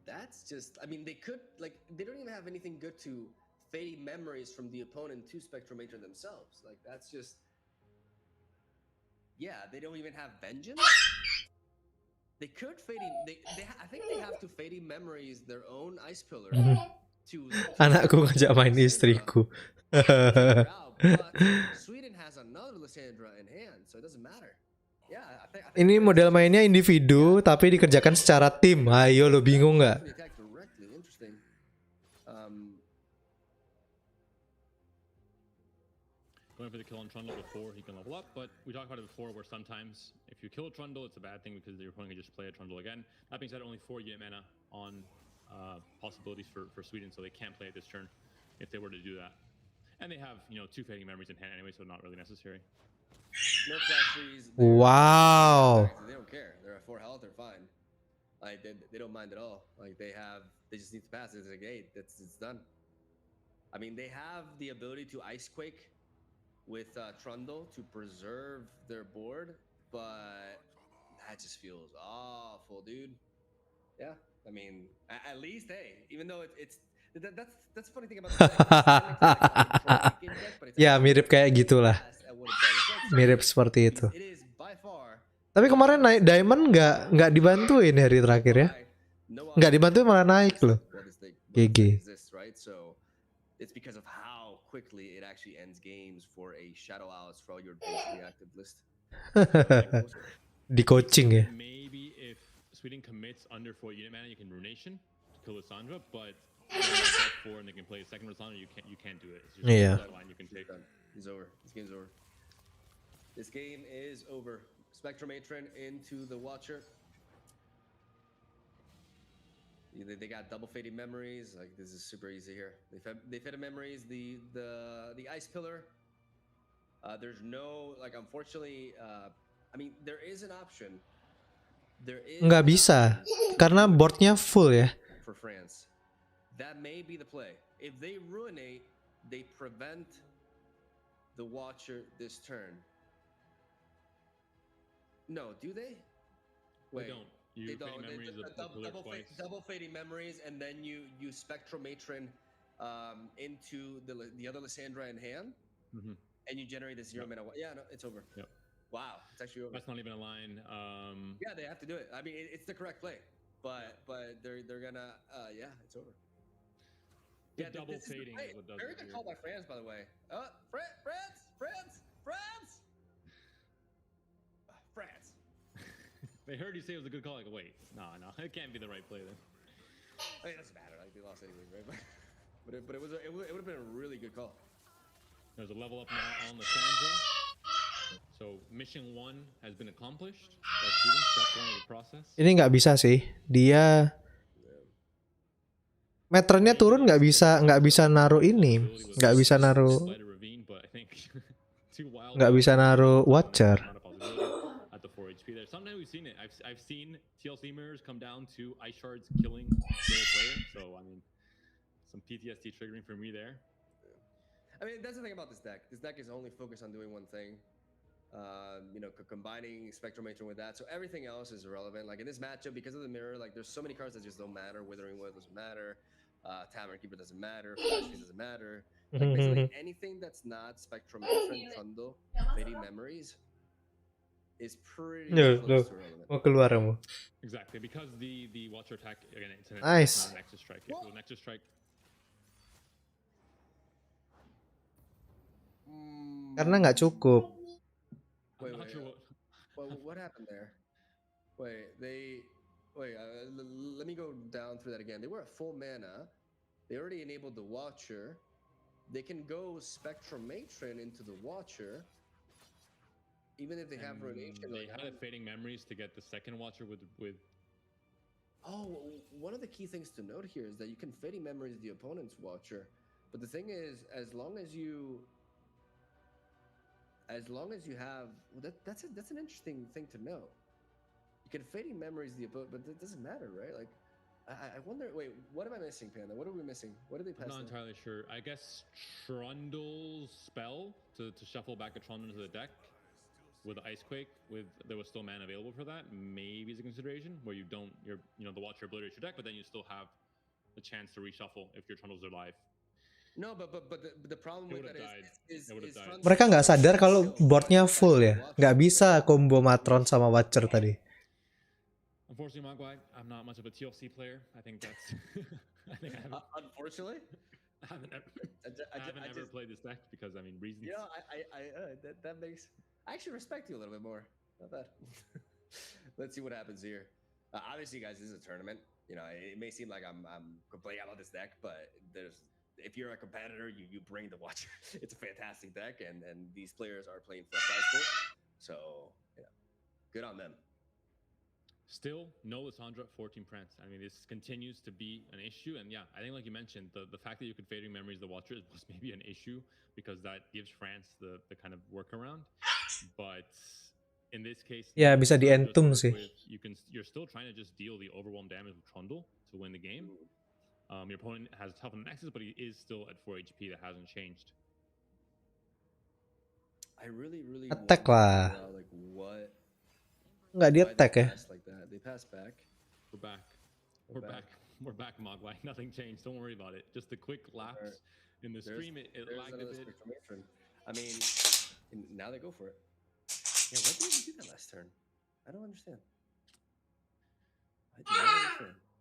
That's just. I mean, they could like. They don't even have anything good to fading memories from the opponent to Spectromator themselves. Like that's just. Yeah, they don't even have vengeance. They could fading. I think they have to fading memories their own ice pillar. Anakku ngajak main istriku. Sweden has another Lysandra in hand, so it doesn't matter. Yeah, I think ini model mainnya individu tapi dikerjakan secara tim. Ayo lo bingung nggak? Going for the kill on Trundle before he can level up, but we talked about it before where sometimes if you kill a Trundle, it's a bad thing because your opponent can just play a Trundle again. That being said, only 4 unit mana on possibilities for Sweden, so they can't play it this turn if they were to do that. And they have, 2 fading memories in hand anyway, so not really necessary. No flash freeze. Wow. They don't care. They're at 4 health. They're fine. Like they don't mind at all. Like they just need to pass. It's like, hey, it's done. I mean, they have the ability to ice quake with Trundle to preserve their board, but that just feels awful, dude. Yeah, I mean, at least, hey, even though that's the funny thing about Ya mirip kayak gitulah, mirip seperti itu. Tapi kemarin naik diamond nggak dibantuin hari terakhir ya, nggak dibantuin malah naik loh. GG. It's because of how quickly it actually ends games for a shadow outs for all your basically active list. Di coaching ya. Maybe if Sweden commits under 4 unit mana, you can Runation to kill Lysandra, but 4 and they can play a second Lysandra, you can't do it. It's just line you can take. It's over. This game's over. This game is over. Spectromatron into the Watcher. They got double fading memories. Like this is super easy here. They fed memories. The ice pillar. There's no unfortunately. I mean there is an option. Nggak bisa karena boardnya full ya. For France, that may be the play. If they ruinate, they prevent the Watcher this turn. No, do they? Wait. They don't. They don't. Double fading memories, and then you Spectromatron into the other Lysandra in hand, and you generate the 0 mana. Yeah, no, it's over. Yep. Wow, it's actually over. That's not even a line. Yeah, they have to do it. I mean, it's the correct play, but they're gonna. Yeah, it's over. Yeah, double fading is what does it. Very good call by France, by the way. France. They heard you say it was a good call. Like, wait, no, it can't be the right play then. I mean, it doesn't matter. Like they lost anyway, right? But it would have been a really good call. There's a level up now on the Sandra. So mission 1 has been accomplished. Step 1 of the process. Ini nggak bisa sih. Dia meternya turun nggak bisa naruh ini, nggak bisa naruh Watcher. At the 4 HP there. Sometimes we've seen it. I've seen TLC mirrors come down to ice shards killing their player. So I mean, some PTSD triggering for me there. I mean, that's the thing about this deck. This deck is only focused on doing one thing. Combining Spectromatron with that, so everything else is irrelevant. Like in this matchup, because of the mirror, like there's so many cards that just don't matter. Withering Wood doesn't matter. Tavern Keeper doesn't matter. Flash Freeze doesn't matter. Like basically anything that's not Spectromatron, Trundle, Fading Memories is pretty close to irrelevant. Mau keluar kamu. Exactly, because the Watcher attack again, it's nice. Not an Nexus Strike. If it was Nexus Strike. Karena nggak cukup. Wait, what happened there? Let me go down through that again. They were at full mana. They already enabled the Watcher. They can go Spectromatron into the Watcher. Even if they have Ruination. They had Fading Memories to get the second Watcher with... Oh, one of the key things to note here is that you can Fading Memories the opponent's Watcher. But the thing is, as long as you have... That's an interesting thing to know. You can Fading Memories the opponent, but it doesn't matter, right? Like, I wonder... Wait, what am I missing, Panda? What are we missing? What did they pass? Not entirely sure. I guess Trundle's spell to shuffle back a Trundle into the deck with Ice Quake, there was still mana available for that, maybe is a consideration where the Watcher obliterates your deck, but then you still have the chance to reshuffle if your Trundles are live. No, but the problem with that is Mereka nggak sadar kalau boardnya full ya, nggak bisa combo Matron sama Watcher tadi. Unfortunately, Mogwai, I'm not much of a TLC player. I think that's. Unfortunately, I haven't ever played this deck because reasons. Yeah, that makes. I actually respect you a little bit more. Not bad. Let's see what happens here. Obviously, guys, this is a tournament. It may seem like I'm complaining about this deck, but if you're a competitor, you bring the Watcher. It's a fantastic deck, and these players are playing for a prize pool. So, good on them. Still, no Lissandra, 14 Prance. This continues to be an issue, and I think like you mentioned, the fact that you could Fading Memories the Watcher was maybe an issue because that gives France the kind of workaround. But in this case, bisa di-entum sih. You're still trying to just deal the overwhelm damage with Trundle to win the game. Your opponent has tough on Nexus, but he is still at 4 HP. That hasn't changed. I really attack lah. Like what? Nggak di attack ya? Like that. They pass back. We're back. We're back, Mogwai. Nothing changed. Don't worry about it. Just a quick lapse in the stream. It lagged a bit. Now they go for it. Yeah, what did you do that last turn? I don't understand.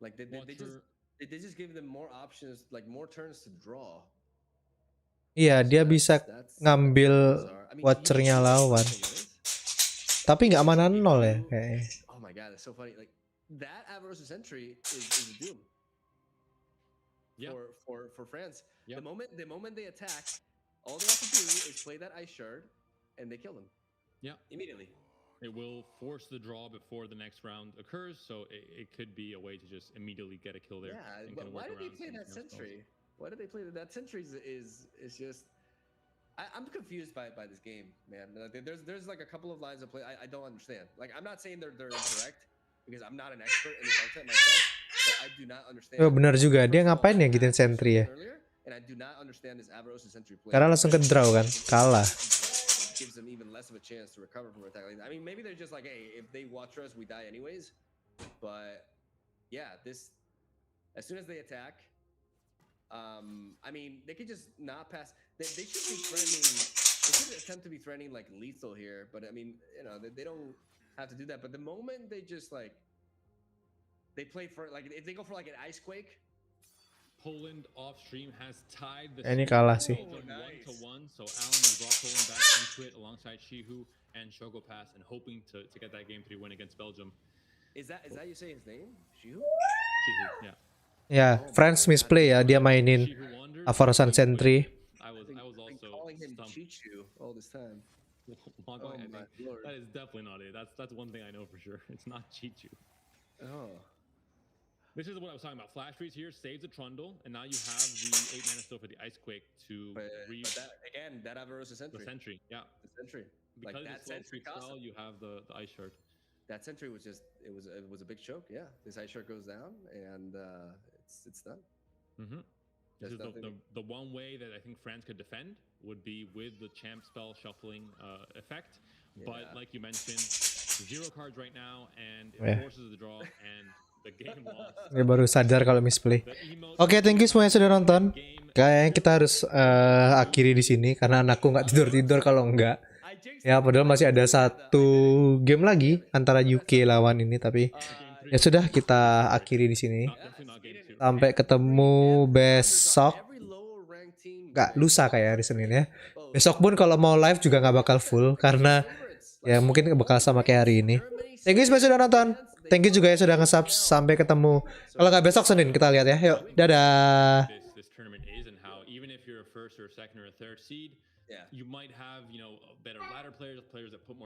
Like they just gave them more options, like more turns to draw. Iya, dia bisa ngambil Watchernya lawan. Tapi nggak mana 0 ya kayaknya. Oh my god, that's so funny. Like that Avarosa's entry is a doom. For France. Yep. The moment they attack, all they have to do is play that Ice Shard, and they kill them. Yeah, immediately. It will force the draw before the next round occurs, so it could be a way to just immediately get a kill there. Yeah, but why did they play that Sentry? Why did they play that Sentry? Is just. I'm confused by this game, man. There's like a couple of lines of play I don't understand. Like I'm not saying they're incorrect because I'm not an expert in the content myself, but I do not understand. Oh benar juga, dia ngapain ya gitu Sentry ya? And I do not understand this Avarosa Sentry play. Karena langsung ke draw kan, kalah. Gives them even less of a chance to recover from attack. Maybe they're just like, hey, if they watch us, we die anyways. But yeah, this as soon as they attack. They could just not pass. They should be threatening. They should attempt to be threatening like lethal here, but they don't have to do that. But the moment they just they play for if they go for an Ice Quake. Poland off stream has tied the. Ini kalah sih. 1-1, so Alan has brought Poland back into it alongside Shihu and Shogo Pass, and hoping to get that game 3 win against Belgium. Is that you say his name? Shihu? Shihu, yeah. Ya, France misplay ya, dia mainin Avarosa Sentry. I was also calling him Chichu all this time. That is definitely not it. That's one thing I know for sure. It's not Chichu. Oh. This is what I was talking about. Flash freeze here saves the Trundle, and now you have the 8 mana still for the Ice Quake to that Avarosa Sentry. The Sentry, yeah. The Sentry. Because that Sentry spell, you have the Ice Shard. That Sentry was just it was a big choke. Yeah, this Ice Shard goes down, and it's done. This is the one way that I think France could defend would be with the champ spell shuffling effect. Yeah. But like you mentioned, 0 cards right now, and it forces the draw and the game lost. Dia baru sadar kalau misplay. Oke, thank you semuanya sudah nonton. Kayaknya kita harus akhiri di sini karena anakku nggak tidur kalau enggak. Ya padahal masih ada 1 game lagi antara UK lawan ini, tapi ya sudah kita akhiri di sini. Sampai ketemu besok. Nggak lusa kayak hari Senin ya. Besok pun kalau mau live juga nggak bakal full karena ya mungkin bakal sama kayak hari ini. Thank you sudah nonton. Thank you juga ya sudah nge-sub. Sampai ketemu. Kalau nggak besok Senin kita lihat ya. Yuk, dadah. You might have, better ladder players that put more